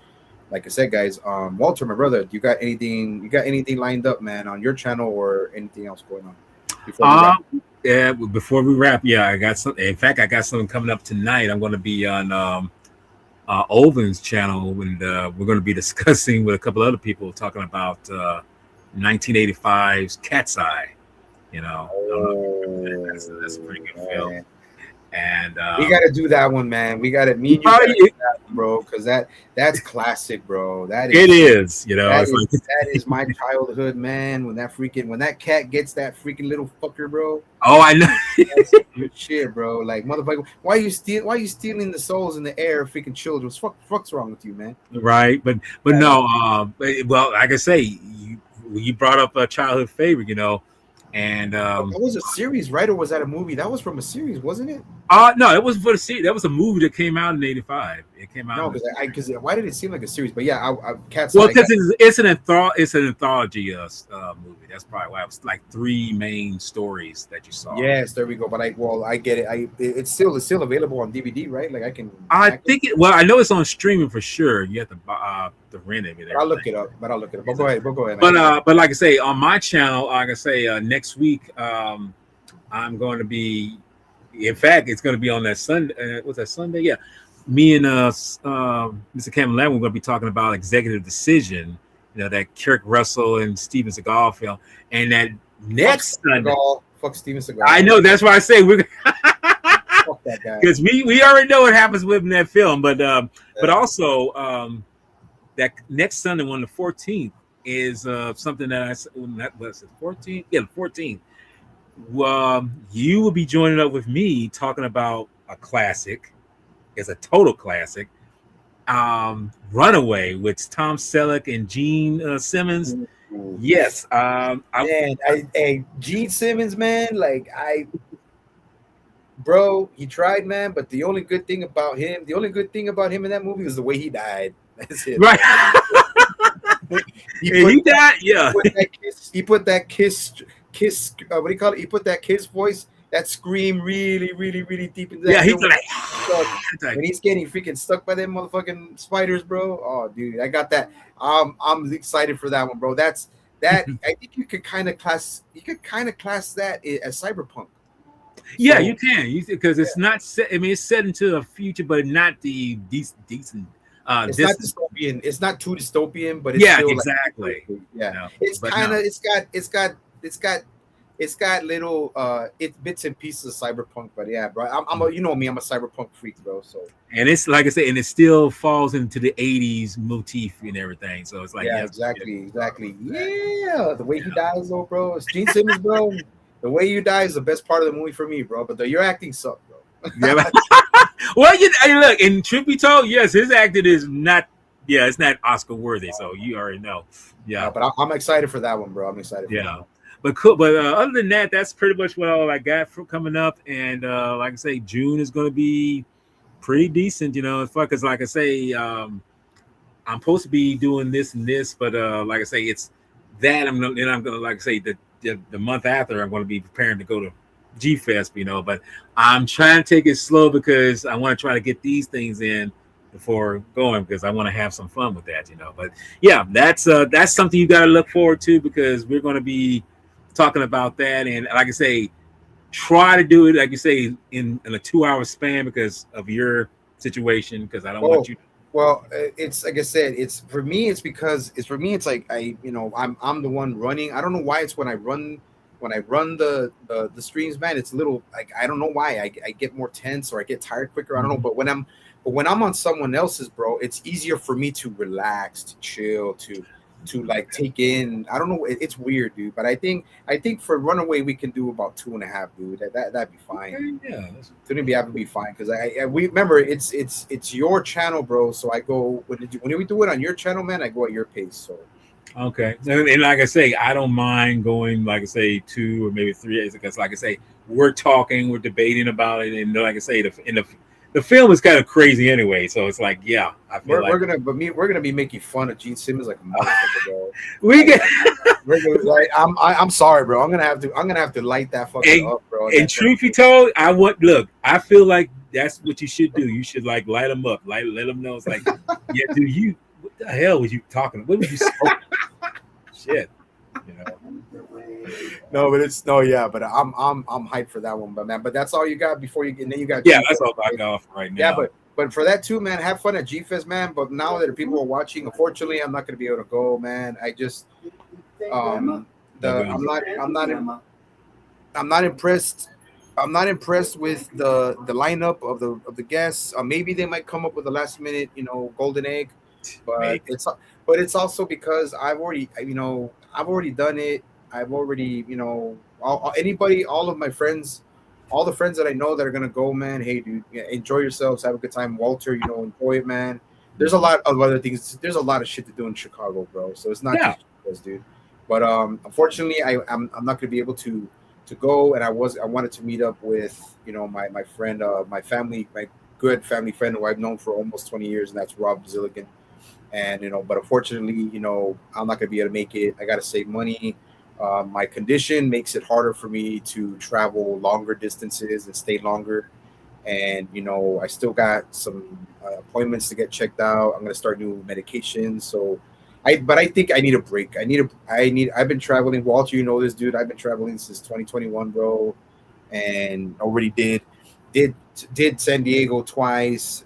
Speaker 3: like I said, guys, Walter, my brother, you got anything lined up, man, on your channel, or anything else going on
Speaker 2: before we wrap? Yeah, I got some. In fact, I got something coming up tonight. I'm going to be on Olvin's channel, and we're going to be discussing with a couple other people, talking about 1985's Cat's Eye. That's a pretty good film. And
Speaker 3: we got to do that one, man. We got to meet you, bro, because that's classic, bro. That is. That is my childhood, man. When that cat gets that freaking little fucker, bro.
Speaker 2: Oh, I know.
Speaker 3: That's good shit, bro. Like, motherfucker, why are you stealing the souls in the air of freaking children? What's wrong with you, man?
Speaker 2: Right, but no. Well, like I say, you brought up a childhood favorite, And
Speaker 3: that was a series, right? Or was that a movie? That was from a series, wasn't it?
Speaker 2: No, it was for the series. That was a movie that came out in '85. It came out.
Speaker 3: No, because why did it seem like a series? But yeah, Cat's
Speaker 2: Eye. Well, because it's an anthology movie. That's probably why it was like 3 main stories that you saw.
Speaker 3: Yes, there we go. But I get it. It's still available on DVD, right? Like
Speaker 2: I think it. Well, I know it's on streaming for sure. You have to rent it.
Speaker 3: I'll look it up. But go ahead.
Speaker 2: But like I say, on my channel, like I say, next week, I'm going to be. In fact, it's going to be on that Sunday. Was that Sunday? Yeah. Me and Mr. Cameron Lamb, we're going to be talking about Executive Decision. That Kirk Russell and Steven Seagal film. And that next Sunday.
Speaker 3: Fuck Steven Seagal.
Speaker 2: I know. That's why I say we're.
Speaker 3: Fuck that guy.
Speaker 2: Because we already know what happens with him in that film, but also that next Sunday, on the 14th, is something that was it 14th? Yeah, the 14th. You will be joining up with me talking about a classic. It's a total classic. Runaway with Tom Selleck and Gene Simmons. Mm-hmm. Yes.
Speaker 3: Gene Simmons, man, bro, he tried, man, but the only good thing about him in that movie was the way he died. That's it.
Speaker 2: Right. He died. Yeah.
Speaker 3: He put that kiss. What do you call it? He put that kiss voice, that scream, really, really, really deep into that.
Speaker 2: Yeah, he's like,
Speaker 3: when he's getting freaking stuck by them motherfucking spiders, bro. Oh, dude, I got that. I'm excited for that one, bro. That's that. I think you could kind of class that as cyberpunk.
Speaker 2: Yeah, you can, because it's not set. I mean, it's set into the future, but not the decent.
Speaker 3: It's not dystopian. It's not too dystopian, but it's still
Speaker 2: exactly.
Speaker 3: It's kind of. It's got little bits and pieces of cyberpunk, but yeah, bro. I'm a cyberpunk freak, bro. So,
Speaker 2: and it's like I said, and it still falls into the '80s motif and everything. So it's like
Speaker 3: exactly. Yeah, the way he dies, though, bro. It's Gene Simmons, bro. The way you die is the best part of the movie for me, bro. But your acting sucked, bro.
Speaker 2: Yeah. Well, look, and truth be told, yes, his acting is not. Yeah, it's not Oscar worthy. So you already know. Yeah,
Speaker 3: but I'm excited for that one, bro. I'm excited.
Speaker 2: But cool. But other than that, that's pretty much what all I got for coming up. And like I say, June is going to be pretty decent, as far as like I say, I'm supposed to be doing this and this, but like I say, it's that I'm gonna like I say the month after I'm gonna be preparing to go to G Fest, but I'm trying to take it slow because I want to try to get these things in before going because I want to have some fun with that. But yeah, that's something you got to look forward to because we're going to be talking about that, and like I say, try to do it like you say in a 2 hour span because of your situation because I don't want
Speaker 3: Oh,
Speaker 2: you.
Speaker 3: well, it's like I said, it's for me. It's because it's for me. It's like I'm the one running. I don't know why. It's when I run the streams, man. It's a little like I don't know why I get more tense or I get tired quicker. I don't know. But when I'm on someone else's, bro, it's easier for me to relax, to chill, to like take in. I don't know. It's weird, dude. But I think for Runaway we can do about 2.5, dude. That'd be fine.
Speaker 2: Okay, yeah,
Speaker 3: It's gonna be fine because we remember it's your channel, bro. So I go when we do it on your channel, man. I go at your pace. So
Speaker 2: okay. And like I say, I don't mind going like I say 2 or maybe 3 days because like I say, we're talking, we're debating about it, and like I say, the film is kind of crazy anyway. So it's like, yeah, I feel like
Speaker 3: we're gonna be making fun of Gene Simmons like a motherfucker, bro.
Speaker 2: we get.
Speaker 3: I'm sorry, bro. I'm gonna have to light that fucking up, bro.
Speaker 2: And truth be told, I feel like that's what you should do. You should like light them up, like let them know it's like, yeah, dude, what the hell was you talking? What was you smoking? Shit, you know.
Speaker 3: but I'm hyped for that one, but man, but that's all you got before you get. And then you got
Speaker 2: Yeah, that's all I got for right now.
Speaker 3: Yeah, but for that too, man, have fun at G Fest, man. But now that people are watching, unfortunately, I'm not gonna be able to go, man. I just I'm not impressed. I'm not impressed with the lineup of the guests. Maybe they might come up with a last minute, golden egg, but
Speaker 2: Maybe.
Speaker 3: it's also because I've already done it. I've already all of my friends, all the friends that I know that are gonna go, man. Hey, dude, yeah, enjoy yourselves, have a good time, Walter. Enjoy it, man. There's a lot of other things. There's a lot of shit to do in Chicago, bro. So it's not just us, dude. But unfortunately, I'm not gonna be able to go, and I wanted to meet up with my friend, my good family friend who I've known for almost 20 years, and that's Rob Zilligan. And but unfortunately, I'm not gonna be able to make it. I gotta save money. My condition makes it harder for me to travel longer distances and stay longer. And I still got some appointments to get checked out. I'm gonna start new medications, so but I think I need a break. I've been traveling. Walter, you know this, dude. I've been traveling since 2021, bro, and already did did San Diego twice.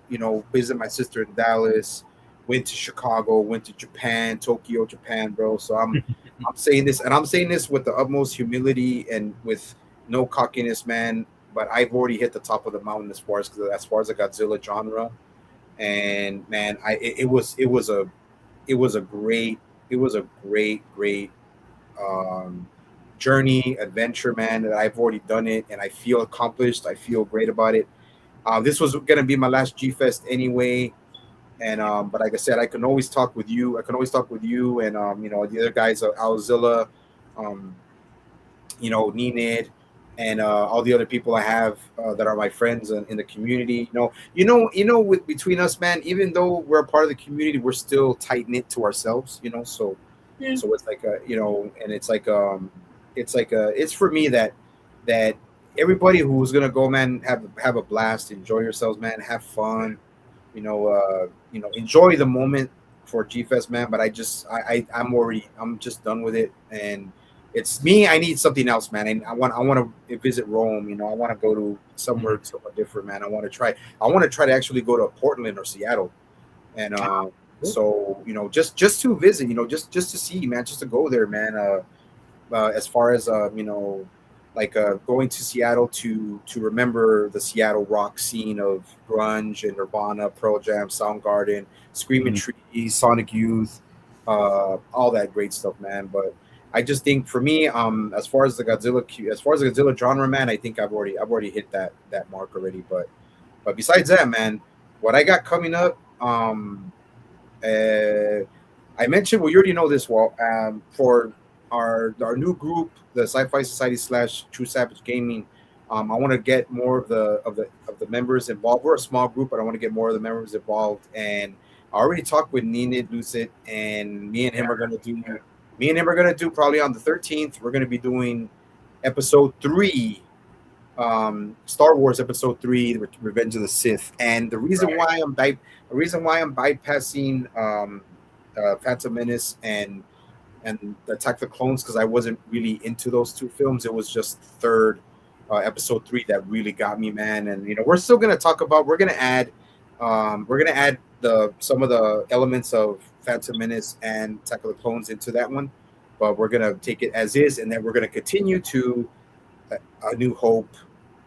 Speaker 3: Visit my sister in Dallas. Went to Chicago. Went to Japan, Tokyo, Japan, bro. So I'm saying this, and I'm saying this with the utmost humility and with no cockiness, man. But I've already hit the top of the mountain as far as the Godzilla genre, and man, it was a great journey adventure, man. That I've already done it and I feel accomplished. I feel great about it. This was gonna be my last G Fest anyway, and but like I said, I can always talk with you. And the other guys, Alzilla, um, Nenad, and all the other people I have that are my friends in the community. With between us, man. Even though we're a part of the community, we're still tight knit to ourselves. So
Speaker 2: Yeah.
Speaker 3: so it's like and it's for me that everybody who's gonna go, man, have a blast, enjoy yourselves, man, have fun. Enjoy the moment for G Fest, man. But I'm just done with it, and it's me. I need something else, man. And I want to visit Rome. I want to go to somewhere different, man. I want to try to actually go to Portland or Seattle, and so just to visit, just to see, man, just to go there, man. As far as like going to Seattle to remember the Seattle rock scene of grunge and Nirvana, Pearl Jam, Soundgarden, Screaming Trees, Sonic Youth, all that great stuff, man. But I just think for me, as far as the Godzilla genre, man, I think I've already hit that mark already. But besides that, man, what I got coming up, I mentioned, well, you already know this, Walt, for our new group, the Sci-Fi Society / True Savage Gaming. I want to get more of the members involved. We're a small group, but I want to get more of the members involved. And I already talked with Nina Lucid, and me and him are gonna do. Me and him are gonna do probably on the 13th. We're gonna be doing episode 3, Star Wars episode 3, Revenge of the Sith. And the reason why I'm bypassing Phantom Menace and Attack the Clones, because I wasn't really into those two films. It was just third, episode 3 that really got me, man. And we're still gonna talk about. We're gonna add the some of the elements of Phantom Menace and Attack of the Clones into that one, but we're gonna take it as is, and then we're gonna continue to A New Hope,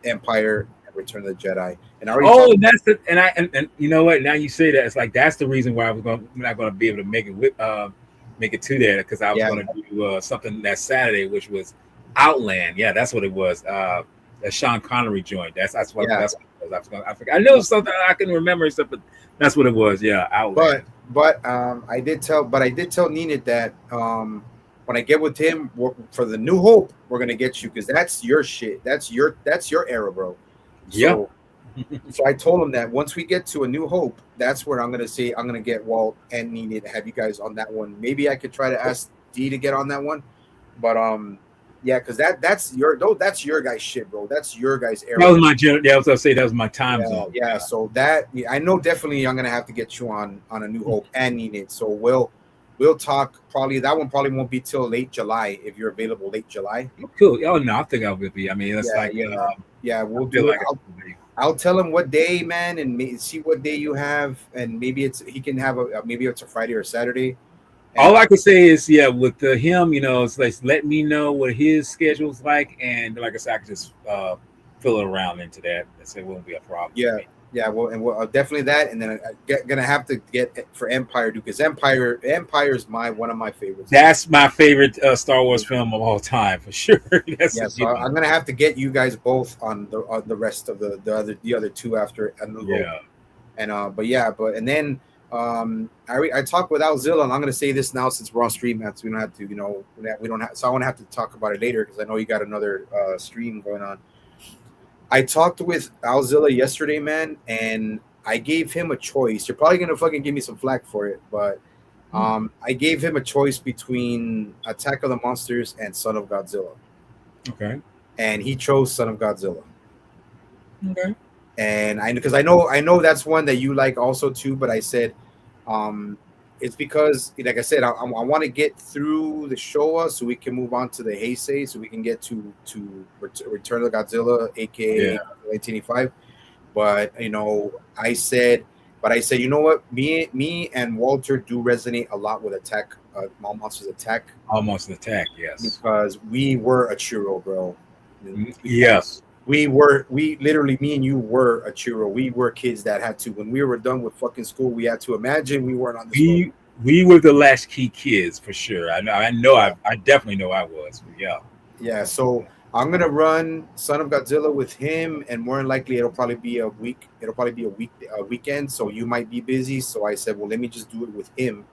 Speaker 3: Empire, and Return of the Jedi. And I already
Speaker 2: that's the and you know what? Now you say that, it's like that's the reason why we're not going to be able to make it to there, because I was going to do something that Saturday, which was Outland. Yeah, that's what it was. That Sean Connery joined. That's what that's what it was. I forgot. I know something I can remember and stuff, but that's what it was. Yeah, Outland.
Speaker 3: But I did tell Nina that when I get with him for the New Hope, we're gonna get you, because that's your shit. That's your era, bro. So, so I told him that once we get to A New Hope, that's where I'm gonna get Walt and Nina to have you guys on that one. Maybe I could try to ask D to get on that one, but yeah, because that's your guys' shit, bro. That's your guys' era.
Speaker 2: That was my general. Yeah, I was gonna say that was my time zone.
Speaker 3: Yeah, so I know definitely I'm gonna have to get you on A New Hope and Nina. So we'll talk. Probably that one probably won't be till late July, if you're available late July.
Speaker 2: Cool. Oh no, I think I would be. I mean, that's
Speaker 3: we'll do it. I'll tell him what day, man, and see what day you have, and maybe he can have maybe it's a Friday or a Saturday.
Speaker 2: All I can say is, with him, it's like, let me know what his schedule's like, and like I said, I can just fill it around into that. It won't be a problem.
Speaker 3: Yeah. Well, and definitely that, and then I'm gonna have to get for Empire, because Empire is one of my favorites.
Speaker 2: That's my favorite Star Wars film of all time, for sure.
Speaker 3: So I'm gonna have to get you guys both on the rest of the other two after A New Hope. And and then I talked with Alzilla, and I'm gonna say this now since we're on stream, so we don't have to, we don't have. So I won't have to talk about it later, because I know you got another stream going on. I talked with Alzilla yesterday, man, and I gave him a choice. You're probably gonna fucking give me some flack for it, but I gave him a choice between Attack of the Monsters and Son of Godzilla.
Speaker 2: Okay.
Speaker 3: And he chose Son of Godzilla.
Speaker 2: Okay.
Speaker 3: And because I know that's one that you like also too, but I said it's because, like I said, I want to get through the Showa so we can move on to the Heisei, so we can get to Return of Godzilla, aka 1985. But I said, you know what, me and Walter do resonate a lot with All Monsters Attack.
Speaker 2: All Monsters Attack, yes.
Speaker 3: Because we were a churro, bro.
Speaker 2: Yes.
Speaker 3: We literally, me and you were a churro. We were kids that had to, when we were done with fucking school, we had to imagine we weren't on the
Speaker 2: we were the latchkey kids, for sure. I definitely know I was.
Speaker 3: Yeah. So I'm gonna run Son of Godzilla with him, and more than likely it'll probably be a weekend. So you might be busy. So I said, well, let me just do it with him.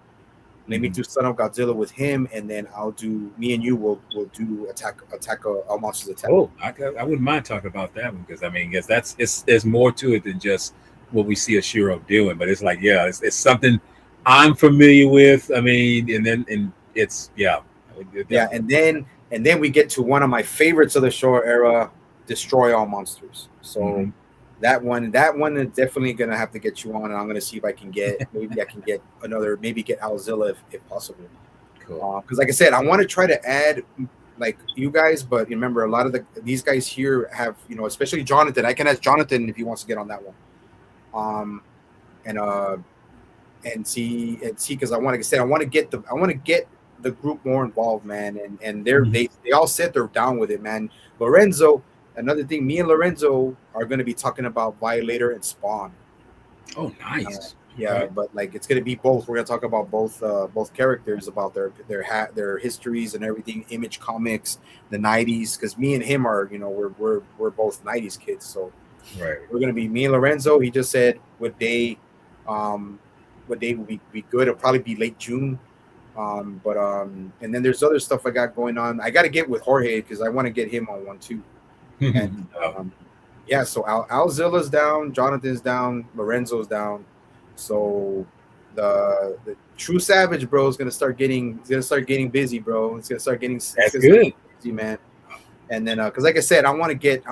Speaker 3: Let me do Son of Godzilla with him, and then me and you will do Attack All Monsters Attack.
Speaker 2: Oh, I wouldn't mind talking about that one, because I mean, there's more to it than just what we see a Shiro doing, but it's like, it's something I'm familiar with. I mean, and
Speaker 3: then we get to one of my favorites of the Showa era, Destroy All Monsters. So that one is definitely gonna have to get you on, and I'm gonna see if I can get get Alzilla if possible.
Speaker 2: Cool.
Speaker 3: Because like I said, I want to try to add like you guys, but remember, a lot of these guys here have, especially Jonathan. I can ask Jonathan if he wants to get on that one. And see, because I want to get the group more involved, man. And they all said they're down with it, man. Lorenzo. Another thing, me and Lorenzo are going to be talking about Violator and Spawn.
Speaker 2: Oh, nice.
Speaker 3: But like it's going to be both. We're going to talk about both characters, about their histories and everything. Image Comics, the '90s, because me and him are, we're both '90s kids. So we're going to be me and Lorenzo. He just said what day would be good. It'll probably be late June. And then there's other stuff I got going on. I got to get with Jorge because I want to get him on one too. And yeah, so Alzilla's down, Jonathan's down, Lorenzo's down. So the True Savage, bro, is gonna start getting busy, bro. It's gonna start getting
Speaker 2: That's good.
Speaker 3: busy, man. And then, because like I said, I want to get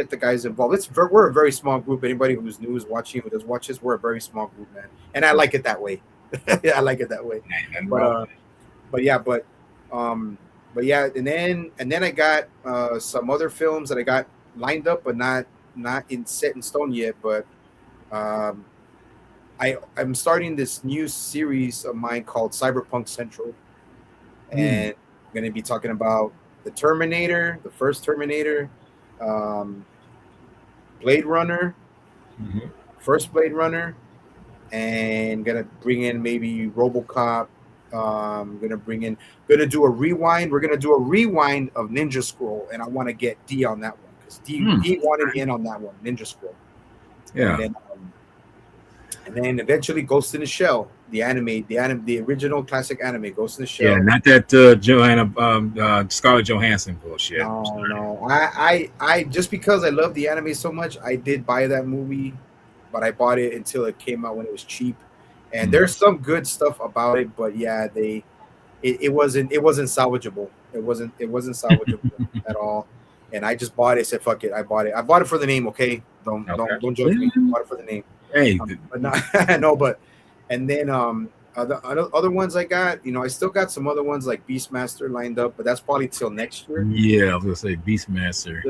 Speaker 3: the guys involved. We're a very small group. Anybody who's new is watching, who does watch this, we're a very small group, man. And I like it that way. Yeah, I like it that way. But yeah, but yeah, and then I got some other films that I got lined up, but not set in stone yet. But um, I'm starting this new series of mine called Cyberpunk Central, and I'm going to be talking about the Terminator, the first Terminator, Blade Runner, first Blade Runner, and gonna bring in maybe RoboCop. Gonna do a rewind. We're gonna do a rewind of Ninja Scroll, and I want to get D on that one because D wanted in on that one, Ninja Scroll.
Speaker 2: Yeah.
Speaker 3: And then eventually Ghost in the Shell, the original classic anime, Ghost in the Shell.
Speaker 2: Yeah, not that Scarlett Johansson bullshit.
Speaker 3: No. I just because I love the anime so much, I did buy that movie, but I bought it until it came out when it was cheap. And there's some good stuff about it, but yeah, it wasn't salvageable. It wasn't salvageable at all. And I just bought it. Said fuck it. I bought it. I bought it for the name. Okay, don't judge me. I bought it for the name.
Speaker 2: Hey,
Speaker 3: but not no. But and then other ones I got. I still got some other ones like Beastmaster lined up, but that's probably till next year.
Speaker 2: Yeah, I was gonna say Beastmaster.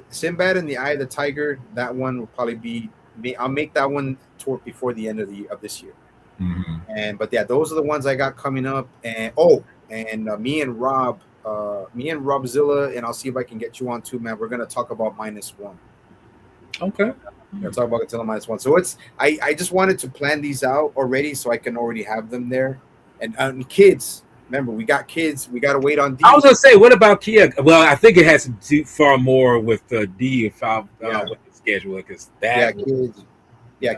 Speaker 3: Sinbad and the Eye of the Tiger. That one will probably be. I'll make that one before the end of this year. But yeah, those are the ones I got coming up. And me and Robzilla, and I'll see if I can get you on too, man. We're gonna talk about -1.
Speaker 2: Okay.
Speaker 3: We're gonna talk about Godzilla -1. So I just wanted to plan these out already so I can already have them there. And kids, remember we got kids. We gotta wait on D.
Speaker 2: I was gonna say, what about Kia? Well, I think it has to do far more with D with the schedule because that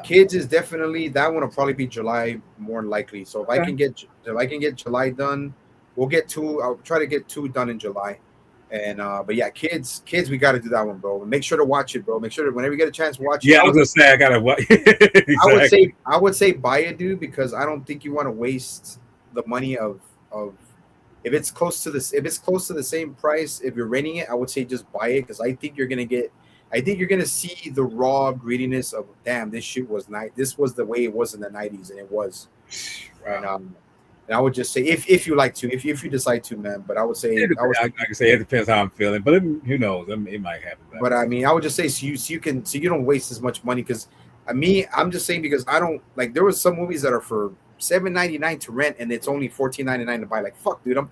Speaker 3: kids is definitely that one will probably be July more than likely. So if I can get July done, we'll get 2. I'll try to get 2 done in July. And but yeah, kids, we got to do that one, bro. Make sure to watch it, bro. Make sure that whenever you get a chance, watch it.
Speaker 2: Yeah, I was gonna say I gotta watch. Exactly.
Speaker 3: I would say buy it, dude, because I don't think you want to waste the money of if it's close to the same price. If you're renting it, I would say just buy it because I think you're gonna see the raw grittiness of damn. This shit was nice. This was the way it was in the 90s, and it was. Wow. And I would just say if you like to, if you decide to, man. But I would say,
Speaker 2: like I say, it depends how I'm feeling. But who knows? It might happen.
Speaker 3: But I mean, I would just say so you don't waste as much money because I'm just saying because I don't like. There was some movies that are for $7.99 to rent, and it's only $14.99 to buy. Like fuck, dude, I'm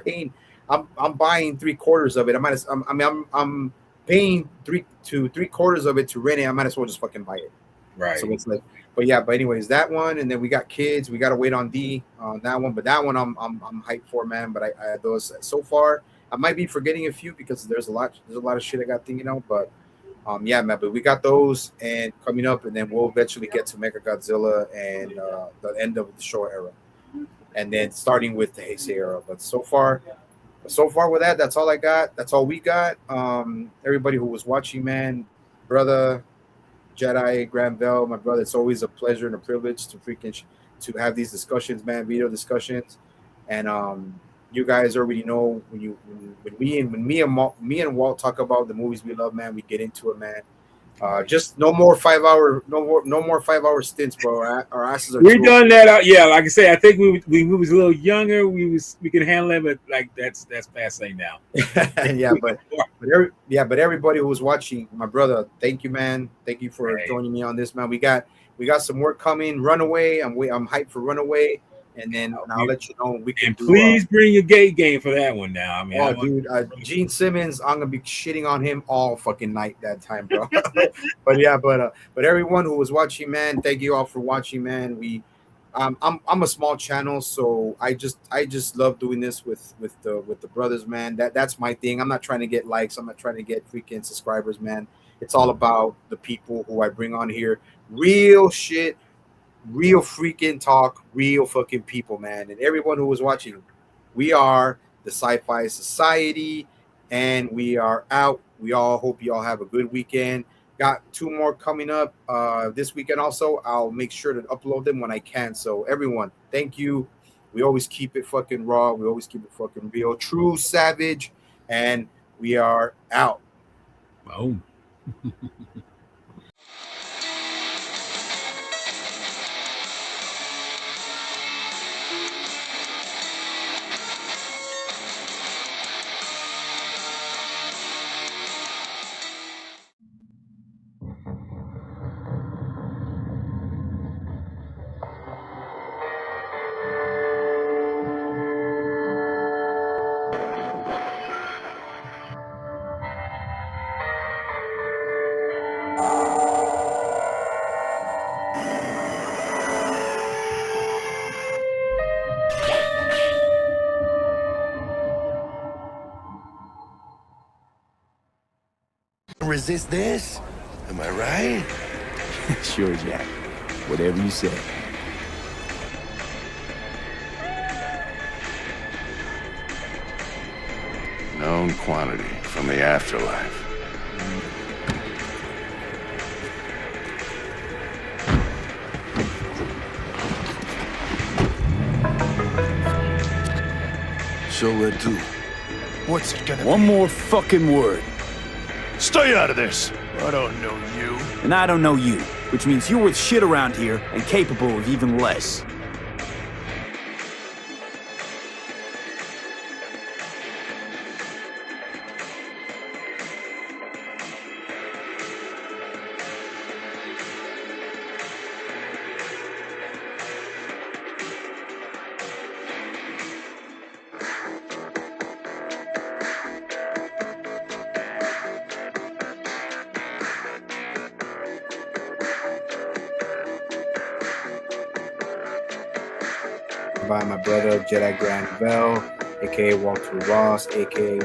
Speaker 3: buying 3/4 of it. I'm paying three quarters of it to rent it. I might as well just fucking buy it.
Speaker 2: Right.
Speaker 3: So it's like. But anyways, that one, and then we got kids. We gotta wait on D on that one. But that one, I'm hyped for, man. But I those so far, I might be forgetting a few because there's a lot of shit I got thinking out. But yeah, man. But we got those and coming up, and then we'll eventually get to Mechagodzilla and the end of the Showa era, and then starting with the Heisei era. But so far with that, that's all I got. That's all we got. Everybody who was watching, man, brother. Jedi, Granville, my brother, it's always a pleasure and a privilege to to have these discussions, man, video discussions. And you guys already know when me and Walt talk about the movies we love, man, we get into it, man. Just no more 5-hour stints, bro. Our asses are.
Speaker 2: We've done that. Yeah, like I say, I think we was a little younger. We can handle it, but like that's passé now.
Speaker 3: but everybody who was watching, my brother, thank you, man. Thank you for joining me on this, man. We got some work coming. Runaway. I'm hyped for Runaway. And then I'll let you know we can.
Speaker 2: And please bring your gay game for that one now. I mean,
Speaker 3: dude, Gene Simmons, I'm gonna be shitting on him all fucking night that time, bro. but everyone who was watching, man, thank you all for watching, man. I'm a small channel, so I just love doing this with the brothers, man. That's my thing. I'm not trying to get likes. I'm not trying to get freaking subscribers, man. It's all about the people who I bring on here. Real shit. Real freaking talk, real fucking people, man. And everyone who was watching, we are the Sci-Fi Society, and we are out. We all hope you all have a good weekend. Got 2 more coming up this weekend also. I'll make sure to upload them when I can. So everyone, thank you. We always keep it fucking raw. We always keep it fucking real. True Savage, and we are out.
Speaker 2: Boom.
Speaker 4: Resist this? Am I right?
Speaker 5: Sure, Jack. Whatever you say.
Speaker 4: Known quantity from the afterlife. So let do.
Speaker 6: What's it gonna
Speaker 5: One
Speaker 6: be?
Speaker 5: more fucking word.
Speaker 6: Stay out of this. I don't know you.
Speaker 5: And I don't know you, which means you're worth shit around here and capable of even less.
Speaker 3: By my brother Jedi Granville, aka Walter Ross, aka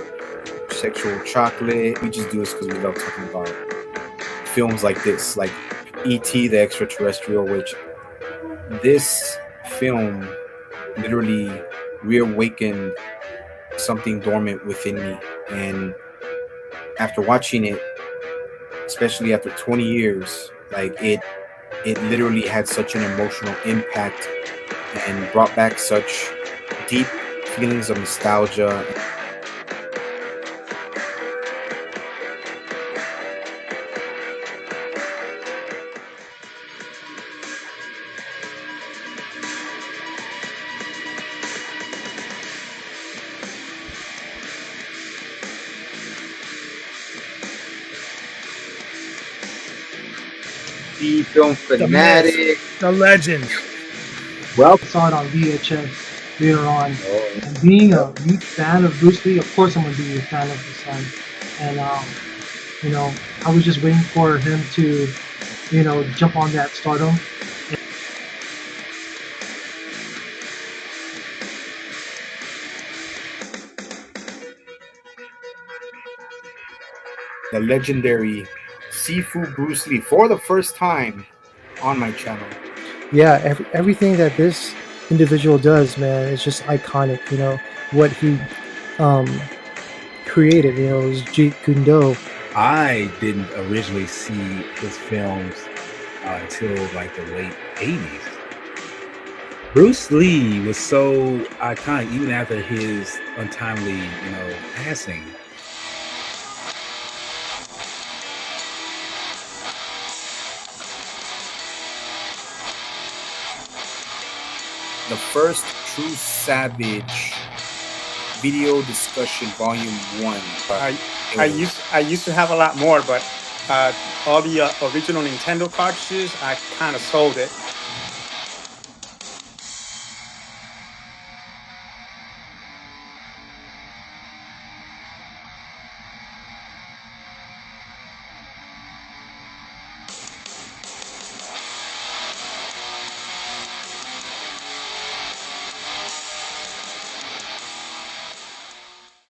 Speaker 3: Sexual Chocolate. We just do this because we love talking about films like this, like E.T. the Extraterrestrial, which this film literally reawakened something dormant within me. And after watching it, especially after 20 years, like it literally had such an emotional impact and brought back such deep feelings of nostalgia. The film fanatic.
Speaker 7: The legend.
Speaker 3: Well,
Speaker 7: Saw it on VHS later on. And being a huge fan of Bruce Lee, of course I'm gonna be a fan of his son. And I was just waiting for him to, jump on that stardom.
Speaker 3: The legendary Sifu Bruce Lee for the first time on my channel.
Speaker 8: Yeah, everything that this individual does, man, is just iconic. What he created, is Jeet Kune Do.
Speaker 2: I didn't originally see his films until like the late 80s. Bruce Lee was so iconic even after his untimely, passing.
Speaker 3: The first True Savage video discussion, volume 1.
Speaker 9: I used to have a lot more, but all the original Nintendo cartridges, I kind of sold it.